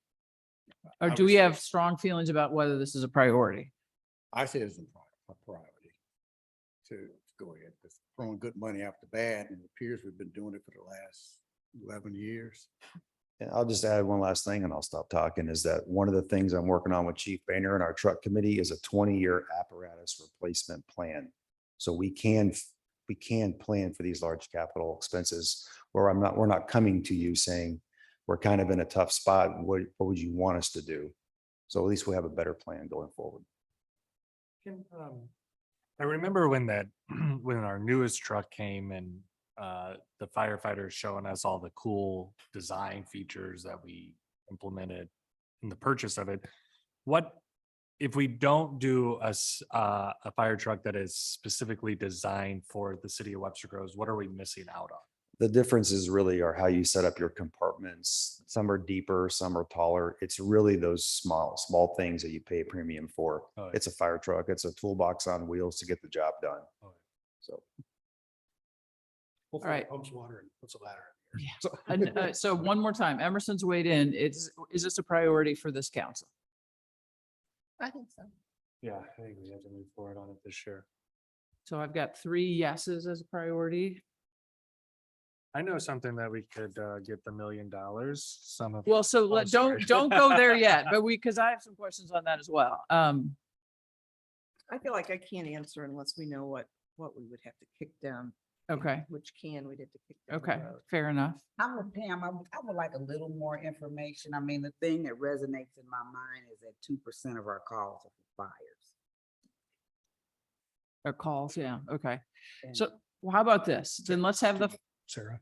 or do we have strong feelings about whether this is a priority? I say it's a priority to go ahead, because throwing good money after bad, and it appears we've been doing it for the last 11 years. And I'll just add one last thing and I'll stop talking, is that one of the things I'm working on with Chief Boehner and our truck committee is a 20-year apparatus replacement plan. So we can plan for these large capital expenses where we're not coming to you saying, we're kind of in a tough spot. What would you want us to do? So at least we have a better plan going forward. I remember when when our newest truck came and the firefighters showing us all the cool design features that we implemented in the purchase of it. What if we don't do a fire truck that is specifically designed for the city of Webster Groves? What are we missing out on? The differences really are how you set up your compartments. Some are deeper, some are taller. It's really those small things that you pay a premium for. Oh, yeah. It's a fire truck. It's a toolbox on wheels to get the job done. Oh, yeah. So. Hopefully All right. it pumps water and puts a ladder. Yeah. So one more time, Emerson's weighed in. Is this a priority for this council? I think so. Yeah, I think we have to move forward on it this year. So I've got 3 yeses as a priority. I know something that we could get the $1 million. Some of. Well, so Oh, sorry. don't go there yet, but because I have some questions on that as well. I feel like I can't answer unless we know what we would have to kick down. Okay. Which can we'd have to kick down. Okay, the road. fair enough. I'm with Pam. I would like a little more information. I mean, the thing that resonates in my mind is that 2% of our calls are for fires. Or calls, yeah, okay. And So well, how about this? Then let's have the, Sarah.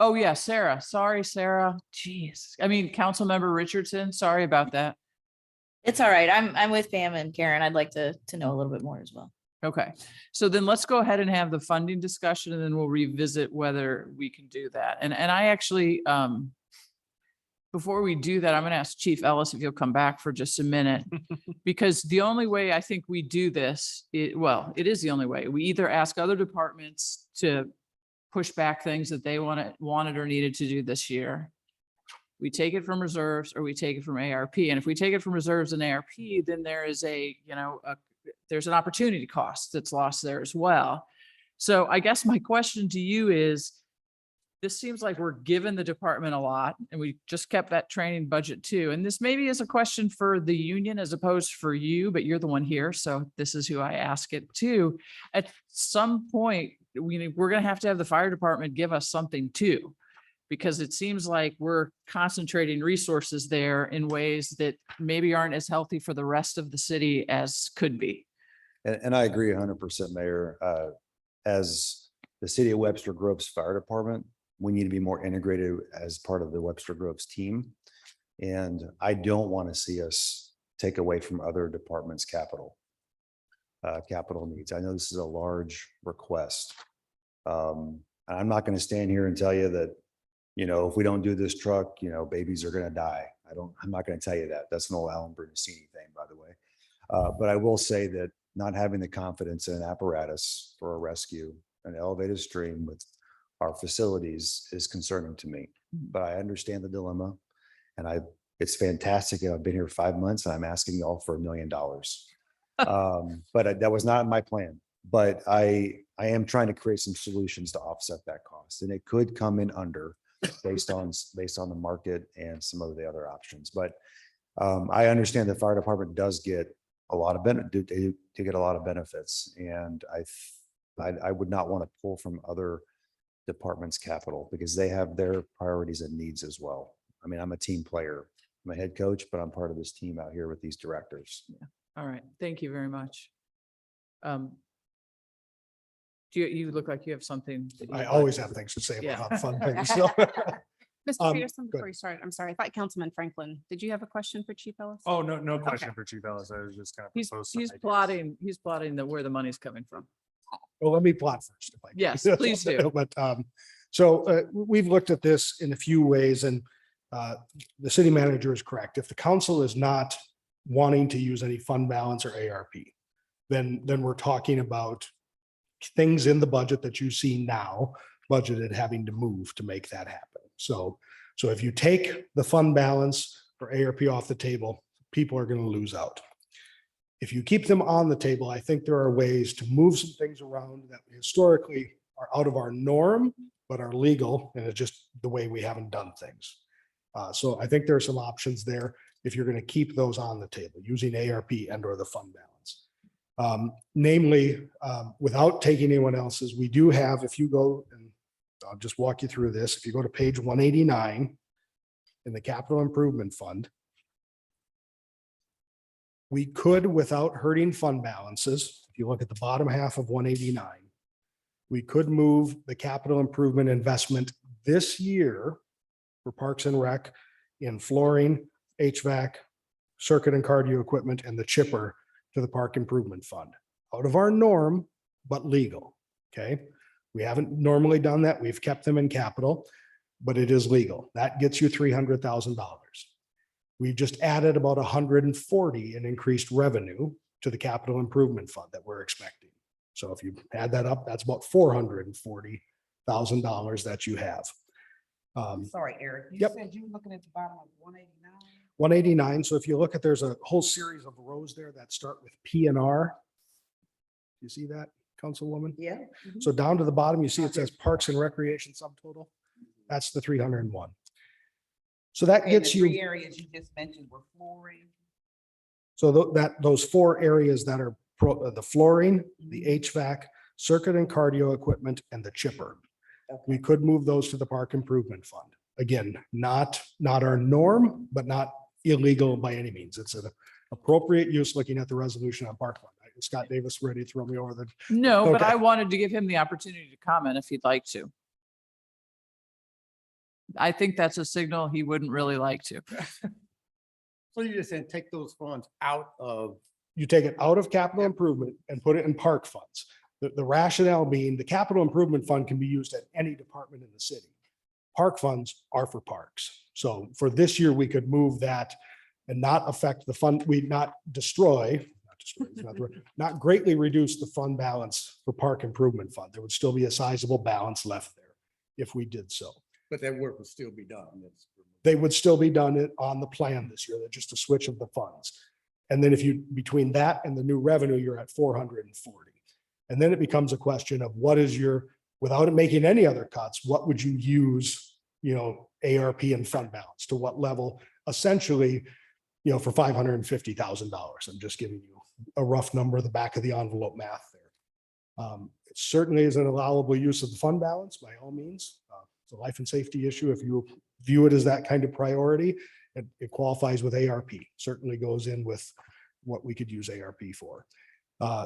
oh yeah, Sarah, sorry, Sarah. Jeez. I mean, Councilmember Richardson, sorry about that. It's all right. I'm with Pam and Karen. I'd like to know a little bit more as well. Okay, so then let's go ahead and have the funding discussion and then we'll revisit whether we can do that. And I actually, before we do that, I'm going to ask Chief Ellis if you'll come back for just a minute. Because the only way I think we do this, it is the only way. We either ask other departments to push back things that they wanted or needed to do this year. We take it from reserves or we take it from ARP. And if we take it from reserves and ARP, then there is there's an opportunity cost that's lost there as well. So I guess my question to you is, this seems like we're giving the department a lot and we just kept that training budget too. And this maybe is a question for the union as opposed for you, but you're the one here. So this is who I ask it to. At some point, we're going to have the fire department give us something too, because it seems like we're concentrating resources there in ways that maybe aren't as healthy for the rest of the city as could be. And I agree 100%, Mayor. as the city of Webster Groves Fire Department, we need to be more integrated as part of the Webster Groves team. And I don't want to see us take away from other departments' capital needs. I know this is a large request. I'm not going to stand here and tell you that, if we don't do this truck, babies are going to die. I'm not going to tell you that. That's an old Alan Bernstein thing, by the way. But I will say that not having the confidence in an apparatus for a rescue, an elevated stream with our facilities is concerning to me. But I understand the dilemma, and it's fantastic. I've been here 5 months and I'm asking y'all for $1 million. But that was not my plan. But I am trying to create some solutions to offset that cost, and it could come in under based on the market and some of the other options. But I understand the fire department does get a lot of benefits, and I would not want to pull from other departments' capital because they have their priorities and needs as well. I mean, I'm a team player. I'm a head coach, but I'm part of this team out here with these directors. Yeah. All right. Thank you very much. You look like you have something. that I you'd always like have things to say Yeah. about fun things. So. Mr. Peterson, Good. before you start, I'm sorry, I thought Councilman Franklin, did you have a question for Chief Ellis? Oh, no question for Chief Ellis. I was just kind of. He's plotting where the money's coming from. Well, let me plot first. If I can. Yes, please do. But we've looked at this in a few ways, and the city manager is correct. If the council is not wanting to use any fund balance or ARP, then we're talking about things in the budget that you see now budgeted having to move to make that happen. So if you take the fund balance or ARP off the table, people are going to lose out. If you keep them on the table, I think there are ways to move some things around that historically are out of our norm, but are legal, and it's just the way we haven't done things. So I think there are some options there if you're going to keep those on the table using ARP and or the fund balance. Namely, without taking anyone else's, we do have, if you go, and I'll just walk you through this. If you go to page 189 in the capital improvement fund, we could, without hurting fund balances, if you look at the bottom half of 189, we could move the capital improvement investment this year for Parks and Rec in flooring, HVAC, circuit and cardio equipment, and the chipper to the park improvement fund. Out of our norm, but legal. Okay. We haven't normally done that. We've kept them in capital, but it is legal. That gets you $300,000. We've just added about 140 in increased revenue to the capital improvement fund that we're expecting. So if you add that up, that's about $440,000 that you have. Sorry, Eric, you Yep. said you were looking at the bottom of 189. 189. So if you look at, there's a whole series of rows there that start with P and R. You see that, Councilwoman? Yeah. So down to the bottom, you see it says Parks and Recreation subtotal. That's the 301. So that gets The three you, areas you just mentioned were flooring. so those four areas that are the flooring, the HVAC, circuit and cardio equipment, and the chipper. We could move those to the park improvement fund. Again, not our norm, but not illegal by any means. It's an appropriate use looking at the resolution on park fund. Scott Davis ready to throw me over the. No, but Okay. I wanted to give him the opportunity to comment if he'd like to. I think that's a signal he wouldn't really like to. So you just said take those funds out of. You take it out of capital improvement and put it in park funds. The rationale being the capital improvement fund can be used at any department in the city. Park funds are for parks. So for this year, we could move that and not affect the fund, not greatly reduce the fund balance for park improvement fund. There would still be a sizable balance left there if we did so. But that work will still be done. They would still be done on the plan this year. They're just a switch of the funds. And then if you, between that and the new revenue, you're at 440. And then it becomes a question of what is your, without making any other cuts, what would you use, ARP and fund balance to what level? Essentially, for $550,000. I'm just giving you a rough number, the back of the envelope math there. It certainly is an allowable use of the fund balance by all means. It's a life and safety issue. If you view it as that kind of priority, it qualifies with ARP, certainly goes in with what we could use ARP for.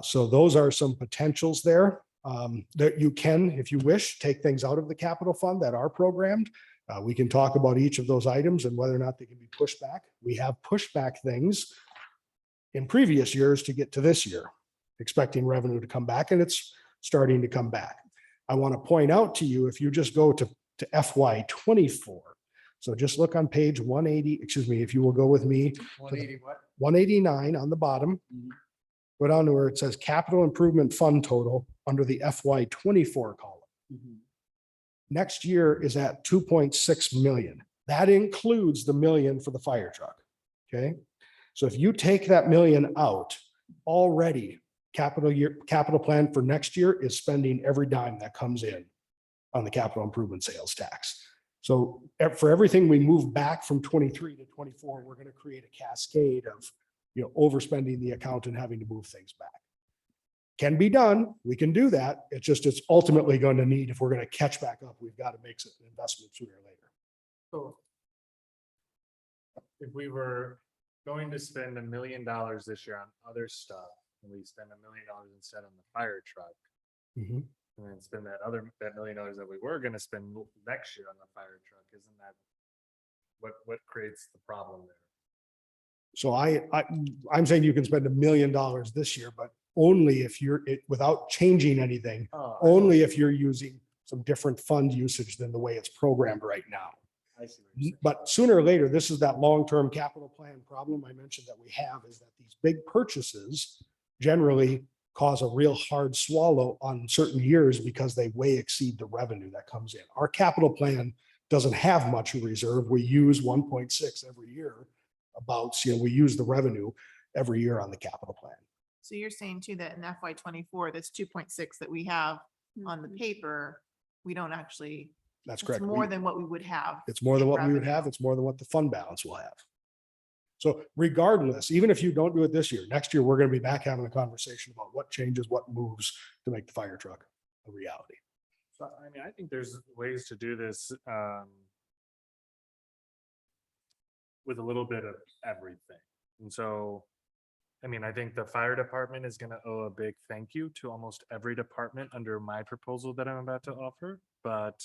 So those are some potentials there. That you can, if you wish, take things out of the capital fund that are programmed. We can talk about each of those items and whether or not they can be pushed back. We have pushed back things in previous years to get to this year, expecting revenue to come back, and it's starting to come back. I want to point out to you, if you just go to FY '24, so just look on page 180, excuse me, if you will go with me. 180 what? 189 on the bottom. Go down to where it says capital improvement fund total under the FY '24 column. Next year is at 2.6 million. That includes the million for the fire truck. Okay. So if you take that million out, already capital plan for next year is spending every dime that comes in on the capital improvement sales tax. So for everything we move back from 23 to 24, we're going to create a cascade of, overspending the account and having to move things back. Can be done. We can do that. It's ultimately going to need, if we're going to catch back up, we've got to make some investment sooner or later. So if we were going to spend $1 million this year on other stuff, and we spend $1 million instead on the fire truck, Mhm. and then spend that $1 million that we were going to spend next year on the fire truck, isn't that what creates the problem there? So I'm saying you can spend $1 million this year, but only if without changing anything, only if you're using some different fund usage than the way it's programmed right now. I see what you're saying. But sooner or later, this is that long-term capital plan problem I mentioned that we have, is that these big purchases generally cause a real hard swallow on certain years because they way exceed the revenue that comes in. Our capital plan doesn't have much in reserve. We use 1.6 every year. We use the revenue every year on the capital plan. So you're saying too that in FY '24, this 2.6 that we have on the paper, we don't actually. That's It's correct. more than what we would have. It's more than in what we would revenue. have. It's more than what the fund balance will have. So regardless, even if you don't do it this year, next year, we're going to be back having a conversation about what changes, what moves to make the fire truck a reality. So, I mean, I think there's ways to do this with a little bit of everything. And so, I mean, I think the fire department is going to owe a big thank you to almost every department under my proposal that I'm about to offer. But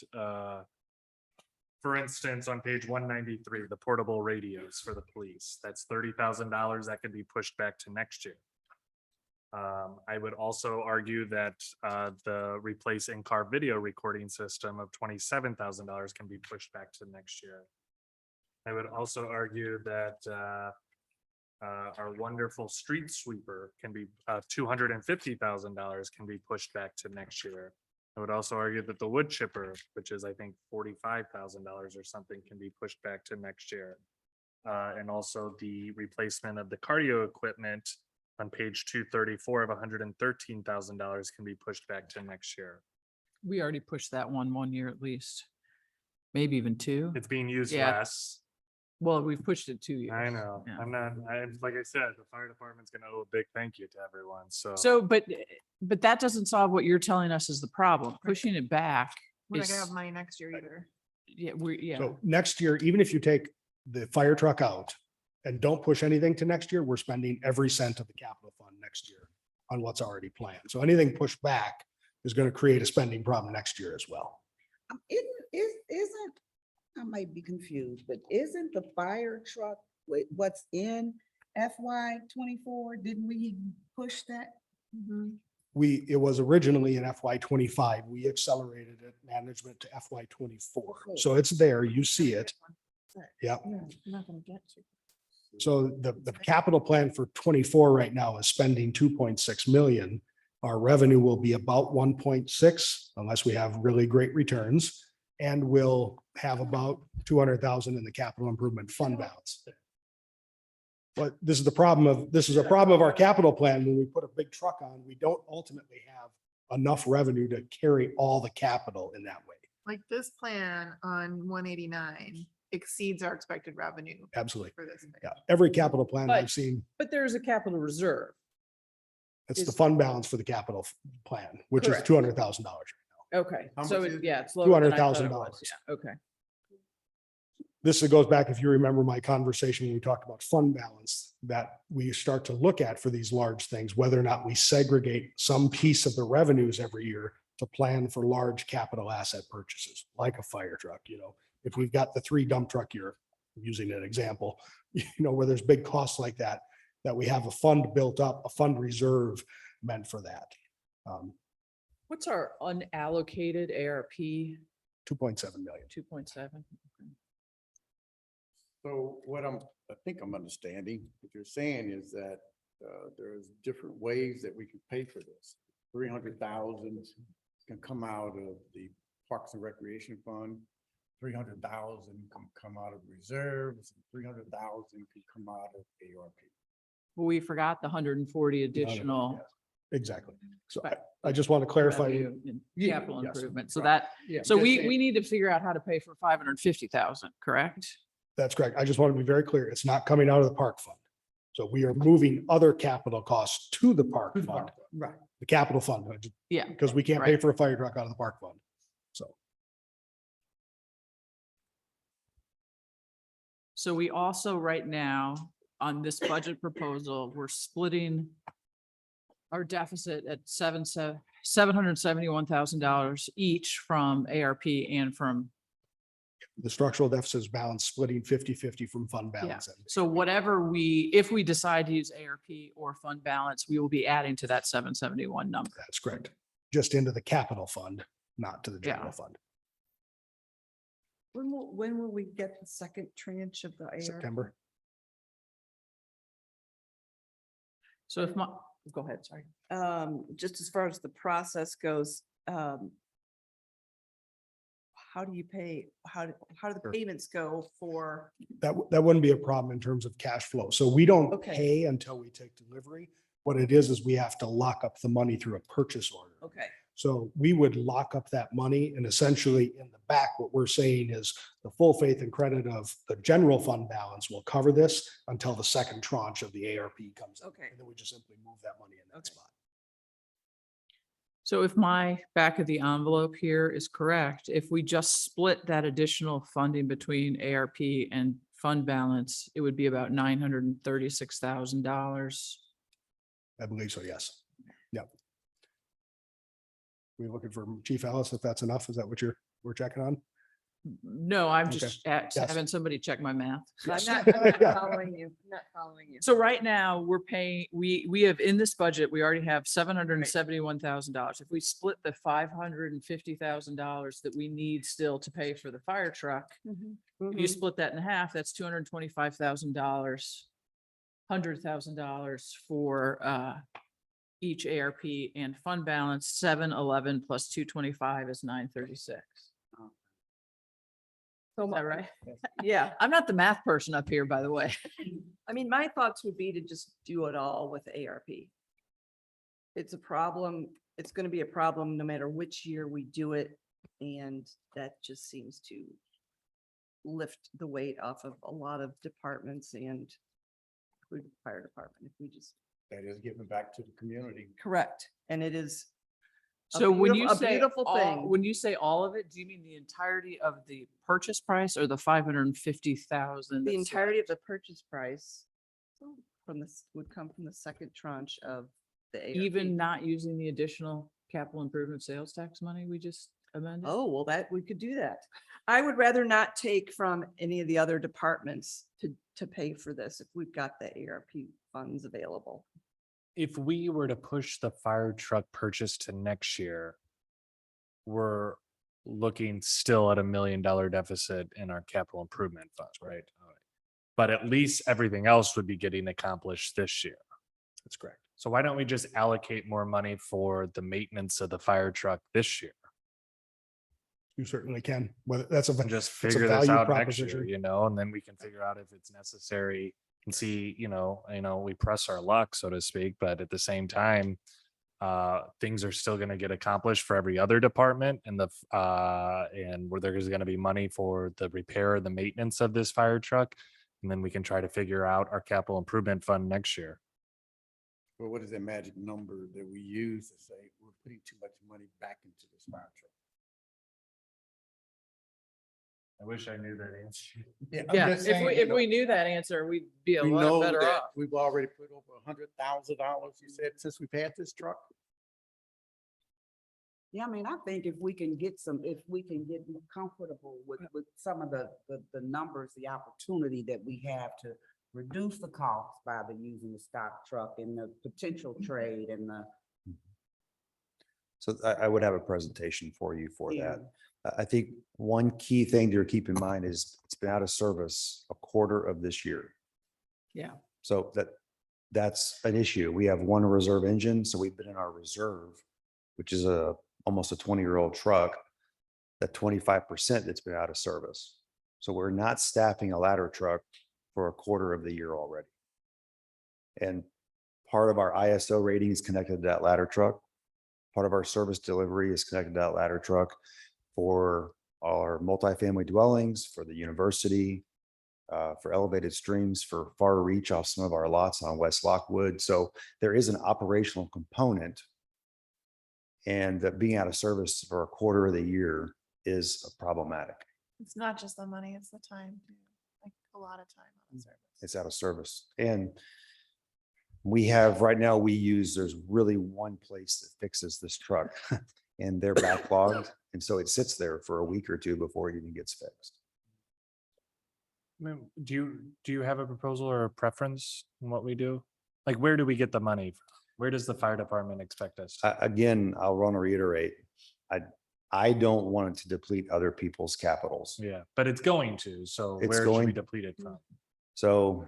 for instance, on page 193, the portable radios for the police, that's $30,000 that could be pushed back to next year. I would also argue that the replace in-car video recording system of $27,000 can be pushed back to next year. I would also argue that our wonderful street sweeper can be $250,000 can be pushed back to next year. I would also argue that the wood chipper, which is I think $45,000 or something, can be pushed back to next year. And also the replacement of the cardio equipment on page 234 of $113,000 can be pushed back to next year. We already pushed that one year at least, maybe even two. It's being used Yeah. less. Well, we've pushed it 2 years. I know. Yeah. Like I said, the fire department's gonna owe a big thank you to everyone, so. So, but that doesn't solve what you're telling us is the problem. Pushing it back. We're not gonna is- have money next year either. Yeah. So next year, even if you take the fire truck out and don't push anything to next year, we're spending every cent of the capital fund next year on what's already planned. So anything pushed back is going to create a spending problem next year as well. Isn't, I might be confused, but isn't the fire truck what's in FY '24? Didn't we push that? It was originally in FY '25. We accelerated it management to FY '24. So it's there, you see it. Yeah. You're not gonna get to. So the capital plan for '24 right now is spending 2.6 million. Our revenue will be about 1.6 unless we have really great returns. And we'll have about 200,000 in the capital improvement fund balance. But this is a problem of our capital plan. When we put a big truck on, we don't ultimately have enough revenue to carry all the capital in that way. Like this plan on 189 exceeds our expected revenue. Absolutely. For this. Yeah, every capital plan I've seen, But there's a capital reserve. it's the Is- fund balance for the capital plan, which is Correct. $200,000. Okay, How so much is yeah, it's lower than I thought it $200,000. was. Yeah, okay. This goes back, if you remember my conversation, when we talked about fund balance, that we start to look at for these large things, whether or not we segregate some piece of the revenues every year to plan for large capital asset purchases, like a fire truck, if we've got the 3 dump truck here, using an example, where there's big costs like that, that we have a fund built up, a fund reserve meant for that. What's our unallocated ARP? 2.7 million. 2.7. So what I think I'm understanding, what you're saying is that there's different ways that we can pay for this. 300,000 can come out of the Parks and Recreation Fund. 300,000 can come out of reserves. 300,000 can come out of ARP. Well, we forgot the 140 additional. Yes, exactly. So I just want to clarify. revenue in Capital Yes, improvement. So right. that, so we need to figure out how to pay for 550,000, correct? That's correct. I just want to be very clear. It's not coming out of the park fund. So we are moving other capital costs to the park fund, Right. the capital fund, Yeah. because we can't pay Right. for a fire truck out of the park fund. So we also right now on this budget proposal, we're splitting our deficit at $771,000 each from ARP and from, The structural deficit is balanced, splitting 50-50 from fund balance. so whatever if we decide to use ARP or fund balance, we will be adding to that 771 number. That's correct. Just into the capital fund, not to the general Yeah. fund. When will we get the second tranche of the ARP? September. So if my, go ahead, sorry. Just as far as the process goes, how do you pay, how do the payments go for? That wouldn't be a problem in terms of cash flow. So we don't Okay. pay until we take delivery. What it is we have to lock up the money through a purchase order. Okay, So we would lock up that money, and essentially in the back, what we're saying is the full faith and credit of the general fund balance will cover this until the second tranche of the ARP comes in. Okay. And then we just simply move that money in that Okay. spot. So if my back of the envelope here is correct, if we just split that additional funding between ARP and fund balance, it would be about $936,000. I believe so, yes. Yep. We looking for Chief Ellis, if that's enough? Is that what we're checking on? No, I'm Okay. just Yes. having somebody check my math. I'm not following you, I'm not following you. So right now, we're paying, we have in this budget, we already have $771,000. If we split the $550,000 that we need still to pay for the fire truck, if you split that in half, that's $225,000, $100,000 for each ARP and fund balance, 711 plus 225 is 936. So Is that right? Yeah, I'm not the math person up here, by the way. I mean, my thoughts would be to just do it all with ARP. It's a problem, it's gonna be a problem no matter which year we do it, and that just seems to lift the weight off of a lot of departments and including the fire department, if we just. That is giving back to the community. Correct, and it is. a So when you beautiful- a say, beautiful thing. when you say all of it, do you mean the entirety of the purchase price or the 550,000? The entirety of the purchase price from this would come from the second tranche of the ARP. Even not using the additional capital improvement sales tax money we just amended? Oh, well, we could do that. I would rather not take from any of the other departments to pay for this if we've got the ARP funds available. If we were to push the fire truck purchase to next year, we're looking still at $1 million deficit in our capital improvement funds, right? But at least everything else would be getting accomplished this year. That's correct. So why don't we just allocate more money for the maintenance of the fire truck this year? You certainly can. Whether that's And just it's a figure this value out next year, proposition. and then we can figure out if it's necessary and see, we press our luck, so to speak, but at the same time, things are still going to get accomplished for every other department and where there's going to be money for the repair, the maintenance of this fire truck. And then we can try to figure out our capital improvement fund next year. Well, what is that magic number that we use to say we're putting too much money back into this fire truck? I wish I knew that answer. Yeah, if we knew that answer, we'd be a We lot know better that off. we've already put over $100,000, you said, since we've had this truck. Yeah, I mean, I think if we can get more comfortable with some of the numbers, the opportunity that we have to reduce the cost by using the stock truck and the potential trade and the. So I would have a presentation for you for Yeah. that. I think one key thing to keep in mind is it's been out of service a quarter of this year. Yeah. So that's an issue. We have one reserve engine, so we've been in our reserve, which is almost a 20-year-old truck, that 25% that's been out of service. So we're not staffing a ladder truck for a quarter of the year already. And part of our ISO rating is connected to that ladder truck. Part of our service delivery is connected to that ladder truck for our multifamily dwellings, for the university, for elevated streams, for far reach off some of our lots on West Lockwood. So there is an operational component, and that being out of service for a quarter of the year is problematic. It's not just the money, it's the time, too. Like a lot of time on service. It's out of service. And we have, right now, there's really one place that fixes this truck and they're backlogged. And so it sits there for a week or two before it even gets fixed. Do you have a proposal or a preference in what we do? Like, where do we get the money from? Where does the fire department expect us? Again, I'll want to reiterate, I don't want it to deplete other people's capitals. Yeah, but it's going to. So It's where should we going- deplete it from? So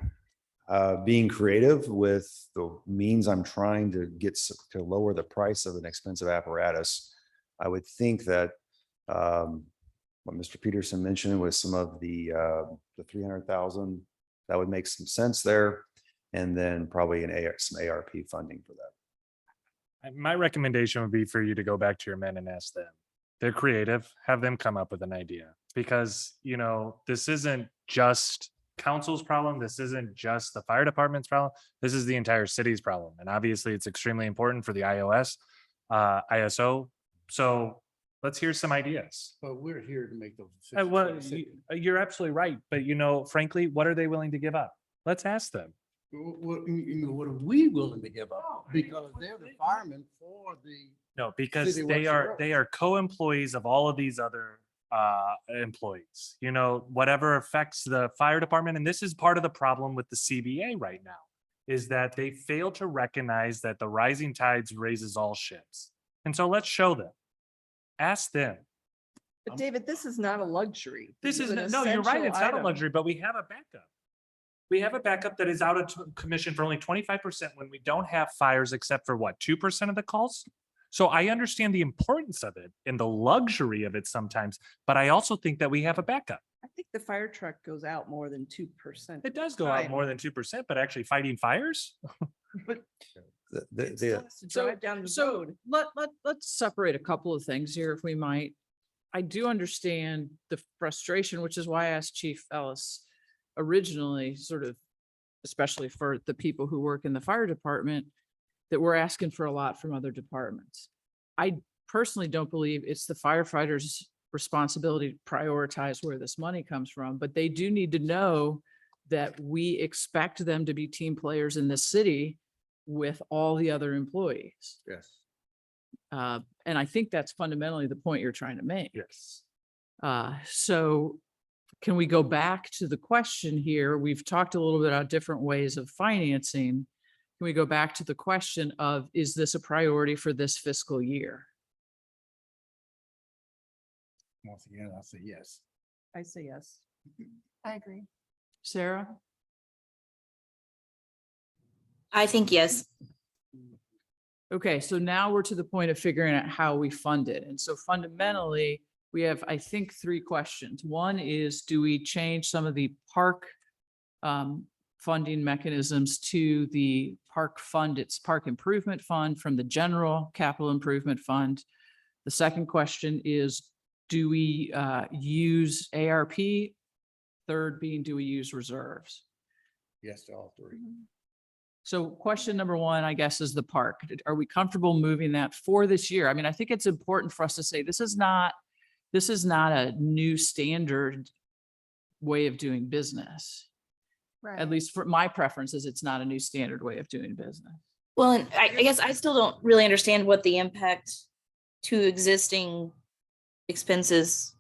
being creative with the means I'm trying to get to lower the price of an expensive apparatus, I would think that what Mr. Peterson mentioned with some of the 300,000, that would make some sense there. And then probably some ARP funding for that. My recommendation would be for you to go back to your men and ask them. They're creative, have them come up with an idea, because, this isn't just council's problem. This isn't just the fire department's problem. This is the entire city's problem. And obviously it's extremely important for the ISO. So let's hear some ideas. But we're here to make those decisions. Well, you're absolutely right. But frankly, what are they willing to give up? Let's ask them. What are we willing to give up? Because they're the firemen for the. No, because City they Webster are co-employees of all of these other employees, whatever affects the fire department. And this is part of the problem with the CBA right now, is that they fail to recognize that the rising tides raises all ships. And so let's show them, ask them. But David, this is not a luxury. This is, an no, you're right. essential It's not a item. luxury, but we have a backup. We have a backup that is out of commission for only 25% when we don't have fires, except for 2% of the calls. So I understand the importance of it and the luxury of it sometimes, but I also think that we have a backup. I think the fire truck goes out more than 2%. It does go out more than 2%, but actually fighting fires? But The- it still has to drive down the road. Let's separate a couple of things here, if we might. I do understand the frustration, which is why I asked Chief Ellis originally, sort of, especially for the people who work in the fire department, that we're asking for a lot from other departments. I personally don't believe it's the firefighters' responsibility to prioritize where this money comes from, but they do need to know that we expect them to be team players in this city with all the other employees. Yes. And I think that's fundamentally the point you're trying to make. Yes. So can we go back to the question here? We've talked a little bit about different ways of financing. Can we go back to the question of, is this a priority for this fiscal year? Once again, I'll say yes. I say yes. I agree. Sarah? I think yes. Okay, so now we're to the point of figuring out how we fund it. And so fundamentally, we have, I think, three questions. One is, do we change some of the park funding mechanisms to the park fund, its park improvement fund from the general capital improvement fund? The second question is, do we use ARP? Third being, do we use reserves? Yes to all three. So question number one, I guess, is the park. Are we comfortable moving that for this year? I mean, I think it's important for us to say, this is not a new standard way of doing business. At least for my preference is it's not a new standard way of doing business. Well, and I guess I still don't really understand what the impact to existing expenses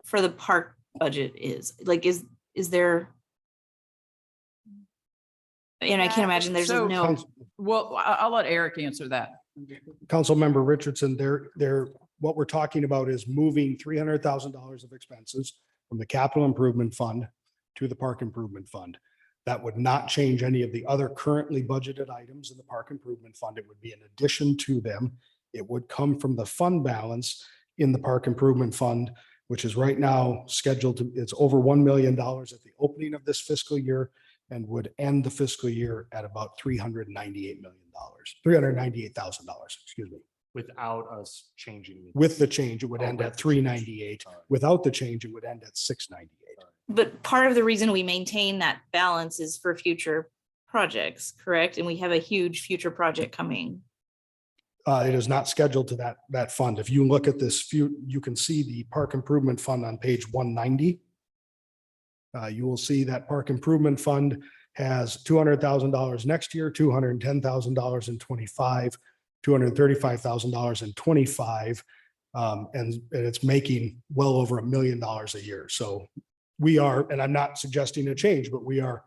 for the park budget is. Like, is there? And I can't imagine there's So- no. Well, I'll let Eric answer that. Councilmember Richardson, what we're talking about is moving $300,000 of expenses from the capital improvement fund to the park improvement fund. That would not change any of the other currently budgeted items in the park improvement fund. It would be an addition to them. It would come from the fund balance in the park improvement fund, which is right now scheduled to, it's over $1 million at the opening of this fiscal year and would end the fiscal year at about $398,000, excuse me. Without us changing. With the change, it would end at 398. Without the change, it would end at 698. But part of the reason we maintain that balance is for future projects, correct? And we have a huge future project coming. It is not scheduled to that fund. If you look at this, you can see the park improvement fund on page 190. You will see that park improvement fund has $200,000 next year, $210,000 in 25, $235,000 in 25. And it's making well over $1 million a year. So we are, and I'm not suggesting a change, but we are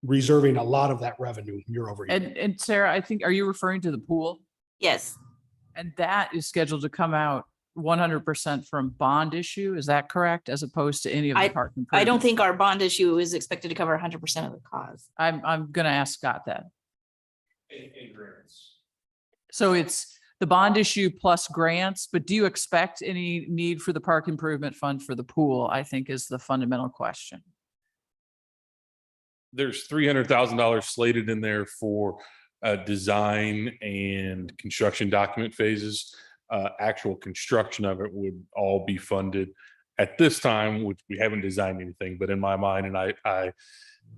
reserving a lot of that revenue year over year. And Sarah, I think, are you referring to the pool? Yes. And that is scheduled to come out 100% from bond issue. Is that correct? As opposed to any of the park I don't improvements? think our bond issue is expected to cover 100% of the cost. I'm going to ask Scott that. So it's the bond issue plus grants, but do you expect any need for the park improvement fund for the pool? I think is the fundamental question. There's $300,000 slated in there for design and construction document phases. Actual construction of it would all be funded at this time, which we haven't designed anything, but in my mind, and I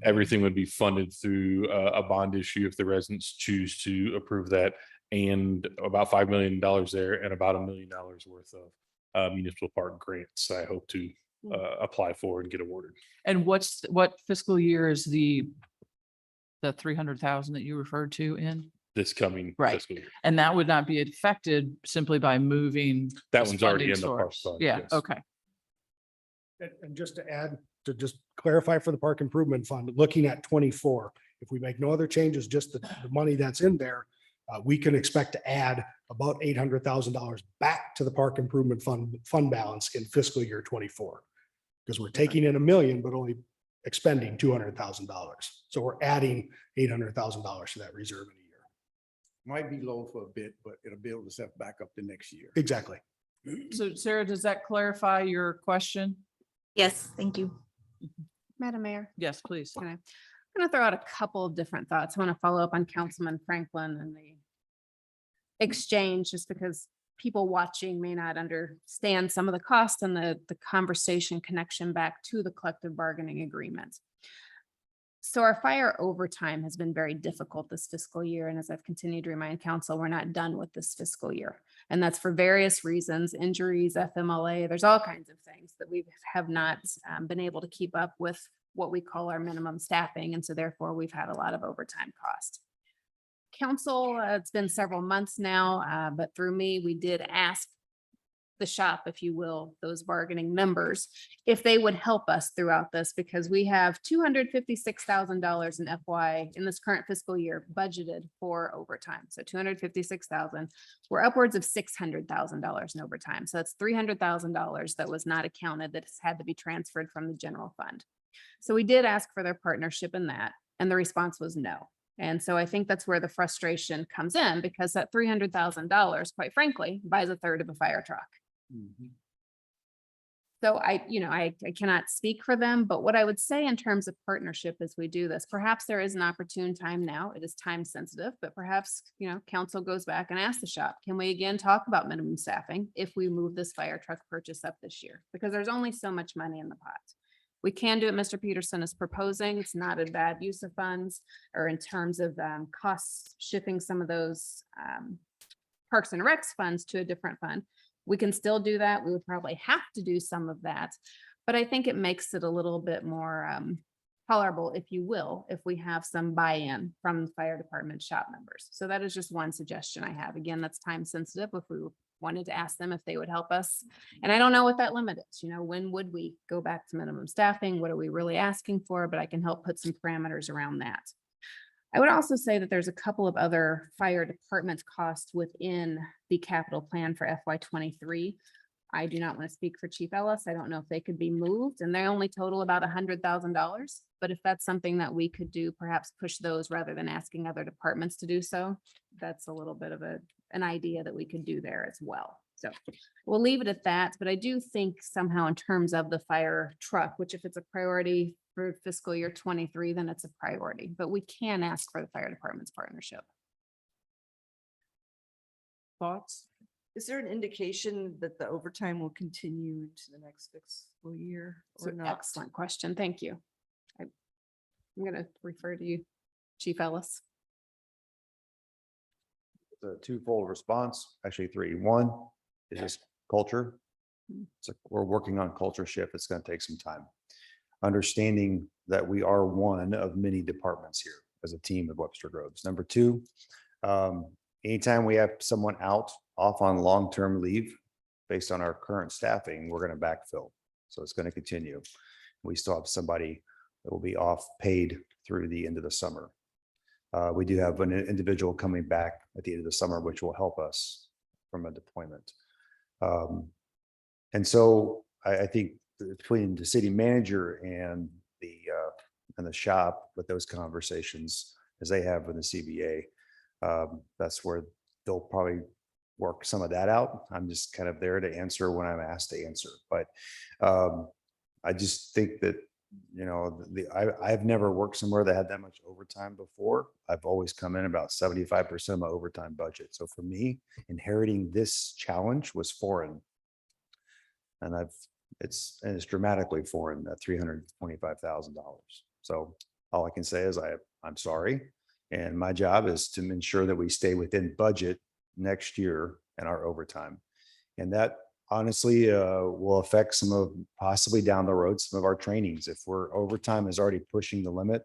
everything would be funded through a bond issue if the residents choose to approve that, and about $5 million there and about $1 million worth of municipal park grants I hope to apply for and get awarded. And what fiscal year is the 300,000 that you referred to in? This coming Right. fiscal year. And that would not be affected simply by moving. That this one's already funding in the park source. fund, Yeah, yes. okay. And just to add, to just clarify for the park improvement fund, looking at 24, if we make no other changes, just the money that's in there, we can expect to add about $800,000 back to the park improvement fund balance in fiscal year 24. Because we're taking in $1 million, but only expending $200,000. So we're adding $800,000 to that reserve in a year. Might be low for a bit, but it'll build itself back up the next year. Exactly. So Sarah, does that clarify your question? Yes, thank you. Madam Mayor. Yes, please. I'm going to throw out a couple of different thoughts. I want to follow up on Councilman Franklin and the exchange, just because people watching may not understand some of the cost and the conversation connection back to the collective bargaining agreement. So our fire overtime has been very difficult this fiscal year. And as I've continued to remind council, we're not done with this fiscal year. And that's for various reasons, injuries, FMLA, there's all kinds of things that we have not been able to keep up with what we call our minimum staffing. And so therefore we've had a lot of overtime cost. Council, it's been several months now, but through me, we did ask the shop, if you will, those bargaining members, if they would help us throughout this, because we have $256,000 in this current fiscal year budgeted for overtime. So 256,000, we're upwards of $600,000 in overtime. So that's $300,000 that was not accounted, that has had to be transferred from the general fund. So we did ask for their partnership in that, and the response was no. And so I think that's where the frustration comes in, because that $300,000, quite frankly, buys a third of a fire truck. So I cannot speak for them, but what I would say in terms of partnership as we do this, perhaps there is an opportune time now. It is time sensitive, but perhaps, council goes back and asks the shop, can we again talk about minimum staffing if we move this fire truck purchase up this year? Because there's only so much money in the pot. We can do what Mr. Peterson is proposing. It's not a bad use of funds, or in terms of costs, shifting some of those Parks and Recs funds to a different fund. We can still do that. We would probably have to do some of that. But I think it makes it a little bit more tolerable, if you will, if we have some buy-in from the fire department shop members. So that is just one suggestion I have. Again, that's time sensitive. If we wanted to ask them if they would help us. And I don't know what that limit is, when would we go back to minimum staffing? What are we really asking for? But I can help put some parameters around that. I would also say that there's a couple of other fire department costs within the capital plan for FY23. I do not want to speak for Chief Ellis. I don't know if they could be moved, and they only total about $100,000. But if that's something that we could do, perhaps push those rather than asking other departments to do so. That's a little bit of an idea that we could do there as well. So we'll leave it at that. But I do think somehow in terms of the fire truck, which if it's a priority for fiscal year 23, then it's a priority. But we can ask for the fire department's partnership. Thoughts? Is there an indication that the overtime will continue into the next fiscal year or not? Excellent question. Thank you. I'm going to refer to you, Chief Ellis. The twofold response, actually three. One is just culture. So we're working on culture shift. It's going to take some time. Understanding that we are one of many departments here as a team of Webster Groves. Number two, anytime we have someone off on long-term leave based on our current staffing, we're going to backfill. So it's going to continue. We still have somebody that will be off paid through the end of the summer. We do have an individual coming back at the end of the summer, which will help us from a deployment. And so I think between the city manager and the shop with those conversations as they have with the CBA, that's where they'll probably work some of that out. I'm just kind of there to answer when I'm asked to answer. But I just think that, I've never worked somewhere that had that much overtime before. I've always come in about 75% of my overtime budget. So for me, inheriting this challenge was foreign. And it's dramatically foreign at $325,000. So all I can say is I'm sorry. And my job is to ensure that we stay within budget next year and our overtime. And that honestly will affect possibly down the road, some of our trainings. If we're overtime is already pushing the limit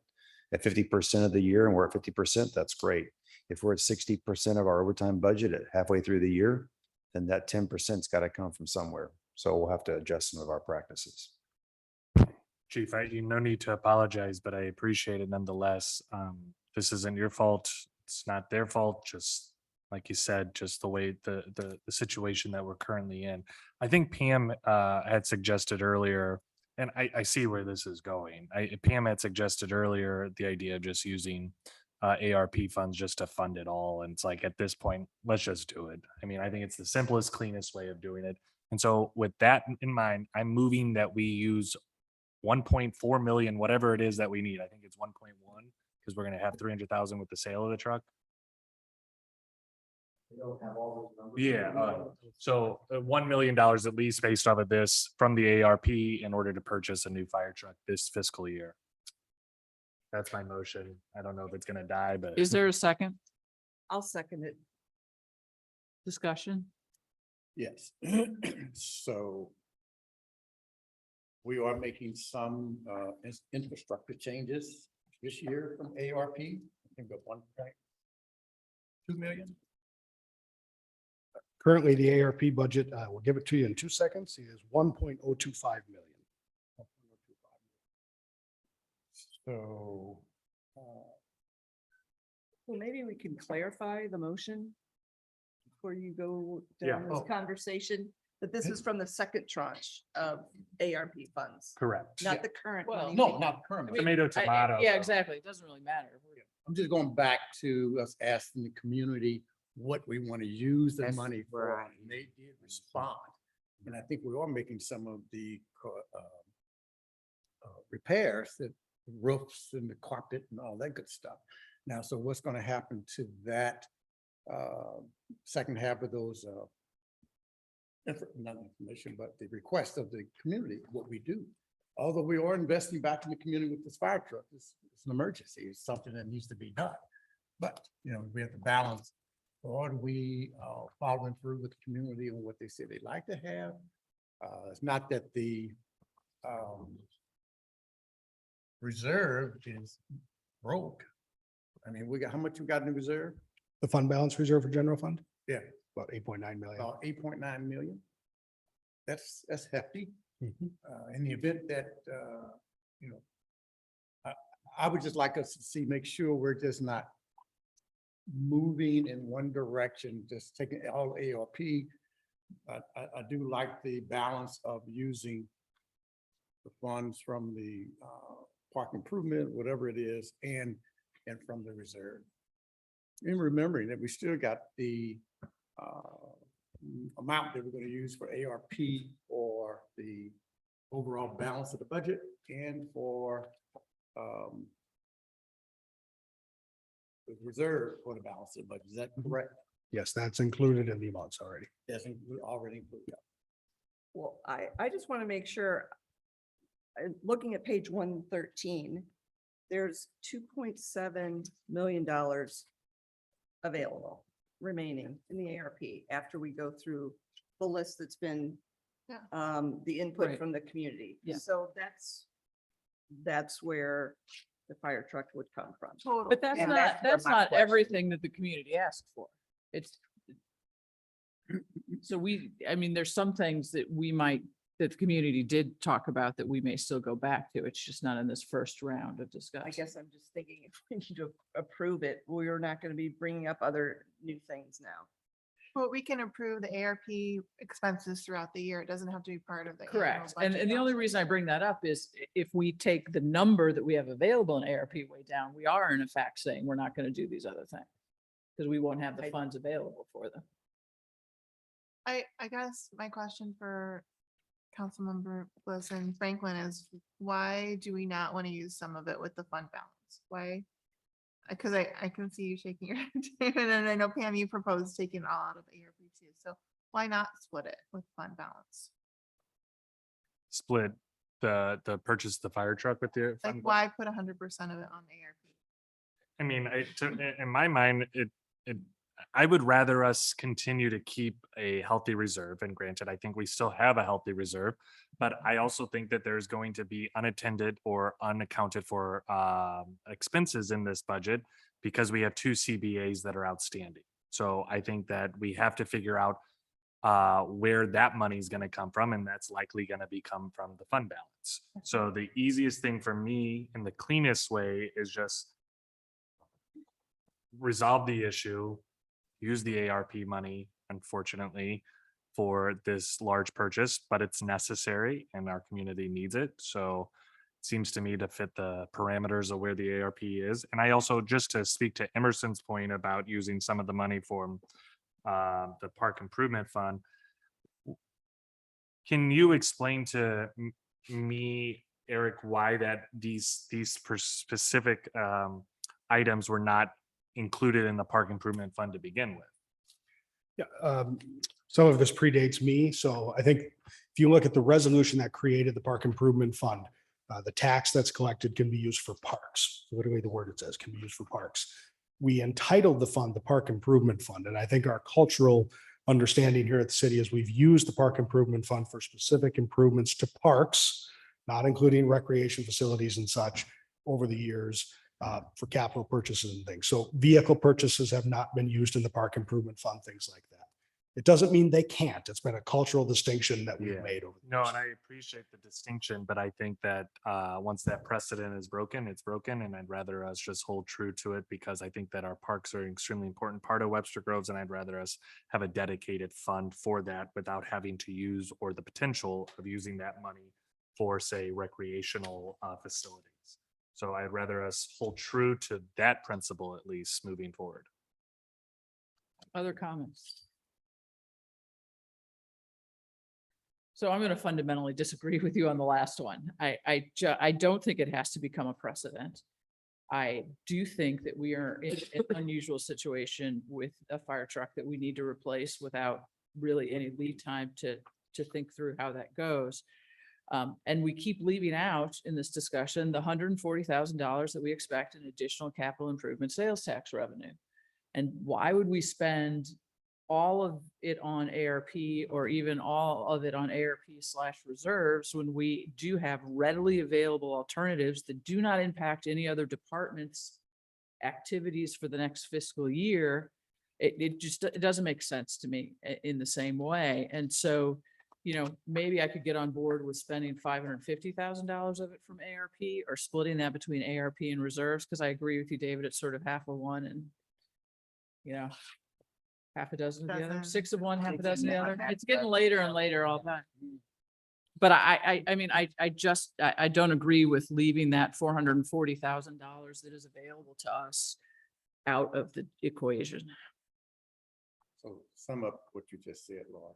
at 50% of the year and we're at 50%, that's great. If we're at 60% of our overtime budget at halfway through the year, then that 10%'s got to come from somewhere. So we'll have to adjust some of our practices. Chief, no need to apologize, but I appreciate it nonetheless. This isn't your fault. It's not their fault. Just like you said, just the way the situation that we're currently in. I think Pam had suggested earlier, and I see where this is going. Pam had suggested earlier the idea of just using ARP funds just to fund it all. And it's like, at this point, let's just do it. I mean, I think it's the simplest, cleanest way of doing it. And so with that in mind, I'm moving that we use 1.4 million, whatever it is that we need. I think it's 1.1 because we're going to have 300,000 with the sale of the truck. Yeah. So $1 million at least based off of this from the ARP in order to purchase a new fire truck this fiscal year. That's my motion. I don't know if it's going to die, but. Is there a second? I'll second it. Discussion? Yes. So we are making some infrastructure changes this year from ARP. I think at 1.2 million. Currently, the ARP budget, we'll give it to you in 2 seconds, is 1.025 million. So Well, maybe we can clarify the motion before you go Yeah. down this conversation, that this is from the second tranche of ARP funds, Correct. not the current money. no, not currently. Tomato, tomato. Yeah, exactly. It doesn't really matter. I'm just going back to us asking the community what we want to use the That's money for. right. And they did respond. And I think we are making some of the repairs, the roofs and the carpet and all that good stuff. Now, so what's going to happen to that second half of those not information, but the request of the community, what we do? Although we are investing back in the community with this fire truck, it's an emergency. It's something that needs to be done. But, we have to balance, or are we following through with the community on what they say they'd like to have? It's not that the reserve is broke. I mean, we got, how much we got in the reserve? The fund balance reserve for general fund, Yeah, about 8.9 million. about 8.9 million. That's hefty. Mhm. In the event that, you know, I would just like us to see, make sure we're just not moving in one direction, just taking all ARP. I do like the balance of using the funds from the park improvement, whatever it is, and from the reserve. And remembering that we still got the amount that we're going to use for ARP or the overall balance of the budget and for the reserve for the balance of the budget. Is that correct? Yes, that's included in the amounts already. That's already included. Well, I just want to make sure, looking at page 113, there's $2.7 million available remaining in the ARP after we go through the list that's been the input Right. from the community. Yeah. So that's where the fire truck would come from. Total. But that's And not, where that's my not question- everything that the community asked for. It's. So I mean, there's some things that that the community did talk about that we may still go back to. It's just not in this first round of discussion. I guess I'm just thinking if we need to approve it, we're not going to be bringing up other new things now. But we can approve the ARP expenses throughout the year. It doesn't have to be part of the. annual Correct. budget And the only process. reason I bring that up is if we take the number that we have available in ARP way down, we are in fact saying we're not going to do these other things. Because we won't have the funds available for them. I guess my question for Councilmember Bliss and Franklin is why do we not want to use some of it with the fund balance? Why? Because I can see you shaking your head, David, and I know Pam, you proposed taking it all out of ARP too. So why not split it with fund balance? Split the purchase of the fire truck with the. Like why put 100% of it on ARP? I mean, in my mind, I would rather us continue to keep a healthy reserve, and granted, I think we still have a healthy reserve, but I also think that there's going to be unattended or unaccounted for expenses in this budget because we have 2 CBAs that are outstanding. So I think that we have to figure out where that money is going to come from, and that's likely going to come from the fund balance. So the easiest thing for me and the cleanest way is just resolve the issue, use the ARP money, unfortunately, for this large purchase, but it's necessary and our community needs it. So it seems to me to fit the parameters of where the ARP is. And I also, just to speak to Emerson's point about using some of the money for the park improvement fund, can you explain to me, Eric, why that these specific items were not included in the park improvement fund to begin with? Yeah, some of this predates me. So I think if you look at the resolution that created the park improvement fund, the tax that's collected can be used for parks. Literally the word it says can be used for parks. We entitled the fund the Park Improvement Fund. And I think our cultural understanding here at the city is we've used the Park Improvement Fund for specific improvements to parks, not including recreation facilities and such over the years. For capital purchases and things. So vehicle purchases have not been used in the park improvement fund, things like that. It doesn't mean they can't. It's been a cultural distinction that we've made over the No, years. and I appreciate the distinction, but I think that once that precedent is broken, it's broken, and I'd rather us just hold true to it because I think that our parks are an extremely important part of Webster Groves, and I'd rather us have a dedicated fund for that without having to use or the potential of using that money for, say, recreational facilities. So I'd rather us hold true to that principle, at least moving forward. Other comments? So I'm going to fundamentally disagree with you on the last one. I don't think it has to become a precedent. I do think that we are in an unusual situation with a fire truck that we need to replace without really any lead time to think through how that goes. And we keep leaving out in this discussion the $140,000 that we expect in additional capital improvement sales tax revenue. And why would we spend all of it on ARP or even all of it on ARP/reserves when we do have readily available alternatives that do not impact any other department's activities for the next fiscal year, it doesn't make sense to me in the same way. And so, maybe I could get on board with spending $550,000 of it from ARP or splitting that between ARP and reserves, because I agree with you, David, it's sort of half of one and half a dozen of the other, 6 of one, half a dozen of the other. It's getting later and later all the time. But I mean, I don't agree with leaving that $440,000 that is available to us out of the equation. So sum up what you just said, Laura.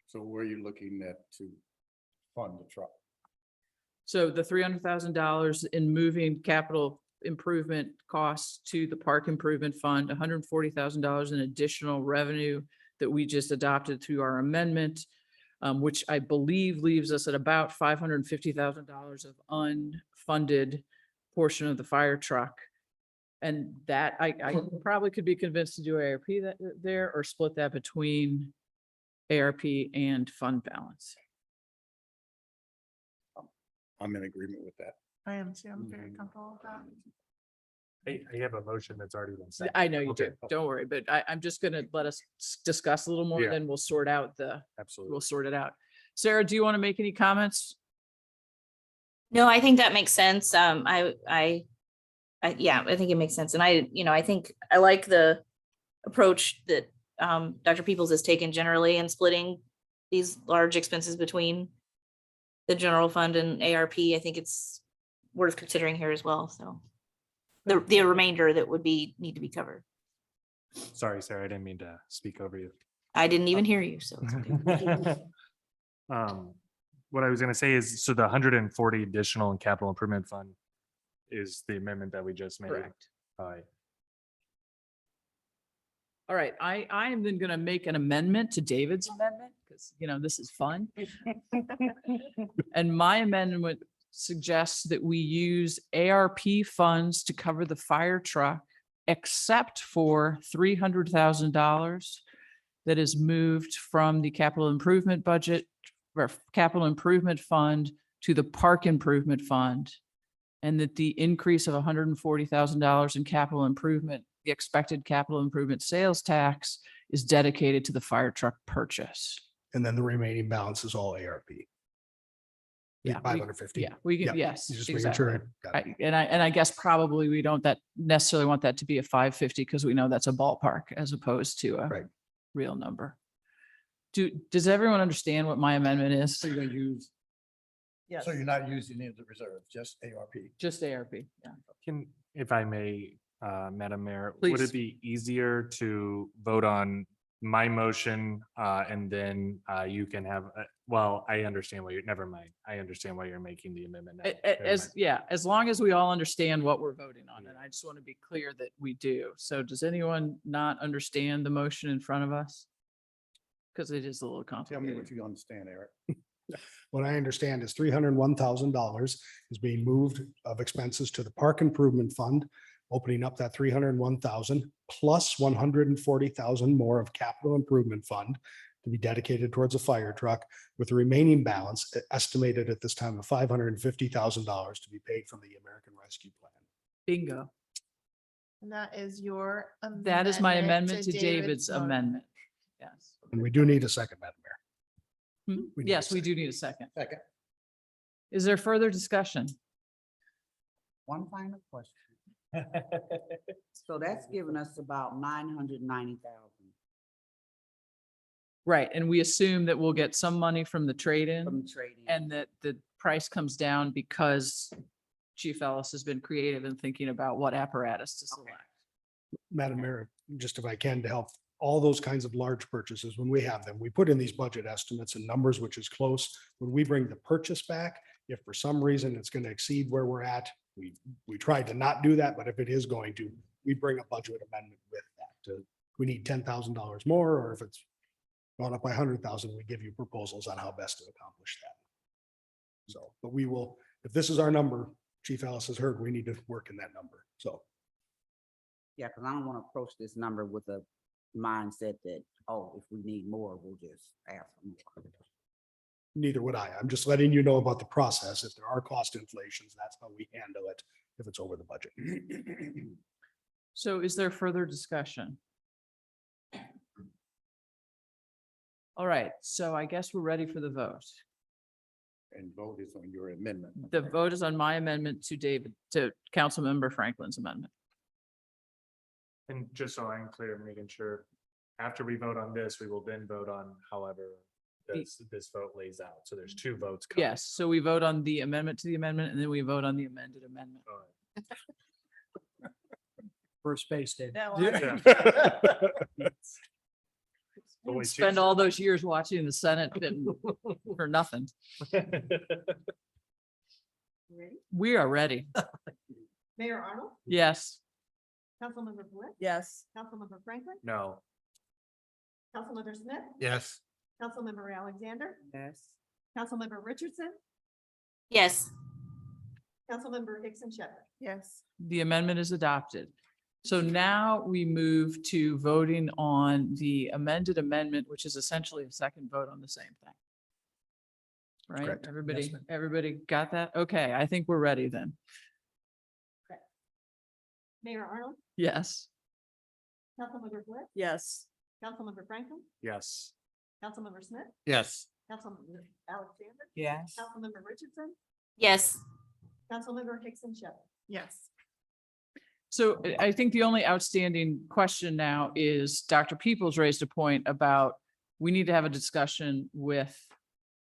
So where are you looking at to fund the truck? So the $300,000 in moving capital improvement costs to the park improvement fund, $140,000 in additional revenue that we just adopted through our amendment, which I believe leaves us at about $550,000 of unfunded portion of the fire truck. And that I probably could be convinced to do ARP there or split that between ARP and fund balance. I'm in agreement with that. I am too. I'm very comfortable with that. I have a motion that's already been set. I know you Okay. do. Don't worry, but I'm just gonna let us discuss a little more, Yeah. then we'll sort out Absolutely. we'll sort it out. Sarah, do you want to make any comments? No, I think that makes sense. Yeah, I think it makes sense. And I think I like the approach that Dr. Peoples has taken generally in splitting these large expenses between the general fund and ARP. I think it's worth considering here as well. So the remainder that would need to be covered. Sorry, Sarah, I didn't mean to speak over you. I didn't even hear you, so. It's okay. What I was gonna say is, so the 140 additional in capital improvement fund is the amendment that we just made. Correct. All right, I am then gonna make an amendment to David's amendment, because this is fun. And my amendment suggests that we use ARP funds to cover the fire truck, except for $300,000 that is moved from the capital improvement budget or capital improvement fund to the park improvement fund. And that the increase of $140,000 in capital improvement, the expected capital improvement sales tax, is dedicated to the fire truck purchase. And then the remaining balance is all ARP. Yeah, 550. Yeah, we Yeah, can, yes, just making sure. exactly. Got it. And I guess probably we don't necessarily want that to be a 550 because we know that's a ballpark as opposed to a real number. Does everyone understand what my amendment is? So you're gonna use, Yes. so you're not using any of the reserves, just ARP. Just ARP, yeah. If I may, Madam Mayor, would Please. it be easier to vote on my motion and then you can have, well, I understand never mind. I understand why you're making the amendment now. Never mind. As long as we all understand what we're voting on, and I just want to be clear that we do. So does anyone not understand the motion in front of us? Because it is a little Tell me complicated. what you understand, Eric. What I understand is $301,000 is being moved of expenses to the park improvement fund, opening up that 301,000 plus 140,000 more of capital improvement fund to be dedicated towards a fire truck, with the remaining balance estimated at this time of $550,000 to be paid from the American Rescue Plan. Bingo. And that is your. That is my amendment to David's motion. amendment. Yes. And we do need a second, Madam Mayor. We need a Yes, we do need a second. Second. Is there further discussion? One final question. So that's giving us about 990,000. Right, and we assume that we'll get some money from the trade-in from trading. and that the price comes down because Chief Ellis has been creative in thinking about what apparatus to select. Madam Mayor, just if I can, to help all those kinds of large purchases, when we have them, we put in these budget estimates and numbers, which is close. When we bring the purchase back, if for some reason it's going to exceed where we're at, we tried to not do that, but if it is going to, we bring a budget amendment with that. We need $10,000 more, or if it's gone up by 100,000, we give you proposals on how best to accomplish that. So, but we will, if this is our number, Chief Ellis has heard, we need to work in that number. So. Yeah, because I don't want to approach this number with a mindset that, oh, if we need more, we'll just ask for more. Neither would I. I'm just letting you know about the process. If there are cost inflations, that's how we handle it if it's over the budget. So is there further discussion? All right, so I guess we're ready for the vote. And vote is on your amendment. The vote is on my amendment to Councilmember Franklin's amendment. And just so I'm clear, making sure, after we vote on this, we will then vote on however this vote lays out. So there's two votes. coming. Yes, so we vote on the amendment to the amendment, and then we vote on the amended amendment. First base, Dave. Spend all those years watching the Senate for nothing. We are ready. Mayor Arnold, Yes. Councilmember Bliss, Yes. Councilmember Franklin, No. Councilmember Smith, Yes. Councilmember Alexander, Yes. Councilmember Richardson, Yes. Councilmember Hickson Shepherd. Yes. The amendment is adopted. So now we move to voting on the amended amendment, which is essentially a second vote on the same thing. Right? Correct. Everybody got that? Okay, I think we're ready then. Mayor Arnold, Yes. Councilmember Bliss, Yes. Councilmember Franklin, Yes. Councilmember Smith, Yes. Councilmember Alexander, Yes. Councilmember Richardson, Yes. Councilmember Hickson Shepherd. Yes. So I think the only outstanding question now is Dr. Peoples raised a point about we need to have a discussion with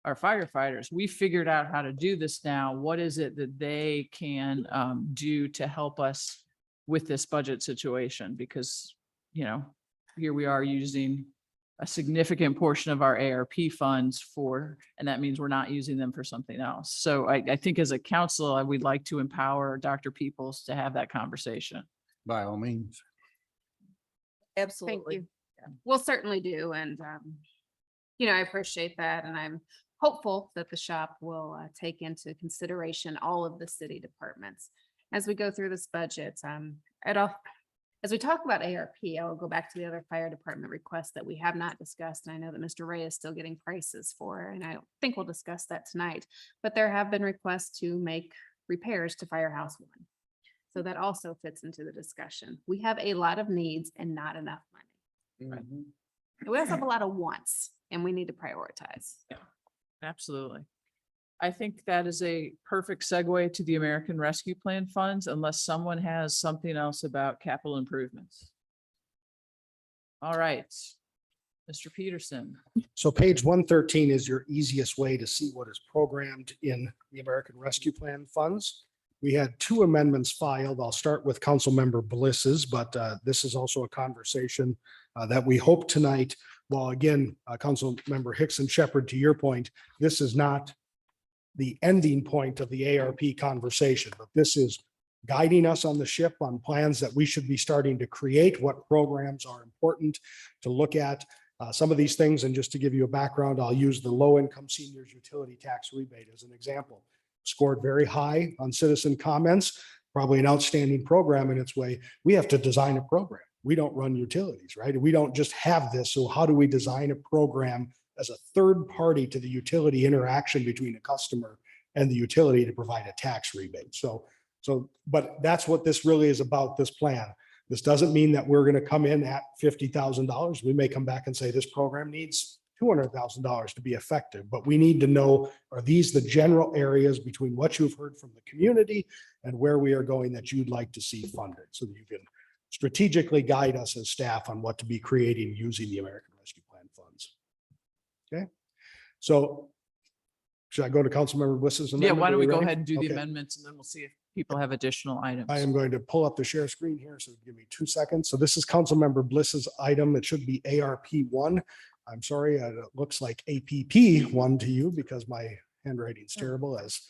our firefighters. We figured out how to do this now. What is it that they can do to help us with this budget situation? Because, here we are using a significant portion of our ARP funds and that means we're not using them for something else. So I think as a council, I would like to empower Dr. Peoples to have that conversation. By all means. Absolutely. Thank you. We'll certainly do. And, I appreciate that. And I'm hopeful that the shop will take into consideration all of the city departments as we go through this budget. As we talk about ARP, I will go back to the other fire department requests that we have not discussed. And I know that Mr. Ray is still getting prices for, and I think we'll discuss that tonight. But there have been requests to make repairs to Firehouse 1. So that also fits into the discussion. We have a lot of needs and not enough money. Mhm. We also have a lot of wants, and we need to prioritize. Absolutely. I think that is a perfect segue to the American Rescue Plan funds, unless someone has something else about capital improvements. All right, Mr. Peterson. So page 113 is your easiest way to see what is programmed in the American Rescue Plan funds. We had two amendments filed. I'll start with Councilmember Bliss's, but this is also a conversation that we hope tonight. Well, again, Councilmember Hickson Shepherd, to your point, this is not the ending point of the ARP conversation, but this is guiding us on the ship on plans that we should be starting to create, what programs are important to look at. Some of these things, and just to give you a background, I'll use the low-income seniors utility tax rebate as an example. Scored very high on citizen comments, probably an outstanding program in its way. We have to design a program. We don't run utilities, right? We don't just have this. So how do we design a program as a third party to the utility interaction between a customer and the utility to provide a tax rebate? But that's what this really is about, this plan. This doesn't mean that we're going to come in at $50,000. We may come back and say this program needs $200,000 to be effective, but we need to know, are these the general areas between what you've heard from the community and where we are going that you'd like to see funded, so that you can strategically guide us as staff on what to be creating using the American Rescue Plan funds. Okay, so should I go to Councilmember Bliss's amendment? Yeah, why Are don't we go ready? ahead and do the Okay. amendments, and then we'll see if people have additional items. I am going to pull up the share screen here, so give me 2 seconds. So this is Councilmember Bliss's item. It should be ARP 1. I'm sorry, it looks like APP 1 to you because my handwriting's terrible, as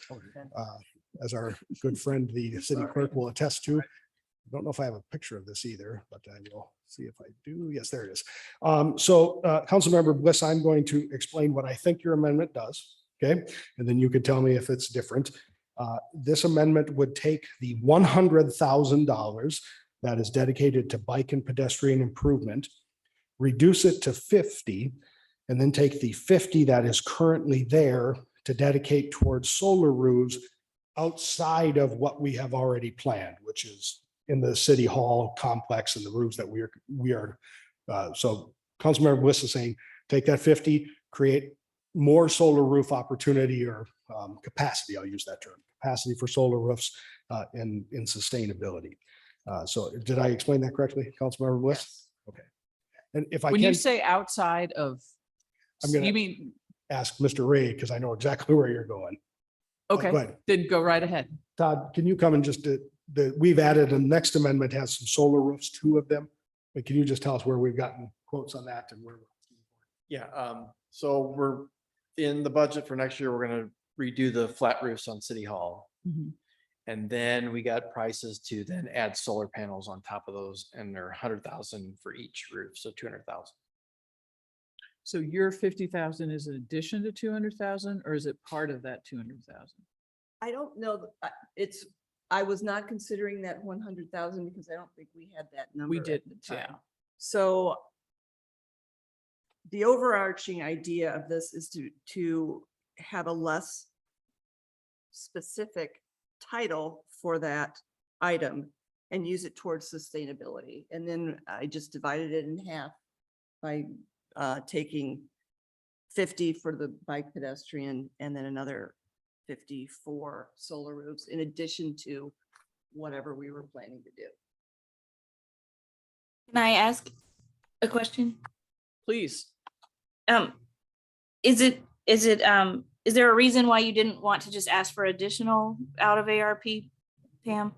our good friend, the city clerk, will attest to. I don't know if I have a picture of this either, but I will see if I do. Yes, there it is. Councilmember Bliss, I'm going to explain what I think your amendment does. Okay, and then you can tell me if it's different. This amendment would take the $100,000 that is dedicated to bike and pedestrian improvement reduce it to 50, and then take the 50 that is currently there to dedicate towards solar roofs outside of what we have already planned, which is in the city hall complex and the roofs that we are. So Councilmember Bliss is saying, take that 50, create more solar roof opportunity or capacity, I'll use that term, capacity for solar roofs in sustainability. So did I explain that correctly, Councilmember Bliss? Yes. Okay. And if I When can, you say outside of, I'm gonna you mean, ask Mr. Ray, because I know exactly where you're going. okay, Go ahead. then go right ahead. Todd, can you come and just, we've added, a next amendment has some solar roofs, 2 of them. But can you just tell us where we've gotten quotes on that and where? Yeah, so we're in the budget for next year, we're gonna redo the flat roofs on City Hall. Mhm. And then we got prices to then add solar panels on top of those, and they're 100,000 for each roof, so 200,000. So your 50,000 is an addition to 200,000, or is it part of that 200,000? I don't know, I was not considering that 100,000 because I don't think we had that number. We at did, the yeah. time. So the overarching idea of this is to have a less specific title for that item and use it towards sustainability. And then I just divided it in half by taking 50 for the bike pedestrian and then another 50 for solar roofs in addition to whatever we were planning to do. Can I ask a question? Please. Is there a reason why you didn't want to just ask for additional out of ARP, Pam?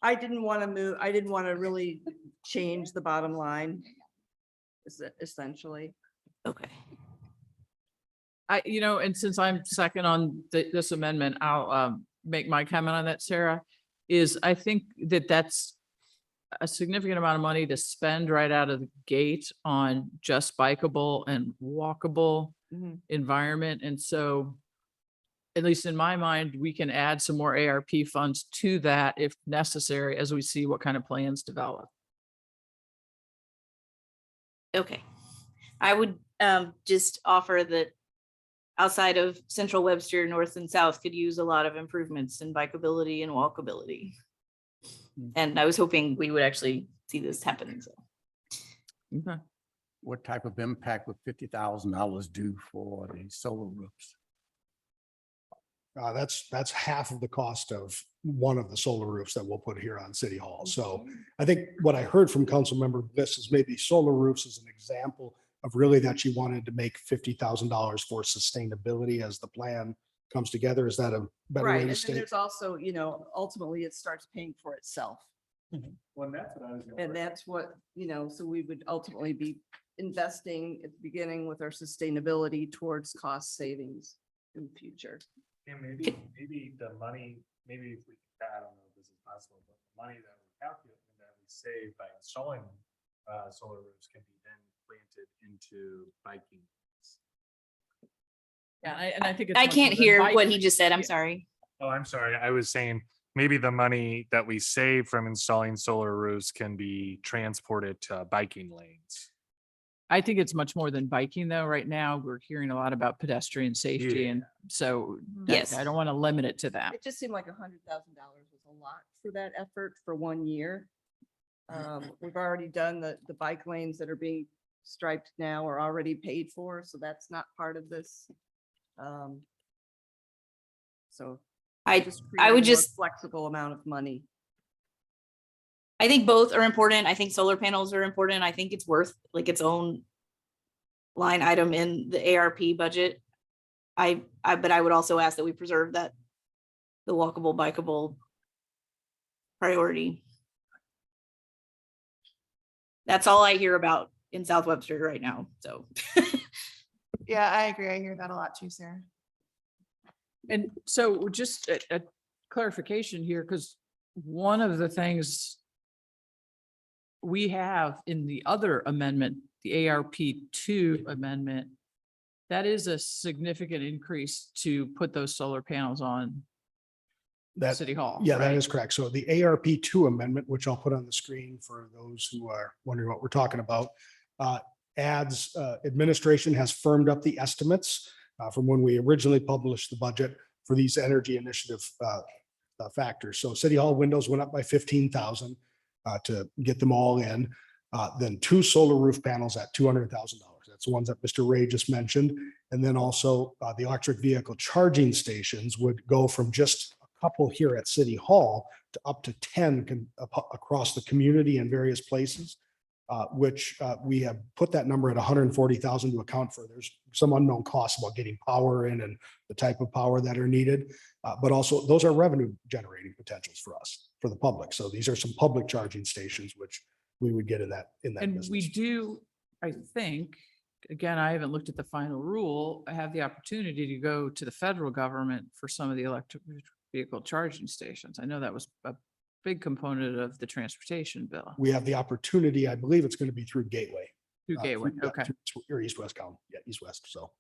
I didn't want to move, I didn't want to really change the bottom line. Essentially. Okay. And since I'm second on this amendment, I'll make my comment on that, Sarah, is I think that that's a significant amount of money to spend right out of the gate on just bikeable and walkable environment. And so, at least in my mind, we can add some more ARP funds to that if necessary, as we see what kind of plans develop. Okay. I would just offer that outside of Central Webster, North and South could use a lot of improvements in bikeability and walkability. And I was hoping we would actually see this happen. So. Okay. What type of impact would $50,000 do for the solar roofs? That's half of the cost of one of the solar roofs that we'll put here on City Hall. So I think what I heard from Councilmember Bliss is maybe solar roofs is an example of really that she wanted to make $50,000 for sustainability as the plan comes together. Is that a better Right, way and to then state? there's also, ultimately it starts paying for itself. Well, that's what I was. And that's what, so we would ultimately be investing at the beginning with our sustainability towards cost savings in the future. And maybe the money, maybe if we, I don't know if this is possible, but the money that we calculate that we save by installing solar roofs can be then planted into biking. Yeah, and I think it's I much can't more than hear what biking. he just said. I'm sorry. Oh, I'm sorry. I was saying maybe the money that we save from installing solar roofs can be transported to biking lanes. I think it's much more than biking though. Right now, we're hearing a lot about pedestrian safety. Yeah. And so Yes. I don't want to limit it to that. It just seemed like $100,000 was a lot for that effort for 1 year. We've already done the bike lanes that are being striped now are already paid for, so that's not part of this. So I just would create a more just flexible amount of money. I think both are important. I think solar panels are important. I think it's worth like its own line item in the ARP budget. But I would also ask that we preserve the walkable, bikeable priority. That's all I hear about in South Webster right now. So Yeah, I agree. I hear that a lot too, Sarah. And so just a clarification here, because one of the things we have in the other amendment, the ARP2 amendment, that is a significant increase to put those solar panels on City Hall. Yeah, that right? is correct. So the ARP2 amendment, which I'll put on the screen for those who are wondering what we're talking about, As administration has firmed up the estimates from when we originally published the budget for these energy initiative factors. So City Hall windows went up by 15,000 to get them all in. Then 2 solar roof panels at $200,000. That's the ones that Mr. Ray just mentioned. And then also the electric vehicle charging stations would go from just a couple here at City Hall to up to 10 across the community in various places, which we have put that number at 140,000 to account for. There's some unknown costs about getting power in and the type of power that are needed. But also those are revenue generating potentials for us, for the public. So these are some public charging stations, which we would get in that And business. we do, I think, again, I haven't looked at the final rule. I have the opportunity to go to the federal government for some of the electric vehicle charging stations. I know that was a big component of the transportation bill. We have the opportunity, I believe it's going to be through Gateway. Through Gateway, okay. Or East West County, yeah, East West, so.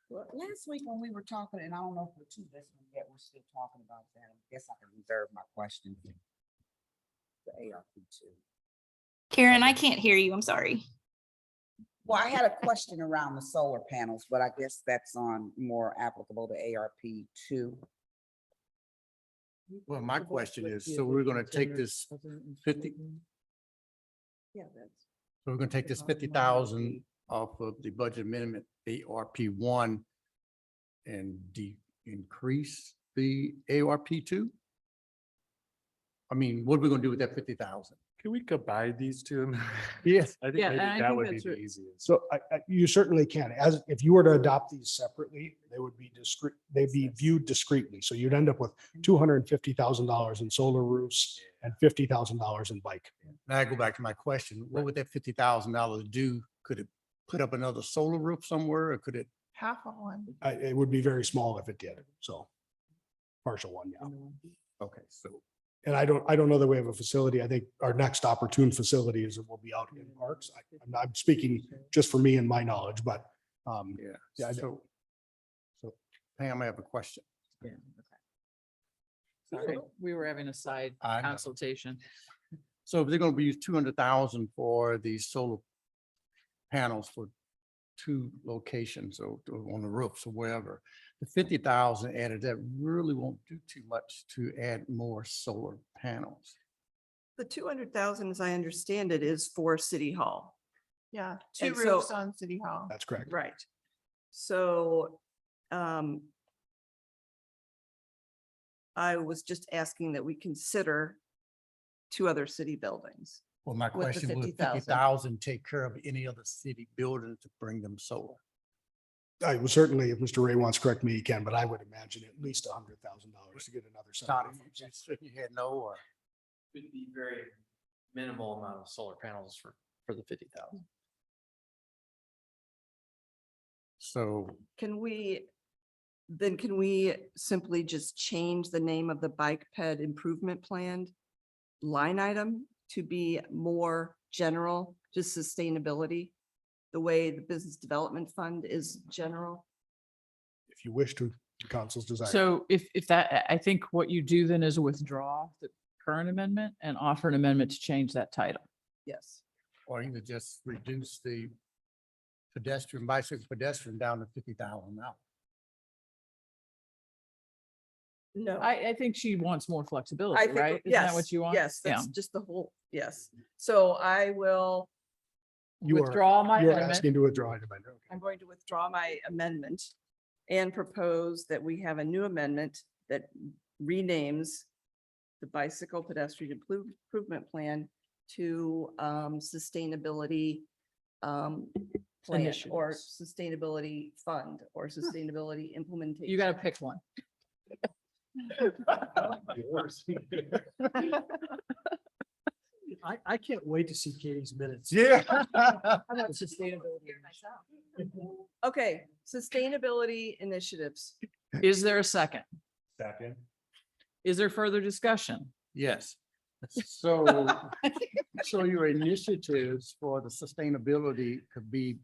Well, last week when we were talking, and I don't know if we're to this one yet, we're still talking about that. I guess I can reserve my question. for The ARP too. Karen, I can't hear you. I'm sorry. Well, I had a question around the solar panels, but I guess that's on more applicable to ARP too. Well, my question is, so we're gonna take this 50, Yeah, that's. so we're gonna take this 50,000 off of the budget amendment, ARP1, and increase the ARP2? I mean, what are we gonna do with that 50,000? Can we combine these two? Yes. I think Yeah, maybe and I that think would be that's the what- easiest. So you certainly can, as if you were to adopt these separately, they would be discrete, they'd be viewed discreetly. So you'd end up with $250,000 in solar roofs and $50,000 in bike. Now I go back to my question, what would that $50,000 do? Could it put up another solar roof somewhere, or could it? Half of one. It would be very small if it did, so. Partial one, yeah. Okay, so. And I don't know that we have a facility. I think our next opportune facility is, it will be out in parks. I'm speaking just for me and my knowledge, but Yeah, I so Pam, I have a question. Sorry, we were having a side I know. consultation. So if they're gonna be 200,000 for these solar panels for 2 locations or on the roofs or wherever, the 50,000 added, that really won't do too much to add more solar panels. The 200,000, as I understand it, is for City Hall. Yeah, 2 And so- roofs on City Hall. that's correct. Right. So I was just asking that we consider 2 other city buildings. Well, my With the question was 50,000. 50,000 take care of any other city building to bring them solar? I will certainly, if Mr. Ray wants to correct me, he can, but I would imagine at least $100,000 to get another. set of Todd, roofs. you said you had no, or? Would be very minimal amount of solar panels for the 50,000. So Can we simply just change the name of the bike ped improvement plan line item to be more general, just sustainability? The way the business development fund is general? If you wish to, the council's desire. So if that, I think what you do then is withdraw the current amendment and offer an amendment to change that title. Yes. or either just reduce the bicycle pedestrian down to 50,000 now. No. I think she wants more I flexibility, think, right? Isn't yes, that what you want? yes, Yeah. that's just the whole, yes. So I will, You are- Withdraw my You are amendment. asking to withdraw an amendment. I'm going to withdraw my amendment and propose that we have a new amendment that renames the bicycle pedestrian improvement plan to sustainability plan or Initiatives. sustainability fund or sustainability implementation. You gotta pick one. I can't wait to see Katie's minutes. Yeah. How about sustainability? Okay, sustainability initiatives. Is there a second? Second. Is there further discussion? Yes. So, so your initiatives for the sustainability could be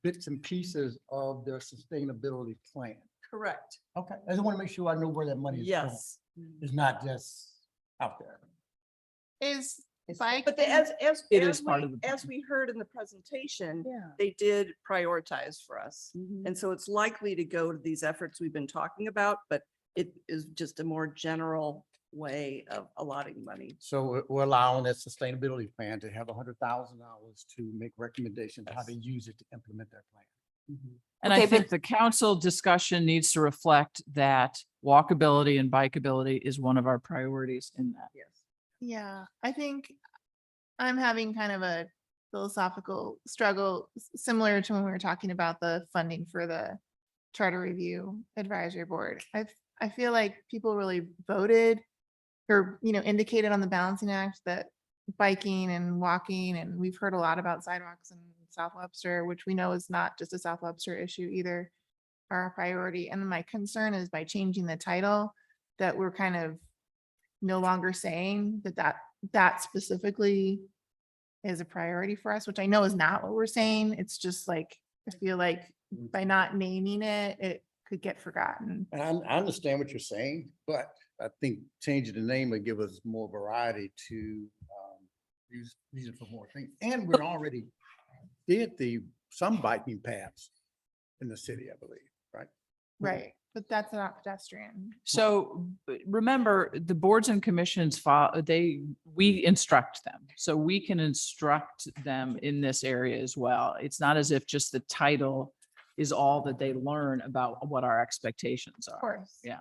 bits and pieces of their sustainability plan. Correct. Okay, I just want to make sure I know where that money is going. Yes. It's not just out there. Is bike. But and- It is part of the as we heard in the presentation, Yeah. they did prioritize for us. Mhm. And so it's likely to go to these efforts we've been talking about, but it is just a more general way of allotting money. So we're allowing that sustainability plan to have $100,000 to make recommendations how to use it to implement their plan. And Okay, I but- think the council discussion needs to reflect that walkability and bikeability is one of our priorities in that. Yes. Yeah, I think I'm having kind of a philosophical struggle similar to when we were talking about the funding for the Charter Review Advisory Board. I feel like people really voted or, indicated on the balancing act that biking and walking, and we've heard a lot about sidewalks in South Webster, which we know is not just a South Webster issue either, are a priority. And my concern is by changing the title, that we're kind of no longer saying that specifically is a priority for us, which I know is not what we're saying. It's just like, I feel like by not naming it, it could get forgotten. And I understand what you're saying, but I think changing the name would give us more variety to use it for more things. And we're already did some biking paths in the city, I believe, right? Right, but that's not pedestrian. So remember, the boards and commissions, we instruct them. So we can instruct them in this area as well. It's not as if just the title is all that they learn about what our expectations are. Of course. Yeah.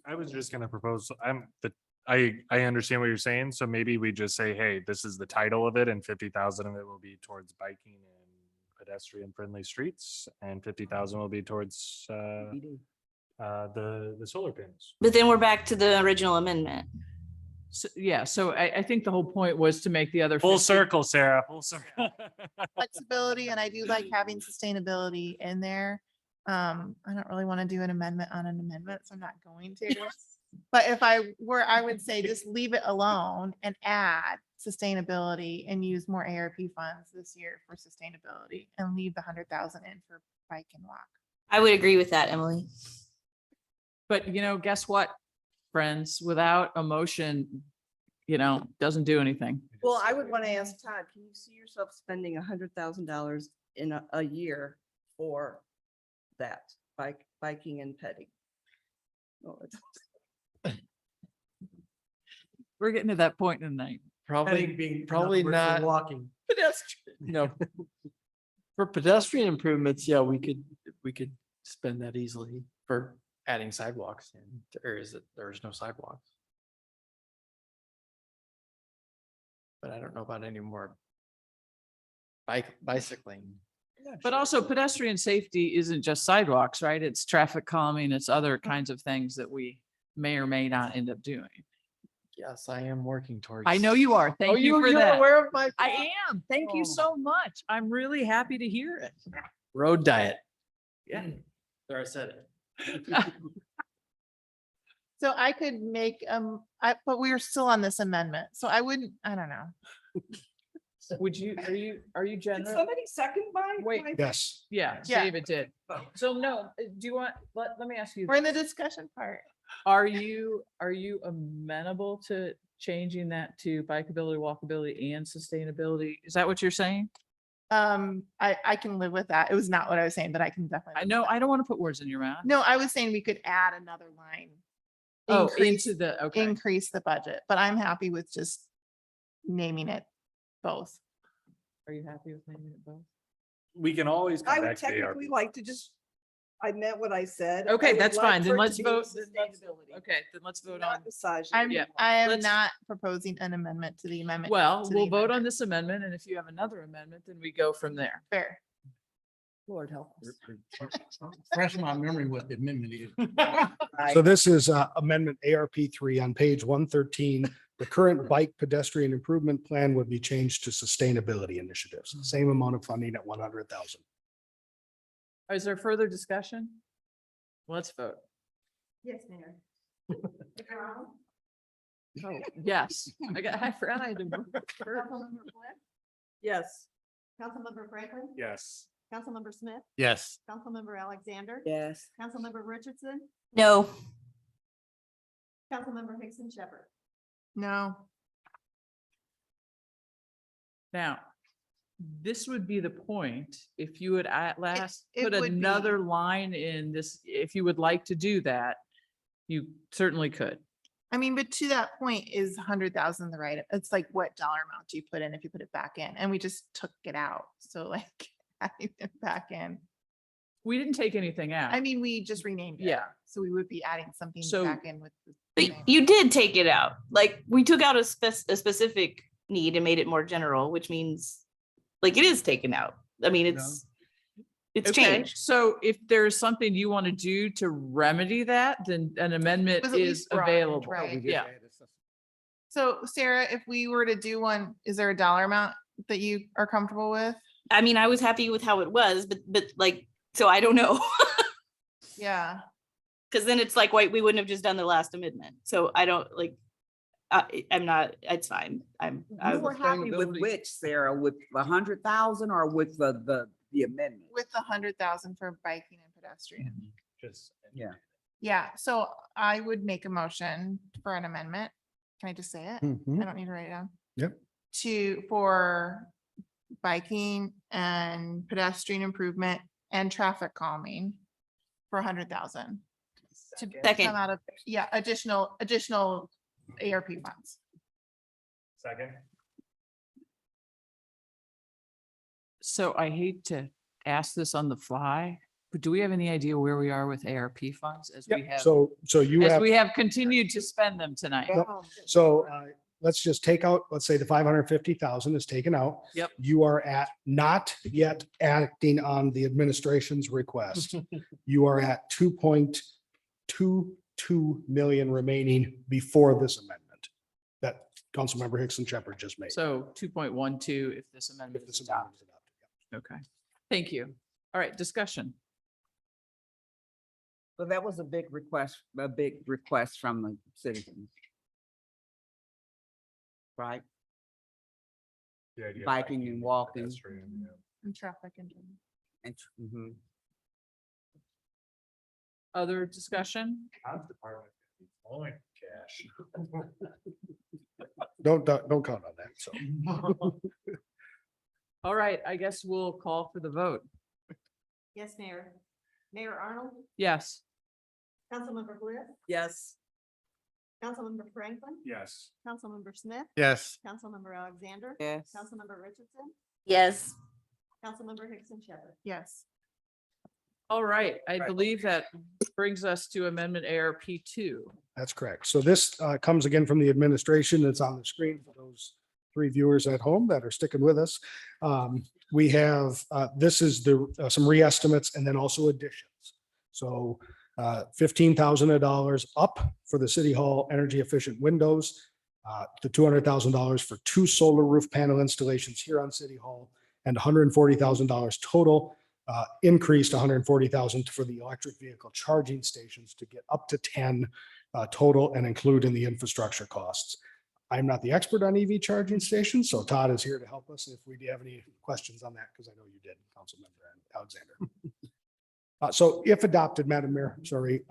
I was just gonna propose, I understand what you're saying, so maybe we just say, hey, this is the title of it and 50,000 of it will be towards biking and pedestrian friendly streets and 50,000 will be towards the solar panels. But then we're back to the original amendment. So, yeah, so I think the whole point was to make the other. Full 50 circle, Sarah, full circle. Flexibility, and I do like having sustainability in there. I don't really want to do an amendment on an amendment, so I'm not going to. But if I were, I would say just leave it alone and add sustainability and use more ARP funds this year for sustainability and leave the 100,000 in for bike and walk. I would agree with that, Emily. But guess what, friends, without emotion, doesn't do anything. Well, I would want to ask Todd, can you see yourself spending $100,000 in a year for that biking and petting? Oh, We're getting to that point in the night. Probably not. Walking. Pedestrian. No. For pedestrian improvements, yeah, we could spend that easily for adding sidewalks in areas that there's no sidewalks. But I don't know about any more bicycling. But also pedestrian safety isn't just sidewalks, right? It's traffic calming, it's other kinds of things that we may or may not end up doing. Yes, I am working towards. I know you are. Thank you for you're that. aware of my. I am. Thank you Oh. so much. I'm really happy to hear it. Road diet. Yeah. There, I said it. So I could make, but we are still on this amendment, so I don't know. Would you, are you Did generous? somebody second Wait. my? Yes. Yeah, Yeah. David did. So no, do you want, let me ask you. We're in the discussion part. Are you amenable to changing that to bikeability, walkability and sustainability? Is that what you're saying? I can live with that. It was not what I was saying, but I can definitely. I live know, with that. I don't want to put words in your mouth. No, I was saying we could add another line. Oh, Increase, into the, okay. increase the budget, but I'm happy with just naming it both. Are you happy with naming it both? We can always I come would back to the ARP. technically like to just, I meant what I said. I Okay, would that's like fine. for Then it to let's be vote. sustainability, Okay, then let's vote not on. misogyny. Yeah. I am let's- not proposing an amendment to the amendment. Well, to the we'll vote on amendment. this amendment, and if you have another amendment, then we go from there. Fair. Lord help us. Fresh my memory what the amendment is. So this is Amendment ARP 3 on page 113. The current bike pedestrian improvement plan would be changed to sustainability initiatives. Same amount of funding at 100,000. Is there further discussion? Let's vote. Yes, Mayor. Oh, yes. I forgot I had to vote first. Councilmember Flynn, Yes. Councilmember Franklin, Yes. Councilmember Smith, Yes. Councilmember Alexander, Yes. Councilmember Richardson, No. Councilmember Hickson Shepherd. No. Now, this would be the point, if you would at last it put would be. another line in this, if you would like to do that, you certainly could. I mean, but to that point, is 100,000 the right? It's like, what dollar amount do you put in if you put it back in? And we just took it out. So like adding it back in. We didn't take anything out. I mean, we just renamed it. Yeah. So we would be adding something So- back in with. the But same. you did take it out. Like, we took out a specific need and made it more general, which means like it is taken out. I mean, it's Okay, changed. so if there's something you want to do to remedy that, then an amendment Was at is least broadened, available. right? Yeah. So Sarah, if we were to do one, is there a dollar amount that you are comfortable with? I mean, I was happy with how it was, but like, so I don't know. Yeah. Cause then it's like, wait, we wouldn't have just done the last amendment. So I don't like, I'm not, it's fine. You were happy with which, Sarah, with 100,000 or with the amendment? With the 100,000 for biking and pedestrian. Just. Yeah. Yeah, so I would make a motion for an amendment. Can I just say it? Mhm. I don't need to write it down. Yep. For biking and pedestrian improvement and traffic calming for 100,000. To Second. come out of, yeah, additional ARP funds. Second. So I hate to ask this on the fly, but do we have any idea where we are with ARP funds as we Yep. have, So you as have. we have continued to spend them tonight? So let's just take out, let's say the 550,000 is taken out. Yep. You are at not yet acting on the administration's request. You are at 2.22 million remaining before this amendment that Councilmember Hickson Shepherd just made. So 2.12 if this amendment If is this amendment adopted. is adopted. Okay, thank you. All right, discussion. So that was a big request from the citizens. Right? Biking and walking. And traffic and. And, mhm. Other discussion? Cash. Don't count on that. So All right, I guess we'll call for the vote. Yes, Mayor. Mayor Arnold, Yes. Councilmember Bliss, Yes. Councilmember Franklin, Yes. Councilmember Smith, Yes. Councilmember Alexander, Yes. Councilmember Richardson, Yes. Councilmember Hickson Shepherd. Yes. All right, I believe that brings us to amendment ARP 2. that's correct. So this comes again from the administration. It's on the screen for those 3 viewers at home that are sticking with us. We have, this is some re-estimates and then also additions. So $15,000 up for the City Hall energy efficient windows, the $200,000 for 2 solar roof panel installations here on City Hall, and $140,000 total, increased $140,000 for the electric vehicle charging stations to get up to 10 total and include in the infrastructure costs. I'm not the expert on EV charging stations, so Todd is here to help us if we have any questions on that, because I know you did, Councilmember Alexander. So if adopted, Madam Mayor, sorry,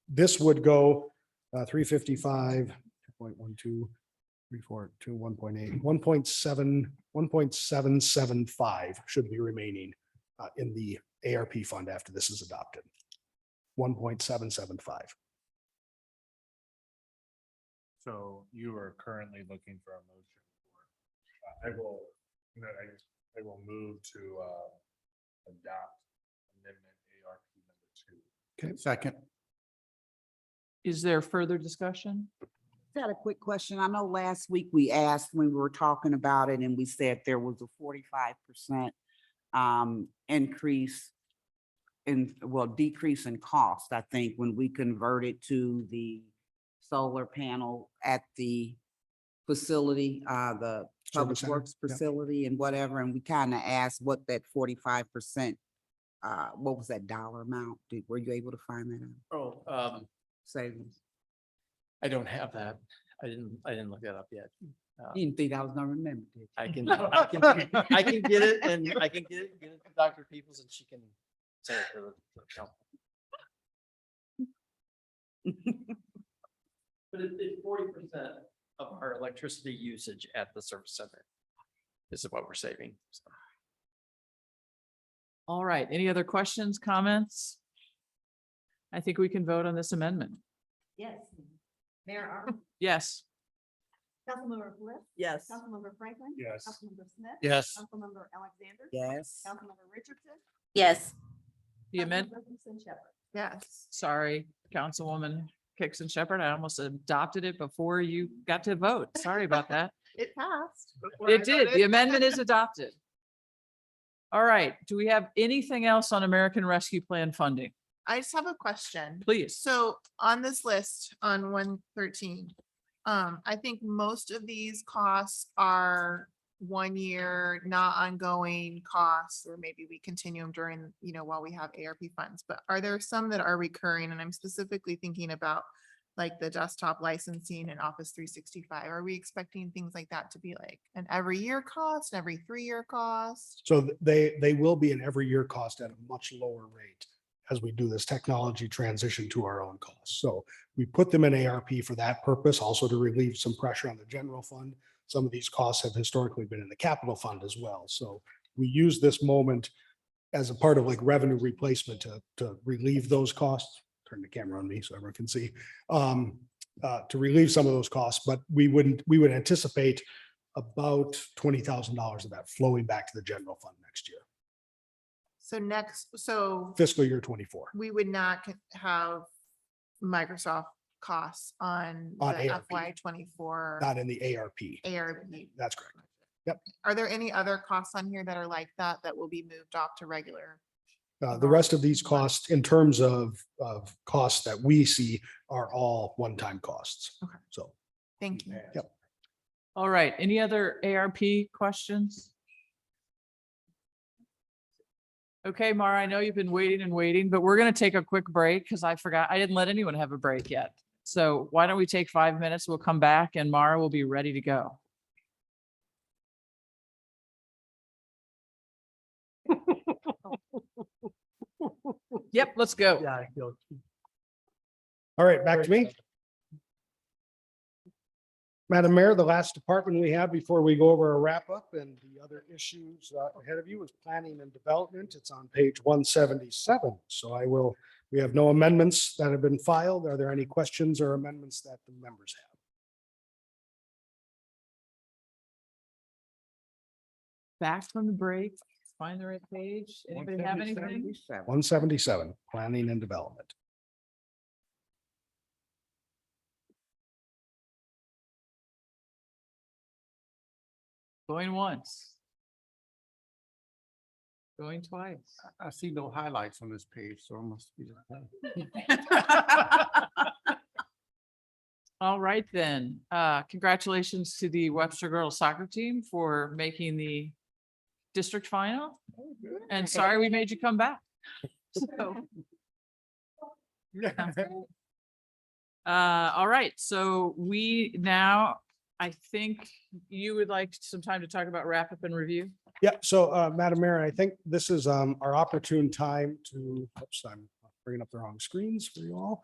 this would go 355, 2.12, 342, 1.8, 1.7, 1.775 should be remaining in the ARP fund after this is adopted. 1.775. So you are currently looking for a motion. I will move to adopt amendment ARP number 2. Okay. Second. Is there further discussion? Got a quick question. I know last week we asked when we were talking about it and we said there was a 45% increase decrease in cost, I think, when we converted to the solar panel at the facility, the Public Center, Works yeah. facility and whatever, and we kind of asked what that 45%, what was that dollar amount? Were you able to find that out? Oh, Savings. I don't have that. I didn't look that up yet. You didn't think I was gonna remember, did you? I can get it and I can get it to Dr. Peoples and she can say it to the council. But it's 40% of our electricity usage at the service center is what we're saving. So. All right, any other questions, comments? I think we can vote on this amendment. Yes. Mayor Arden, Yes. Councilmember Bliss, Yes. Councilmember Franklin. Yes. Councilmember Smith. Yes. Councilmember Alexander. Yes. Councilmember Richardson. Yes. The amendment, Councilmember Hixon Shepherd. Yes. sorry, Councilwoman Hickson Shepherd, I almost adopted it before you got to vote. Sorry about that. It passed. before I It did. The voted. amendment is adopted. All right, do we have anything else on American Rescue Plan funding? I just have a question. Please. So on this list on 113, I think most of these costs are 1 year, not ongoing costs, or maybe we continue them during, while we have ARP funds. But are there some that are recurring? And I'm specifically thinking about like the desktop licensing and Office 365. Are we expecting things like that to be like an every year cost, an every 3-year cost? So they will be an every year cost at a much lower rate as we do this technology transition to our own costs. So we put them in ARP for that purpose, also to relieve some pressure on the general fund. Some of these costs have historically been in the capital fund as well. So we use this moment as a part of like revenue replacement to relieve those costs. Turn the camera on me so everyone can see, to relieve some of those costs, but we would anticipate about $20,000 of that flowing back to the general fund next year, So fiscal year 24. we would not have Microsoft costs on On the ARP. FY24 Not in the ARP. ARP. That's correct. Yep. Are there any other costs on here that are like that will be moved off to regular? The rest of these costs in terms of costs that we see are all one-time costs. Okay. So. Thank you. Yep. All right, any other ARP questions? Okay, Mara, I know you've been waiting and waiting, but we're going to take a quick break because I forgot, I didn't let anyone have a break yet. So why don't we take 5 minutes? We'll come back and Mara will be ready to go. Yep, let's go. Yeah, I feel. All right, back to me. Madam Mayor, the last department we have before we go over a wrap up and the other issues ahead of you is planning and development. It's on page 177. So we have no amendments that have been filed. Are there any questions or amendments that the members have? Back from the break, find the right page. Anybody have anything? 177, planning and development. Going once. Going twice. I see no highlights on this page, so it must be. All right, then. Congratulations to the Webster girls soccer team for making the district final. And sorry we made you come back. So, all right, so we now, I think you would like some time to talk about wrap up and review. Yeah, so Madam Mayor, I think this is our opportune time to, oops, I'm bringing up the wrong screens for you all.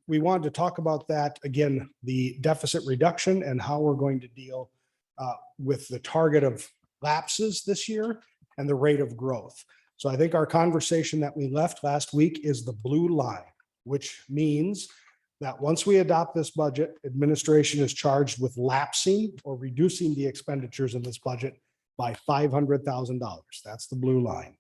We wanted to talk about that again, the deficit reduction and how we're going to deal with the target of lapses this year and the rate of growth. So I think our conversation that we left last week is the blue line, which means that once we adopt this budget, administration is charged with lapsing or reducing the expenditures in this budget by $500,000. That's the blue line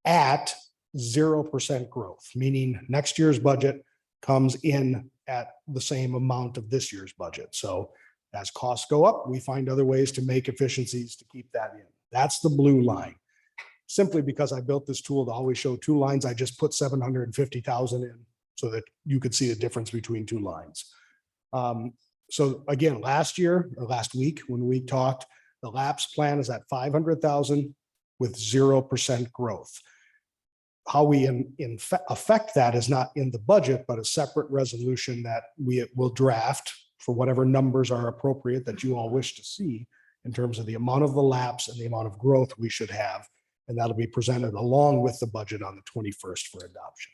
at 0% growth, meaning next year's budget comes in at the same amount of this year's budget. So as costs go up, we find other ways to make efficiencies to keep that in. That's the blue line. Simply because I built this tool to always show two lines, I just put 750,000 in so that you could see the difference between two lines. So again, last week when we talked, the lapse plan is at 500,000 with 0% growth. How we affect that is not in the budget, but a separate resolution that we will draft for whatever numbers are appropriate that you all wish to see in terms of the amount of the lapse and the amount of growth we should have. And that'll be presented along with the budget on the 21st for adoption.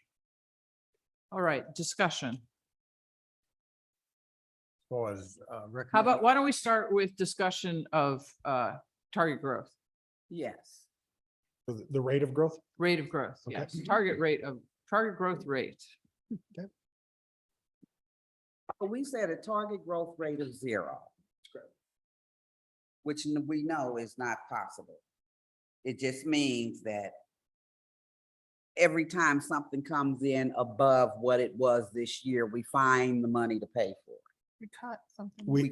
All right, discussion. So as How about, why don't we start with discussion of target growth, Yes. The rate of growth? rate of growth, Okay. yes, target growth rate. But we said a target growth rate of 0. Which we know is not possible. It just means that every time something comes in above what it was this year, we find the money to pay for it. We cut something. We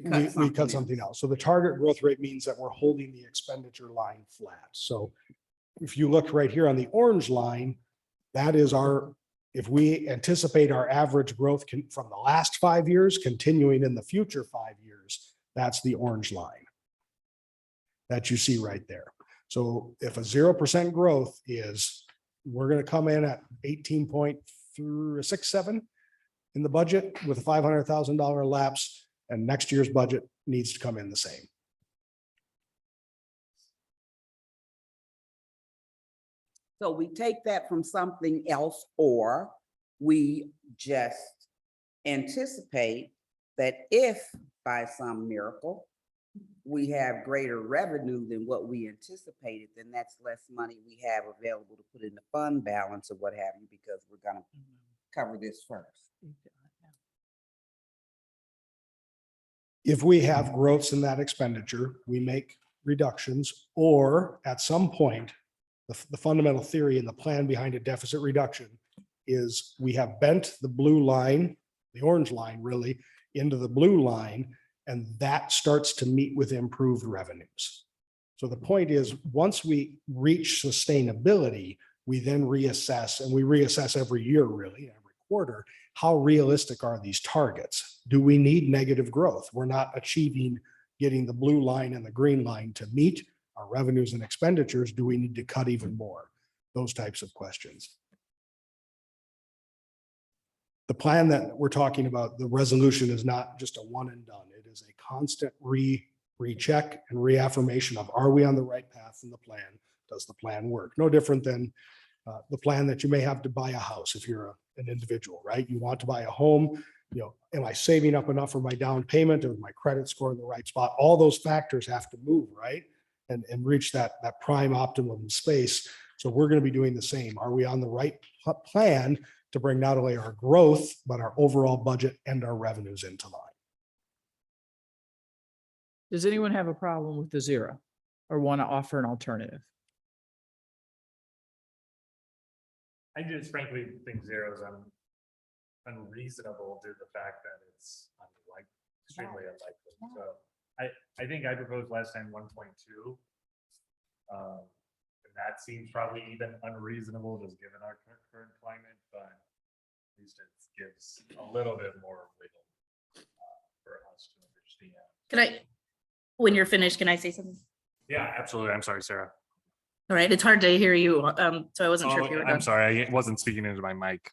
cut something else. So the target growth rate means that we're holding the expenditure line flat. So if you look right here on the orange line, that is if we anticipate our average growth from the last 5 years continuing in the future 5 years, that's the orange line that you see right there. So if a 0% growth we're going to come in at 18.67 in the budget with a $500,000 lapse, and next year's budget needs to come in the same. So we take that from something else, or we just anticipate that if by some miracle we have greater revenue than what we anticipated, then that's less money we have available to put in the fund balance or what have you, because we're gonna cover this first. If we have growths in that expenditure, we make reductions, or at some point, the fundamental theory and the plan behind a deficit reduction is we have bent the blue line, the orange line really, into the blue line, and that starts to meet with improved revenues. So the point is, once we reach sustainability, we then reassess, and we reassess every year, really, every quarter, how realistic are these targets? Do we need negative growth? We're not achieving getting the blue line and the green line to meet our revenues and expenditures. Do we need to cut even more? Those types of questions. The plan that we're talking about, the resolution, is not just a one and done. It is a constant recheck and reaffirmation of, are we on the right path in the plan? Does the plan work? No different than the plan that you may have to buy a house if you're an individual, right? You want to buy a home, am I saving up enough for my down payment? Is my credit score in the right spot? All those factors have to move, right? And reach that prime optimum space. So we're going to be doing the same. Are we on the right plan to bring not only our growth, but our overall budget and our revenues into line? Does anyone have a problem with the 0 or want to offer an alternative? I just frankly think 0 is unreasonable due to the fact that it's extremely unlikely. So I think I proposed last time 1.2. And that seems probably even unreasonable just given our current climate, but at least it gives a little bit more wiggle for us to understand. Can I, when you're finished, can I say something? Yeah, absolutely. I'm sorry, Sarah. All right, it's hard to hear you, so I wasn't sure if you were I'm done. sorry, I wasn't speaking into my mic.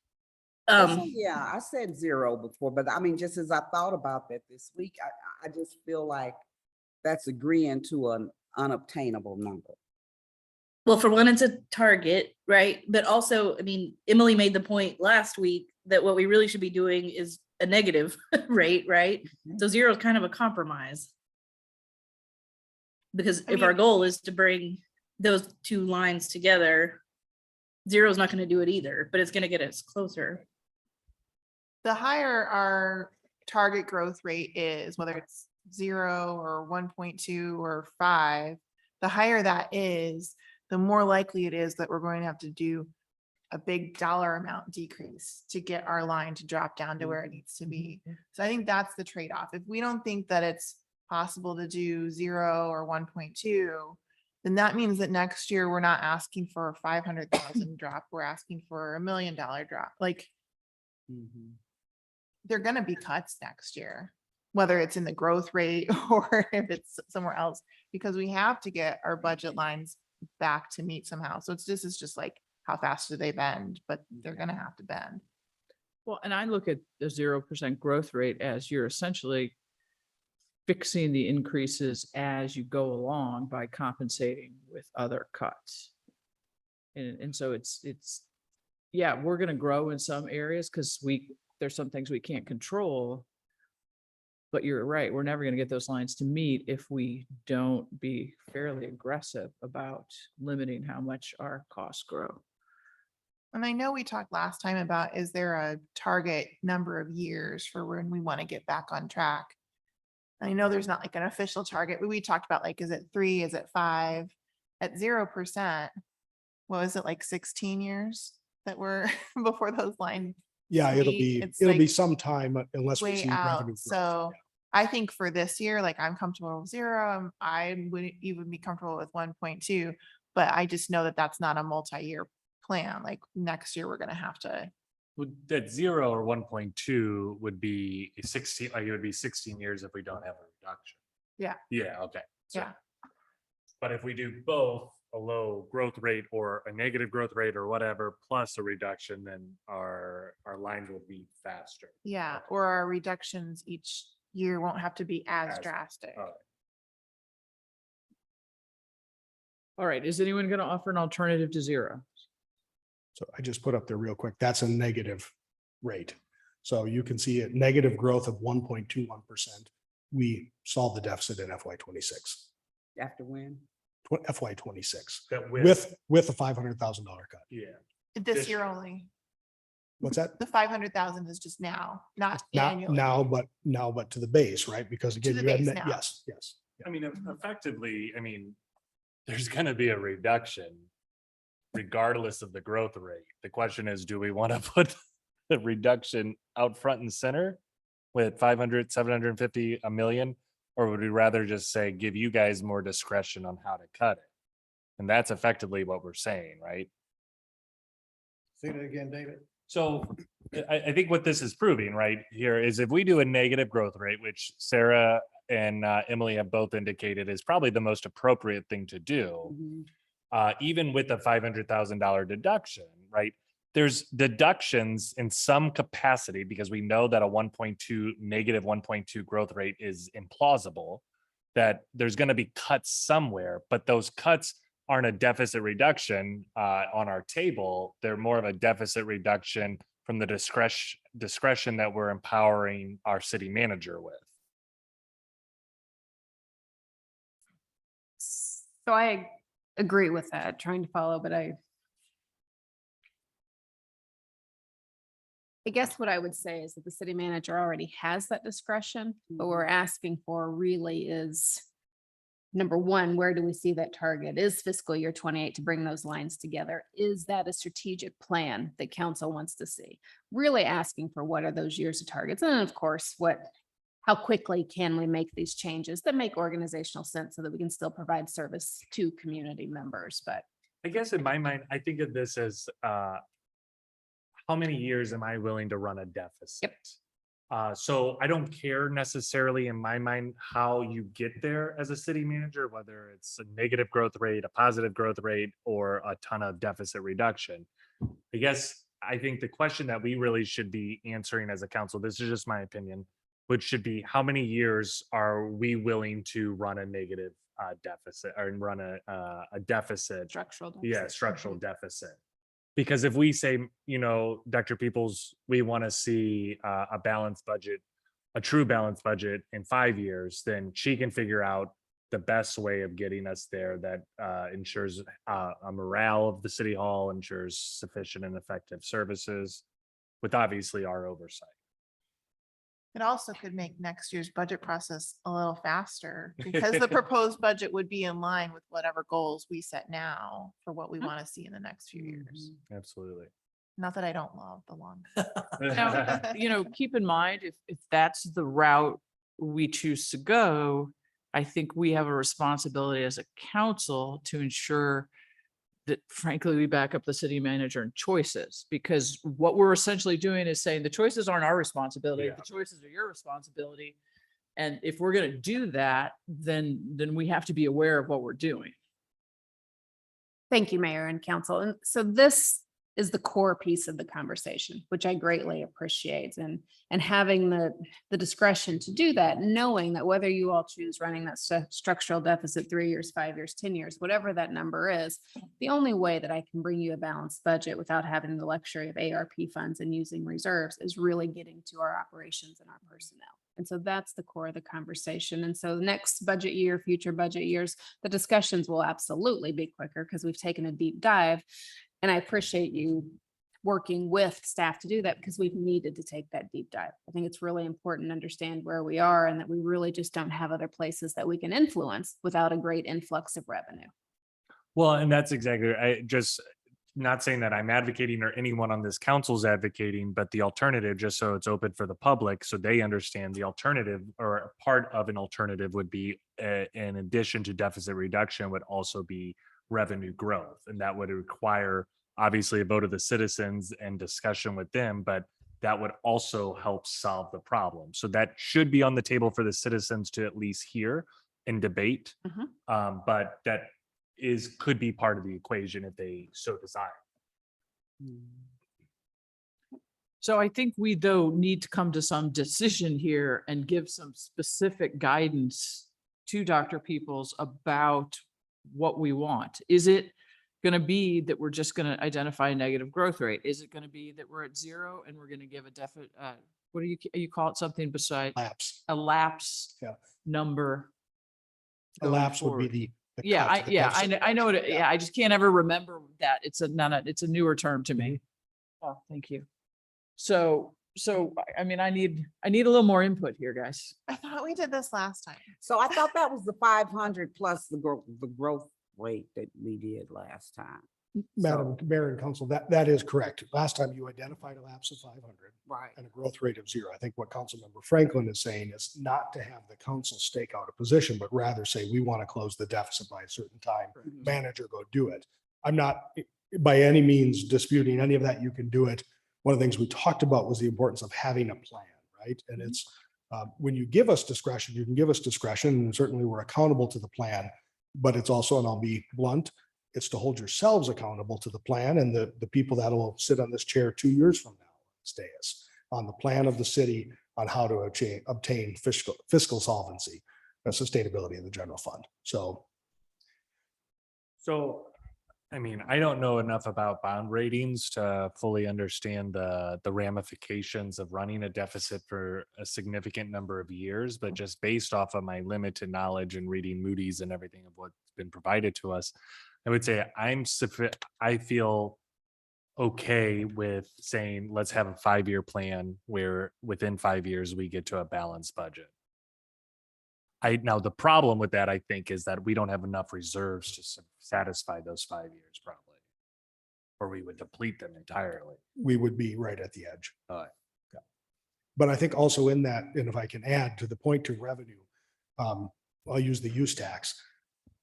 Yeah, I said 0 before, but I mean, just as I thought about that this week, I just feel like that's agreeing to an unobtainable number. Well, for one, it's a target, right? But also, I mean, Emily made the point last week that what we really should be doing is a negative rate, right? So 0 is kind of a compromise. Because if our goal is to bring those two lines together, 0 is not going to do it either, but it's going to get us closer. The higher our target growth rate is, whether it's 0 or 1.2 or 5, the higher that is, the more likely it is that we're going to have to do a big dollar amount decrease to get our line to drop down to where it needs to be. So I think that's the trade-off. If we don't think that it's possible to do 0 or 1.2, then that means that next year we're not asking for a 500,000 drop. We're asking for $1 million drop. Like, they're going to be cuts next year, whether it's in the growth rate or if it's somewhere else, because we have to get our budget lines back to meet somehow. So this is just like, how fast do they bend? But they're going to have to bend. Well, and I look at the 0% growth rate as you're essentially fixing the increases as you go along by compensating with other cuts. And so it's yeah, we're going to grow in some areas because there's some things we can't control, But you're right, we're never going to get those lines to meet if we don't be fairly aggressive about limiting how much our costs grow. And I know we talked last time about, is there a target number of years for when we want to get back on track? I know there's not like an official target, but we talked about like, is it 3, is it 5? At 0%, what was it, like 16 years that were before those lines? Yeah, it'll meet? be, It's it'll be like some time unless we way see out. revenue growth. So I think for this year, like I'm comfortable with 0. I wouldn't even be comfortable with 1.2, but I just know that that's not a multi-year plan. Like next year, we're gonna have to. Would that 0 or 1.2 would be 16, like it would be 16 years if we don't have a reduction. Yeah. Yeah, okay. So- Yeah. But if we do both a low growth rate or a negative growth rate or whatever, plus a reduction, then our lines will be faster. Yeah, or our reductions each year won't have to be as As- drastic. all right. All right, is anyone going to offer an alternative to 0? So I just put up there real quick, that's a negative rate. So you can see a negative growth of 1.21%. We solved the deficit in FY 26. After when? FY 26 That with a $500,000 cut. Yeah. This year only. What's that? The 500,000 is just now, not annually. Now, but to the base, right? Because again, the you had, base net- now. yes. I mean, effectively, I mean, there's gonna be a reduction regardless of the growth rate. The question is, do we want to put the reduction out front and center with 500, 750, $1 million? Or would we rather just say, give you guys more discretion on how to cut it? And that's effectively what we're saying, right? Say that again, David. So I think what this is proving right here is if we do a negative growth rate, which Sarah and Emily have both indicated is probably the most appropriate thing to do, even with a $500,000 deduction, right? There's deductions in some capacity because we know that a negative 1.2 growth rate is implausible, that there's going to be cuts somewhere, but those cuts aren't a deficit reduction on our table. They're more of a deficit reduction from the discretion that we're empowering our city manager with. So I agree with that, trying to follow, but I guess what I would say is that the city manager already has that discretion, but we're asking for really is, number one, where do we see that target? Is fiscal year 28 to bring those lines together? Is that a strategic plan that council wants to see? Really asking for what are those years of targets? And of course, how quickly can we make these changes that make organizational sense so that we can still provide service to community members? But I guess in my mind, I think of this as how many years am I willing to run a deficit? So I don't care necessarily in my mind how you get there as a city manager, whether it's a negative growth rate, a positive growth rate, or a ton of deficit reduction. I think the question that we really should be answering as a council, this is just my opinion, which should be how many years are we willing to run a negative deficit or run a deficit? Structural Yeah, structural deficit. Because if we say, Dr. Peoples, we want to see a balanced budget, a true balanced budget in 5 years, then she can figure out the best way of getting us there that ensures a morale of the city hall, ensures sufficient and effective services with obviously our oversight. It also could make next year's budget process a little faster because the proposed budget would be in line with whatever goals we set now for what we want to see in the next few years. Absolutely. Not that I don't love the long. Now, keep in mind, if that's the route we choose to go, I think we have a responsibility as a council to ensure that frankly, we back up the city manager in choices, because what we're essentially doing is saying the choices aren't our responsibility. The choices are your responsibility. And if we're going to do that, then we have to be aware of what we're doing. thank you, Mayor and Council. And so this is the core piece of the conversation, which I greatly appreciate. And having the discretion to do that, knowing that whether you all choose running that structural deficit 3 years, 5 years, 10 years, whatever that number is, the only way that I can bring you a balanced budget without having the luxury of ARP funds and using reserves is really getting to our operations and our personnel. And so that's the core of the conversation. And so the next budget year, future budget years, the discussions will absolutely be quicker because we've taken a deep dive. And I appreciate you working with staff to do that because we've needed to take that deep dive. I think it's really important to understand where we are and that we really just don't have other places that we can influence without a great influx of revenue. Well, and that's exactly, I just, not saying that I'm advocating or anyone on this council's advocating, but the alternative, just so it's open for the public, so they understand the alternative or a part of an alternative would be, in addition to deficit reduction, would also be revenue growth. And that would require obviously a vote of the citizens and discussion with them, but that would also help solve the problem. So that should be on the table for the citizens to at least hear and debate. But that could be part of the equation if they so desire. So I think we though need to come to some decision here and give some specific guidance to Dr. Peoples about what we want. Is it going to be that we're just going to identify a negative growth rate? Is it going to be that we're at 0 and we're going to give a deficit? What do you call it? Something beside Lapse. a lapse number? A lapse would be the Yeah, cut to the deficit I know it. Yeah, I just can't ever remember that. It's a newer term to me. Oh, thank you. So I mean, I need a little more input here, guys. I thought we did this last time. So I thought that was the 500 plus the growth rate that we did last time. Madam Mayor and Council, that is correct. Last time you identified a lapse of 500. Right. And a growth rate of 0. I think what Councilmember Franklin is saying is not to have the council stake out a position, but rather say, we want to close the deficit by a certain time. Manager, go do it. I'm not by any means disputing any of that. You can do it. One of the things we talked about was the importance of having a plan, right? And it's when you give us discretion, you can give us discretion, and certainly we're accountable to the plan, but it's also, and I'll be blunt, it's to hold yourselves accountable to the plan, and the people that will sit on this chair 2 years from now, stay us on the plan of the city on how to obtain fiscal solvency and sustainability of the general fund. So I mean, I don't know enough about bond ratings to fully understand the ramifications of running a deficit for a significant number of years, but just based off of my limited knowledge and reading Moody's and everything of what's been provided to us, I would say I feel okay with saying, let's have a 5-year plan where within 5 years we get to a balanced budget. Now the problem with that, I think, is that we don't have enough reserves to satisfy those 5 years probably, or we would deplete them entirely. we would be right at the edge. All right. But I think also in that, and if I can add to the point to revenue, I'll use the use tax.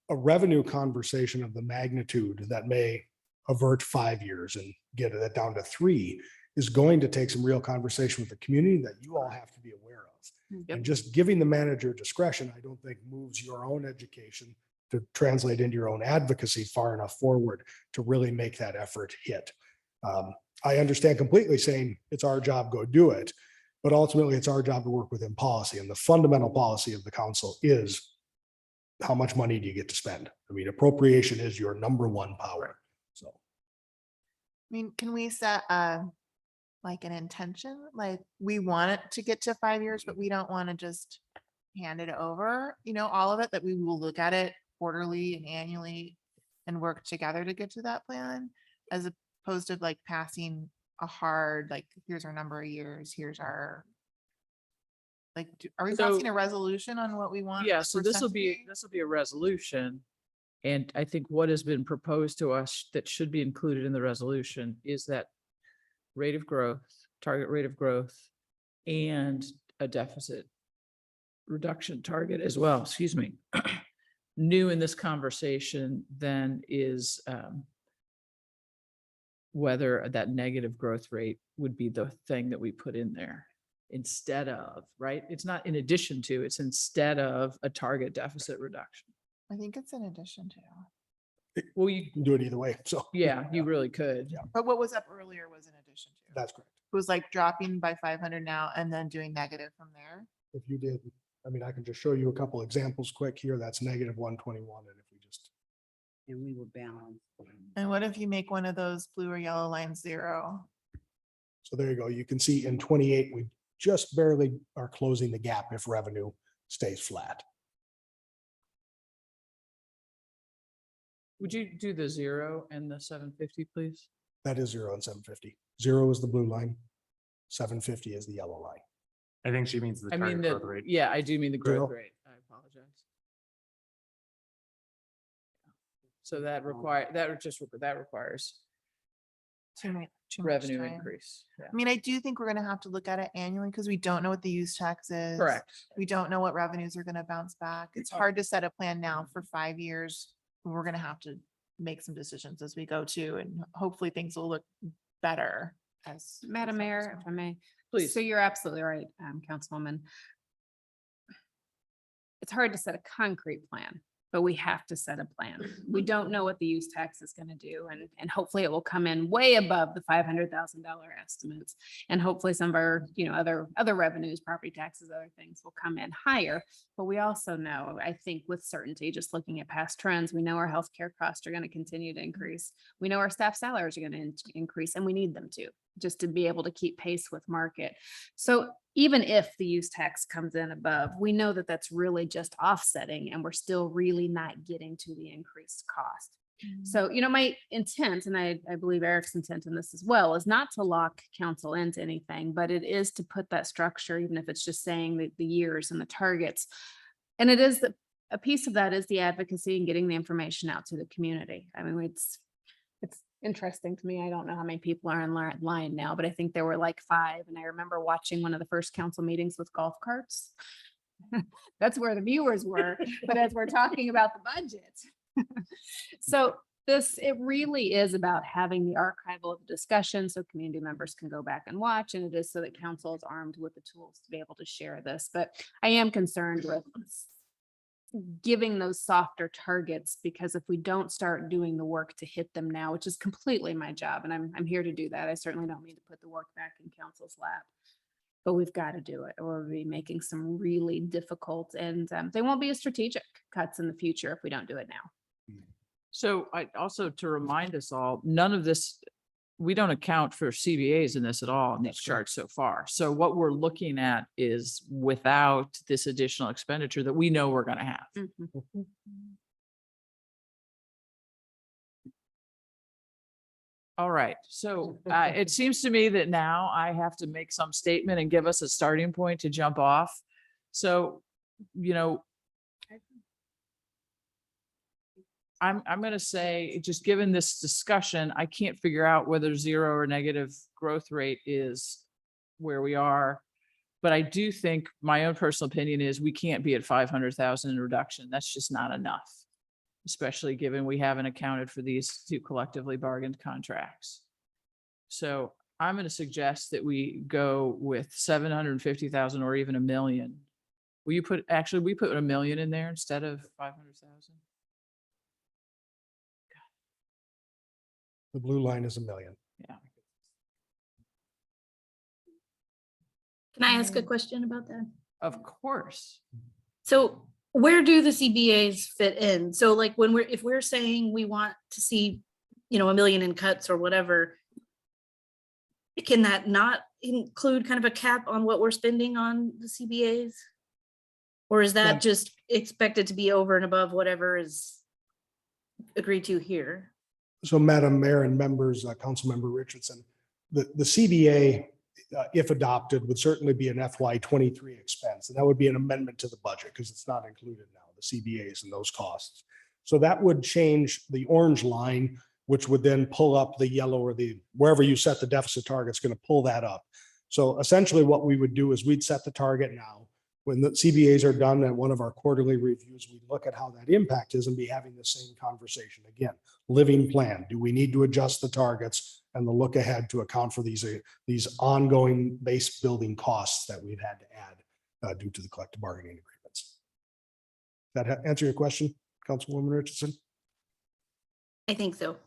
A revenue conversation of the magnitude that may avert 5 years and get that down to 3 is going to take some real conversation with the community that you all have to be aware of. And just giving the manager discretion, I don't think moves your own education to translate into your own advocacy far enough forward to really make that effort hit. I understand completely saying it's our job, go do it. But ultimately, it's our job to work within policy. And the fundamental policy of the council is how much money do you get to spend? I mean, appropriation is your number one power. So, I mean, can we set like an intention? Like, we want it to get to 5 years, but we don't want to just hand it over, all of it, that we will look at it quarterly and annually and work together to get to that plan, as opposed to like passing a hard, like, here's our number of years, here's our, like, are we passing a resolution on what we want? Yeah, so for this will Stephanie? be a resolution. And I think what has been proposed to us that should be included in the resolution is that rate of growth, target rate of growth, and a deficit reduction target as well, excuse me. New in this conversation then is whether that negative growth rate would be the thing that we put in there instead of, right? It's not in addition to, it's instead of a target deficit reduction. I think it's in addition to. Well, you, can do it either way. So yeah, you really could. But what was up earlier was in addition to. that's correct. It was like dropping by 500 now and then doing negative from there. If you did, I mean, I can just show you a couple examples quick here. That's negative 121. And if we just, And we were balanced. And what if you make one of those blue or yellow lines 0? so there you go. You can see in 28, we just barely are closing the gap if revenue stays flat. Would you do the 0 and the 750, please? That is 0 and 750. 0 is the blue line. 750 is the yellow line. I think she means the I mean, target growth rate. yeah, I do mean the growth 0. rate. I apologize. So that requires Too much revenue time. increase. Yeah. I mean, I do think we're gonna have to look at it annually because we don't know what the use tax is. Correct. We don't know what revenues are gonna bounce back. It's hard to set a plan now for 5 years. We're gonna have to make some decisions as we go too, and hopefully things will look better as. Madam Mayor, if I may. Please. So you're absolutely right, Councilwoman. It's hard to set a concrete plan, but we have to set a plan. We don't know what the use tax is going to do, and hopefully it will come in way above the $500,000 estimates. And hopefully some of our, other revenues, property taxes, other things will come in higher. But we also know, I think with certainty, just looking at past trends, we know our healthcare costs are going to continue to increase. We know our staff salaries are going to increase, and we need them to, just to be able to keep pace with market. So even if the use tax comes in above, we know that that's really just offsetting, and we're still really not getting to the increased cost. So, my intent, and I believe Eric's intent in this as well, is not to lock council into anything, but it is to put that structure, even if it's just saying the years and the targets. And it is a piece of that is the advocacy and getting the information out to the community. I mean, it's interesting to me. I don't know how many people are in line now, but I think there were like 5. And I remember watching one of the first council meetings with golf carts. That's where the viewers were. But as we're talking about the budget. So it really is about having the archival of the discussion so community members can go back and watch. And it is so that council is armed with the tools to be able to share this. But I am concerned with giving those softer targets, because if we don't start doing the work to hit them now, which is completely my job, and I'm here to do that. I certainly don't mean to put the work back in council's lap, but we've got to do it, or we'll be making some really difficult, and they won't be as strategic cuts in the future if we don't do it now. So I also, to remind us all, none of this, we don't account for CBAs in this at all in these charts so far. So what we're looking at is without this additional expenditure that we know we're going to have. Mhm. All right. So it seems to me that now I have to make some statement and give us a starting point to jump off. So, I'm going to say, just given this discussion, I can't figure out whether 0 or negative growth rate is where we are. But I do think my own personal opinion is we can't be at 500,000 in reduction. That's just not enough, especially given we haven't accounted for these 2 collectively bargained contracts. So I'm going to suggest that we go with 750,000 or even $1 million. Will you put, actually, we put $1 million in there instead of 500,000? The blue line is $1 million. Yeah. Can I ask a question about that? Of course. So where do the CBAs fit in? So like if we're saying we want to see, $1 million in cuts or whatever, can that not include kind of a cap on what we're spending on the CBAs? Or is that just expected to be over and above whatever is agreed to here? So Madam Mayor and members, Councilmember Richardson, the CBA, if adopted, would certainly be an FY23 expense. And that would be an amendment to the budget because it's not included now, the CBAs and those costs. So that would change the orange line, which would then pull up the yellow, or wherever you set the deficit target, it's going to pull that up. So essentially what we would do is we'd set the target now. When the CBAs are done at one of our quarterly reviews, we look at how that impact is and be having the same conversation again. Living plan. Do we need to adjust the targets and the look ahead to account for these ongoing base building costs that we've had to add due to the collective bargaining agreements? That answer your question, Councilwoman Richardson? I think so.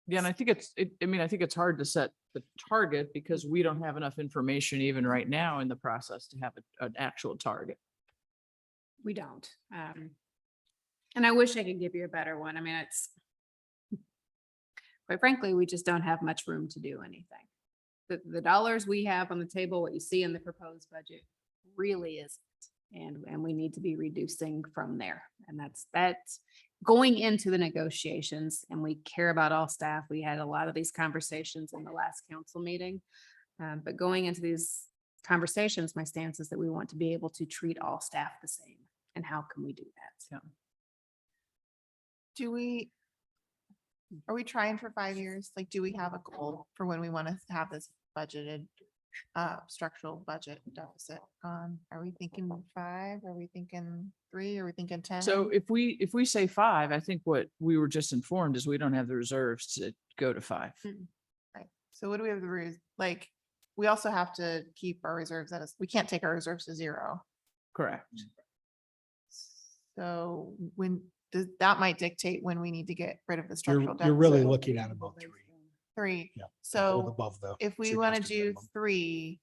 Yeah, and I think I think it's hard to set the target because we don't have enough information even right now in the process to have an actual target. We don't. And I wish I could give you a better one. I mean, it's quite frankly, we just don't have much room to do anything. The dollars we have on the table, what you see in the proposed budget really isn't. And we need to be reducing from there. And that's going into the negotiations, and we care about all staff. We had a lot of these conversations in the last council meeting. But going into these conversations, my stance is that we want to be able to treat all staff the same. And how can we do that? Are we trying for 5 years? Like, do we have a goal for when we want to have this budgeted structural budget deficit on? Are we thinking 5? Are we thinking 3? Are we thinking 10? So if we say 5, I think what we were just informed is we don't have the reserves to go to 5. Right. So what do we have like, we also have to keep our reserves we can't take our reserves to 0. Correct. So that might dictate when we need to get rid of the structural deficit. You're really looking at about 3. 3. Yeah. So above the if we want to suggested do minimum. 3,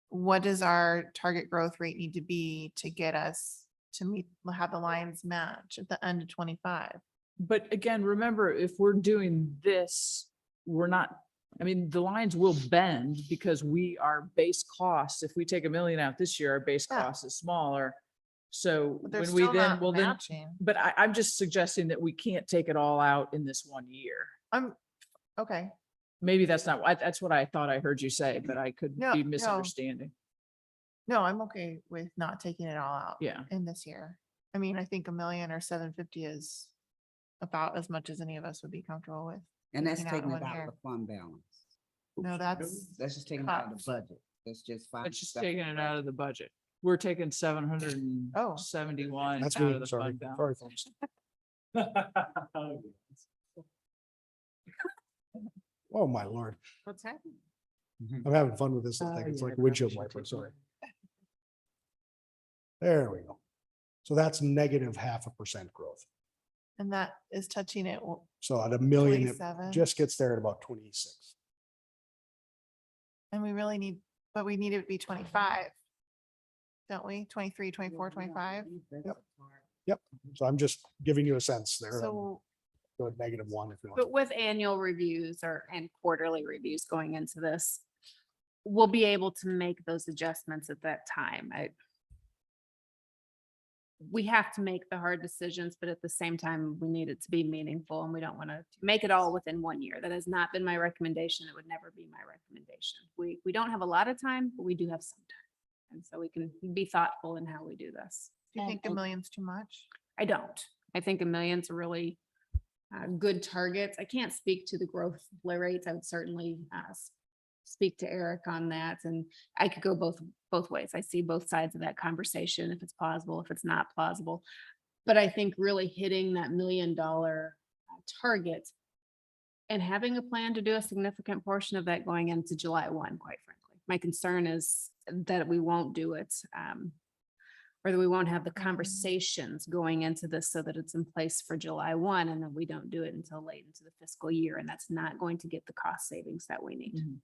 what does our target growth rate need to be to get us to have the lines match at the end of 25? But again, remember, if we're doing this, we're not, I mean, the lines will bend because our base cost, if we take $1 million out this year, our base Yeah. cost is smaller. So But they're when we still then, not well then, matching. but I'm just suggesting that we can't take it all out in this 1 year. Okay. Maybe that's what I thought I heard you say, but I could No, be no. misunderstanding. No, I'm okay with not taking it all out. Yeah. In this year. I mean, I think $1 million or 750 is about as much as any of us would be comfortable with. And that's taking taking in it 1 out year. of the fund balance. No, that's Just taking it out of cuts. the budget. That's just fine. It's just taking it out of the budget. We're taking 771 That's out me. of the Sorry. fund balance. Sorry, folks. Oh, my Lord. What's happening? I'm having fun with this thing. It's like a windshield wiper. Sorry. There we go. So that's negative 0.5% growth. And that is touching it. So at $1 million, it 27. just gets there at about 26. And we really need, but we need it to be 25. Don't we? 23, 24, 25. Yep. So I'm just giving you a sense there. So, Go at -1 if you want. But with annual reviews and quarterly reviews going into this, we'll be able to make those adjustments at that time. We have to make the hard decisions, but at the same time, we need it to be meaningful, and we don't want to make it all within 1 year. That has not been my recommendation. It would never be my recommendation. We don't have a lot of time, but we do have some time. And so we can be thoughtful in how we do this. do you think $1 million's too much? I don't. I think $1 million's a really good targets. I can't speak to the growth rates. I would certainly speak to Eric on that. And I could go both ways. I see both sides of that conversation, if it's plausible, if it's not plausible. But I think really hitting that $1 million target and having a plan to do a significant portion of that going into July 1, quite frankly. My concern is that we won't do it. Or that we won't have the conversations going into this so that it's in place for July 1, and then we don't do it until late into the fiscal year. And that's not going to get the cost savings that we need.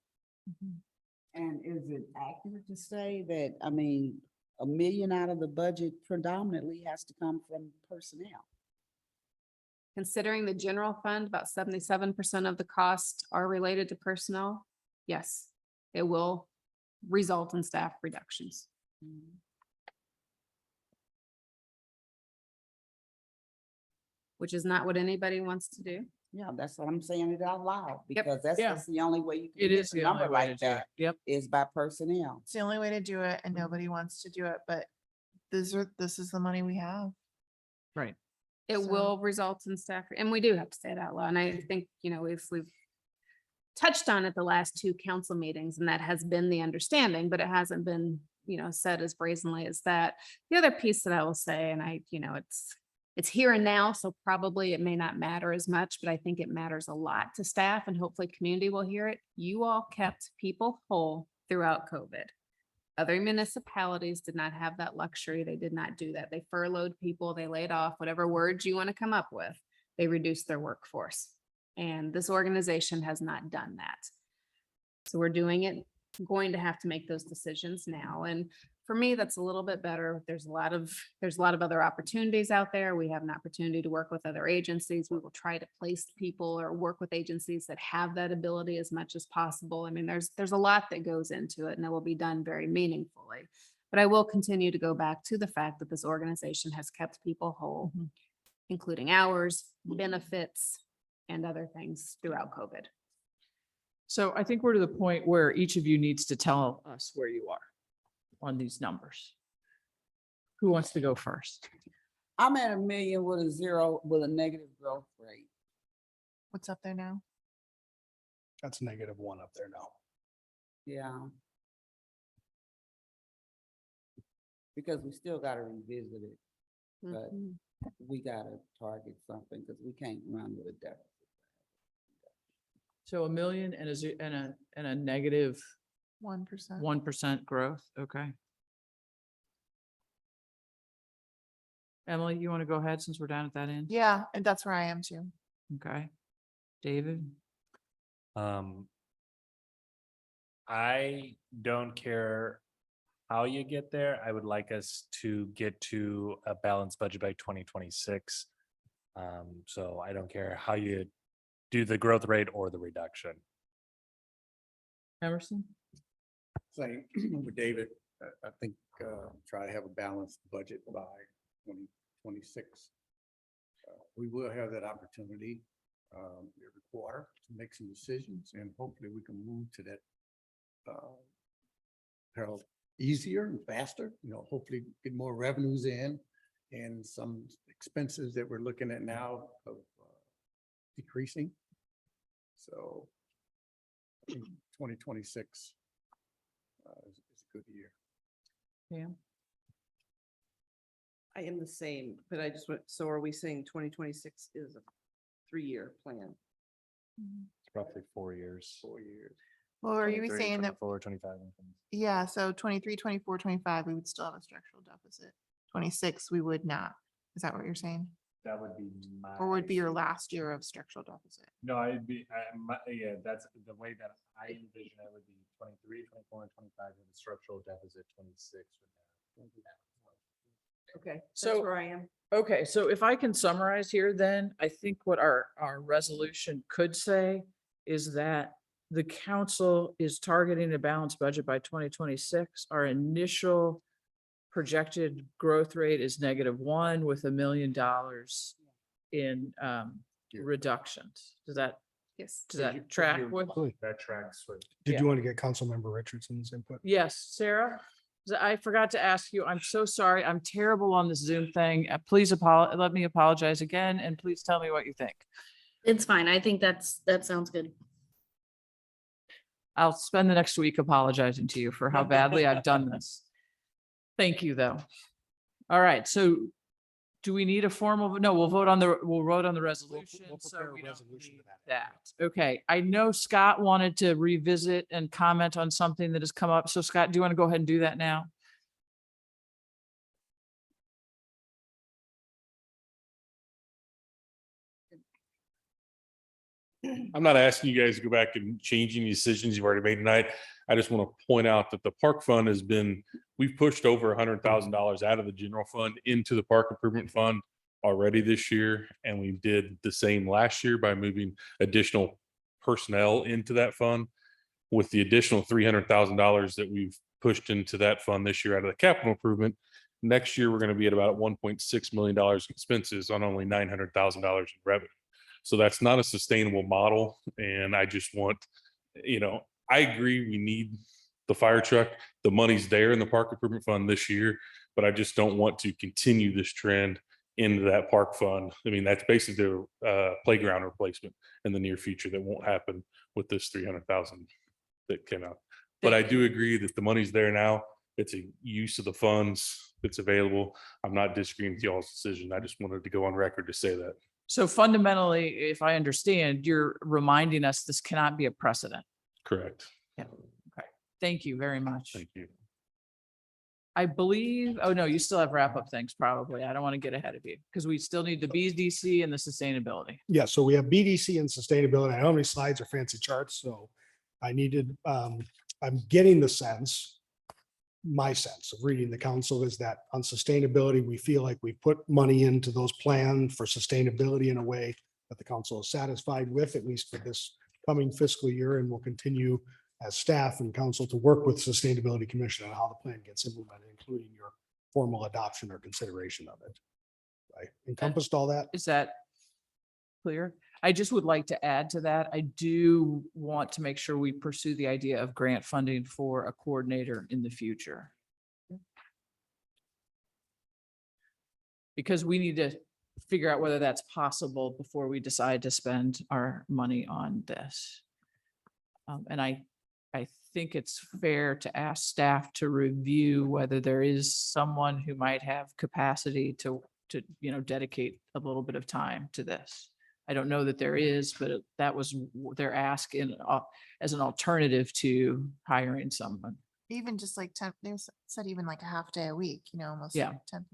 And is it accurate to say that, I mean, $1 million out of the budget predominantly has to come from personnel? Considering the general fund, about 77% of the costs are related to personnel. Yes, it will result in staff reductions. Which is not what anybody wants to do. Yeah, that's what I'm saying it out loud, Yep. because that's Yeah. the only way you can. It get is a the only number way like to do it. that Yep. is by personnel. It's the only way to do it, and nobody wants to do it, but this is the money we have. Right. It So- will result in staff, and we do have to say it out loud. And I think, if we've touched on it the last 2 council meetings, and that has been the understanding, but it hasn't been, said as brazenly as that. The other piece that I will say, and it's here and now, so probably it may not matter as much, but I think it matters a lot to staff, and hopefully community will hear it. You all kept people whole throughout COVID. Other municipalities did not have that luxury. They did not do that. They furloughed people, they laid off, whatever words you want to come up with. They reduced their workforce. And this organization has not done that. So we're doing it, going to have to make those decisions now. And for me, that's a little bit better. There's a lot of other opportunities out there. We have an opportunity to work with other agencies. We will try to place people or work with agencies that have that ability as much as possible. I mean, there's a lot that goes into it, and it will be done very meaningfully. But I will continue to go back to the fact that this organization has kept people whole, including hours, benefits, and other things throughout COVID. So I think we're to the point where each of you needs to tell us where you are on these numbers. Who wants to go first? I'm at 1 million with a negative growth rate. What's up there now? That's -1 up there now. Yeah. Because we still gotta revisit it, but we gotta target something because we can't run with a deficit. So 1 million and a negative 1%. 1% growth. Okay. Emily, you want to go ahead since we're down at that end? Yeah, and that's where I am too. Okay. David? I don't care how you get there. I would like us to get to a balanced budget by 2026. So I don't care how you do the growth rate or the reduction. Emerson? Same with David. I think try to have a balanced budget by 2026. We will have that opportunity every quarter to make some decisions, and hopefully we can move to that easier and faster. Hopefully get more revenues in and some expenses that we're looking at now of decreasing. So I think 2026 is a good year. Yeah. I am the same, but I just went, so are we saying 2026 is a 3-year plan? It's roughly 4 years. 4 years. Well, are you 23, saying that, 24, 25. and 26. yeah, so 23, 24, 25, we would still have a structural deficit. 26, we would not. Is that what you're saying? That would be my. Or would be your last year of structural deficit? No, I'd be, yeah, that's the way that I envision it would be 23, 24, and 25 with a structural deficit, 26. Okay, So- that's where I am. Okay, so if I can summarize here, then I think what our resolution could say is that the council is targeting a balanced budget by 2026. Our initial projected growth rate is -1 with $1 million in reductions. Does that track with? That tracks with. Did you want to get Councilmember Richardson's input? Yes, Sarah? I forgot to ask you. I'm so sorry. I'm terrible on this Zoom thing. Please let me apologize again, and please tell me what you think. It's fine. I think that sounds good. I'll spend the next week apologizing to you for how badly I've done this. Thank you, though. All right, so do we need a formal, no, we'll vote on the resolution. We'll so prepare a we don't resolution to need that. that. Okay, I know Scott wanted to revisit and comment on something that has come up. So Scott, do you want to go ahead and do that now? I'm not asking you guys to go back and change any decisions you've already made tonight. I just want to point out that the park fund we've pushed over $100,000 out of the general fund into the park improvement fund already this year. And we did the same last year by moving additional personnel into that fund. With the additional $300,000 that we've pushed into that fund this year out of the capital improvement, next year we're going to be at about $1.6 million in expenses on only $900,000 in revenue. So that's not a sustainable model. And I just want, I agree we need the fire truck. The money's there in the park improvement fund this year, but I just don't want to continue this trend into that park fund. I mean, that's basically a playground replacement in the near future that won't happen with this 300,000 that came out. But I do agree that the money's there now. It's a use of the funds that's available. I'm not disagreeing with y'all's decision. I just wanted to go on record to say that. So fundamentally, if I understand, you're reminding us this cannot be a precedent. Correct. Yeah. Okay. Thank you very much. Thank you. I believe, oh no, you still have wrap up things probably. I don't want to get ahead of you because we still need the BDC and the sustainability. Yeah, so we have BDC and sustainability. I don't have any slides or fancy charts, so I needed, I'm getting the sense, my sense of reading the council is that on sustainability, we feel like we put money into those plans for sustainability in a way that the council is satisfied with, at least for this coming fiscal year, and will continue as staff and council to work with Sustainability Commission on how the plan gets implemented, including your formal adoption or consideration of it. I encompassed all that. Is that clear? I just would like to add to that. I do want to make sure we pursue the idea of grant funding for a coordinator in the future. Because we need to figure out whether that's possible before we decide to spend our money on this. And I think it's fair to ask staff to review whether there is someone who might have capacity to dedicate a little bit of time to this. I don't know that there is, but that was their ask as an alternative to hiring someone. Even just like 10, they said even like a half day a week, almost Yeah. 10%.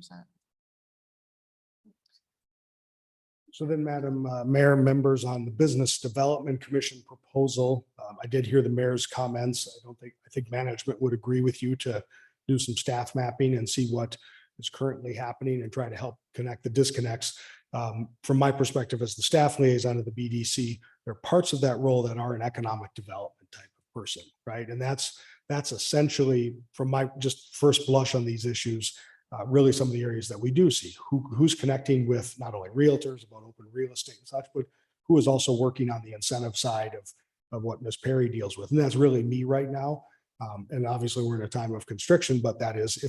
So then, Madam Mayor, members on the Business Development Commission proposal, I did hear the mayor's comments. I think management would agree with you to do some staff mapping and see what is currently happening and try to help connect the disconnects. From my perspective as the staff liaison of the BDC, there are parts of that role that are an economic development type of person, right? And that's essentially, from my just first blush on these issues, really some of the areas that we do see. Who's connecting with not only realtors about open real estate and such, but who is also working on the incentive side of what Ms. Perry deals with. And that's really me right now. And obviously we're in a time of constriction, but that is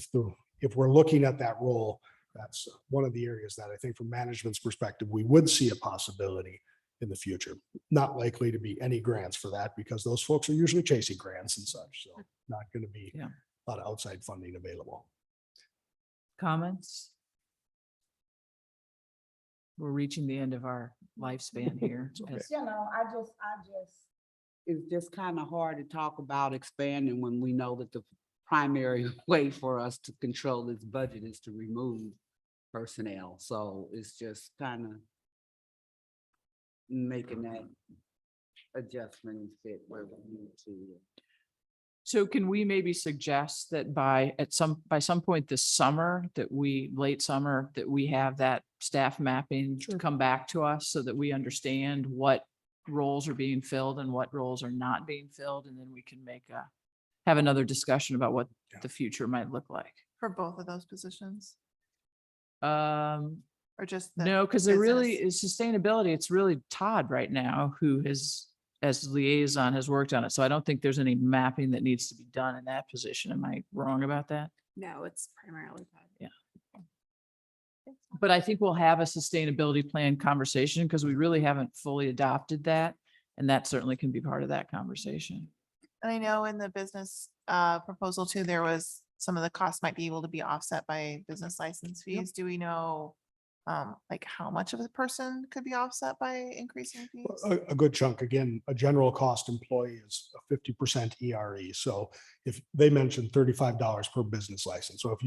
if we're looking at that role, that's one of the areas that I think from management's perspective, we would see a possibility in the future. Not likely to be any grants for that because those folks are usually chasing grants and such. So not going to be a lot of outside funding available. Comments? We're reaching the end of our lifespan here. as- I just, it's just kind of hard to talk about expanding when we know that the primary way for us to control this budget is to remove personnel. So it's just kind of making that adjustment and fit where we need to. So can we maybe suggest that by some point this summer, late summer, that we have that staff mapping to come back to us so that we understand what roles are being filled and what roles are not being filled, and then we can have another discussion about what the future might look like. For both of those positions Or just no, because there really is sustainability. It's really Todd right now who has, as liaison, has worked on it. So I don't think there's any mapping that needs to be done in that position. Am I wrong about that? No, it's primarily. Yeah. But I think we'll have a sustainability plan conversation because we really haven't fully adopted that. And that certainly can be part of that conversation. And I know in the business proposal too, there was some of the costs might be able to be offset by business license fees. Do we know like how much of a person could be offset by increasing fees? A good chunk, again, a general cost employee is a 50% ERE. So if they mentioned $35 per business license. So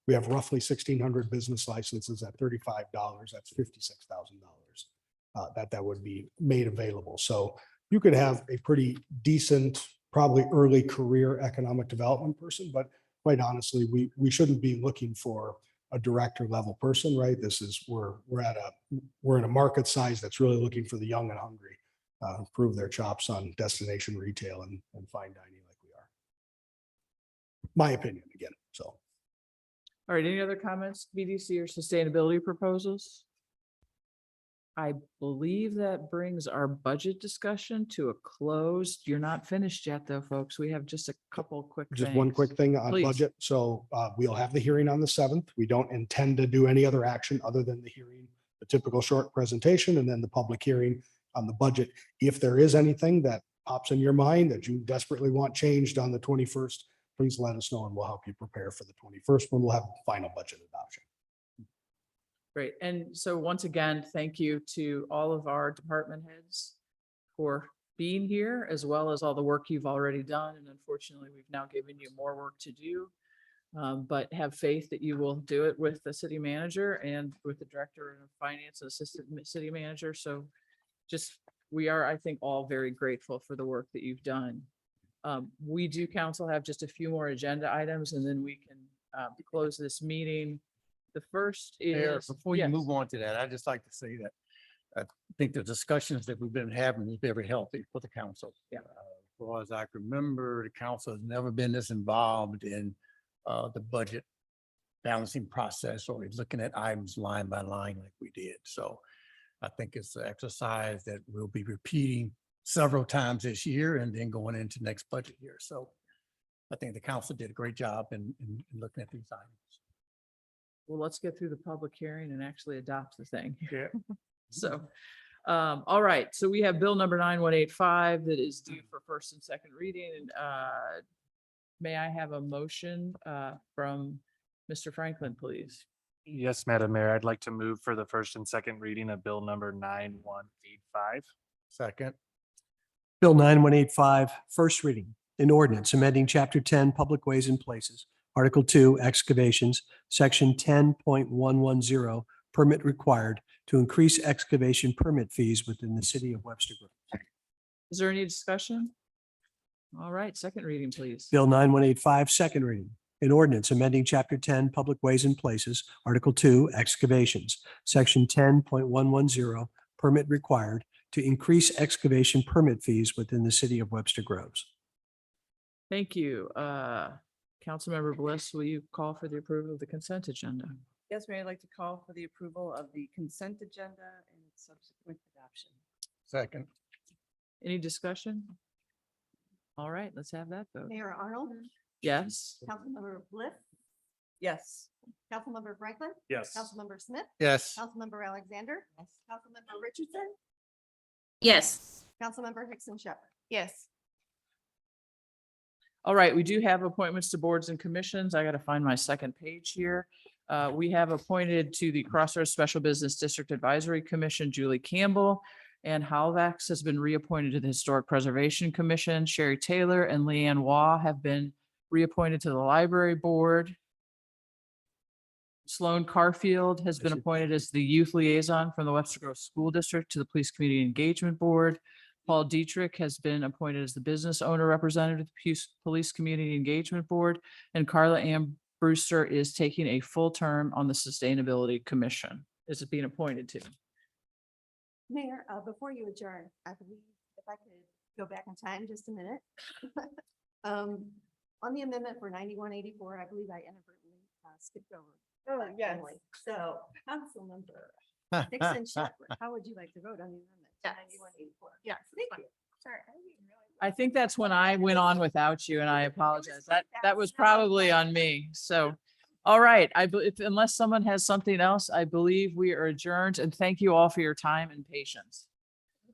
we have roughly 1,600 business licenses at $35, that's $56,000 that would be made available. So you could have a pretty decent, probably early career economic development person, but quite honestly, we shouldn't be looking for a director level person, right? We're in a market size that's really looking for the young and hungry, prove their chops on destination retail and fine dining like we are. My opinion again, so. All right, any other comments, BDC or sustainability proposals? I believe that brings our budget discussion to a close. You're not finished yet though, folks. We have just a couple quick things. Just one quick thing on Please. budget. So we'll have the hearing on the 7th. We don't intend to do any other action other than the hearing, the typical short presentation, and then the public hearing on the budget. If there is anything that pops in your mind that you desperately want changed on the 21st, please let us know and we'll help you prepare for the 21st when we'll have final budget adoption. Great. And so once again, thank you to all of our department heads for being here, as well as all the work you've already done. And unfortunately, we've now given you more work to do. But have faith that you will do it with the city manager and with the director of finance and assistant city manager. So just, we are, I think, all very grateful for the work that you've done. We do, council, have just a few more agenda items and then we can close this meeting. The first Mayor, is. before you yes. move on to that, I'd just like to say that I think the discussions that we've been having is very healthy for the council. Yeah. As far as I can remember, the council has never been this involved in the budget balancing process or looking at items line by line like we did. So I think it's an exercise that we'll be repeating several times this year and then going into next budget year. So I think the council did a great job in looking at these items. Well, let's get through the public hearing and actually adopt the thing. Yeah. So, all right, so we have bill number 9185 that is due for first and second reading. And may I have a motion from Mr. Franklin, please? Yes, Madam Mayor, I'd like to move for the first and second reading of bill number 9185. Second. Bill 9185, first reading. An ordinance amending Chapter 10, Public Ways and Places, Article 2, Excavations, Section 10.110, Permit Required to increase excavation permit fees within the city of Webster Groves. Is there any discussion? All right, second reading, please. Bill 9185, second reading. An ordinance amending Chapter 10, Public Ways and Places, Article 2, Excavations, Section 10.110, Permit Required to increase excavation permit fees within the city of Webster Groves. Thank you. Councilmember Bliss, will you call for the approval of the consent agenda? Yes, Mayor, I'd like to call for the approval of the consent agenda and its subsequent adoption. Second. Any discussion? All right, let's have that vote. Mayor Arnold, Yes. Councilmember Bliss, Yes. Councilmember Franklin, Yes. Councilmember Smith, Yes. Councilmember Alexander, Councilmember Richardson, Yes. Councilmember Hickson Shepherd. Yes. All right, we do have appointments to boards and commissions. I got to find my second page here. We have appointed to the Crossroads Special Business District Advisory Commission, Julie Campbell, and Halvax has been reappointed to the Historic Preservation Commission. Sherry Taylor and Leanne Waugh have been reappointed to the Library Board. Sloan Carfield has been appointed as the Youth Liaison from the Webster Groves School District to the Police Community Engagement Board. Paul Dietrich has been appointed as the Business Owner Representative to the Police Community Engagement Board, and Carla Ann Brewster is taking a full term on the Sustainability Commission. Is it being appointed to? Mayor, before you adjourn, I believe if I could go back in time just a minute. On the amendment for 9184, I believe I inadvertently skipped over. Oh, that yes. only. So Councilmember Hickson Shepherd, how would you like to vote on the amendment? to 9184? Yes. Thank you. Sorry. I didn't realize- I think that's when I went on without you and I apologize. That was probably on me. So, all right, unless someone has something else, I believe we are adjourned and thank you all for your time and patience.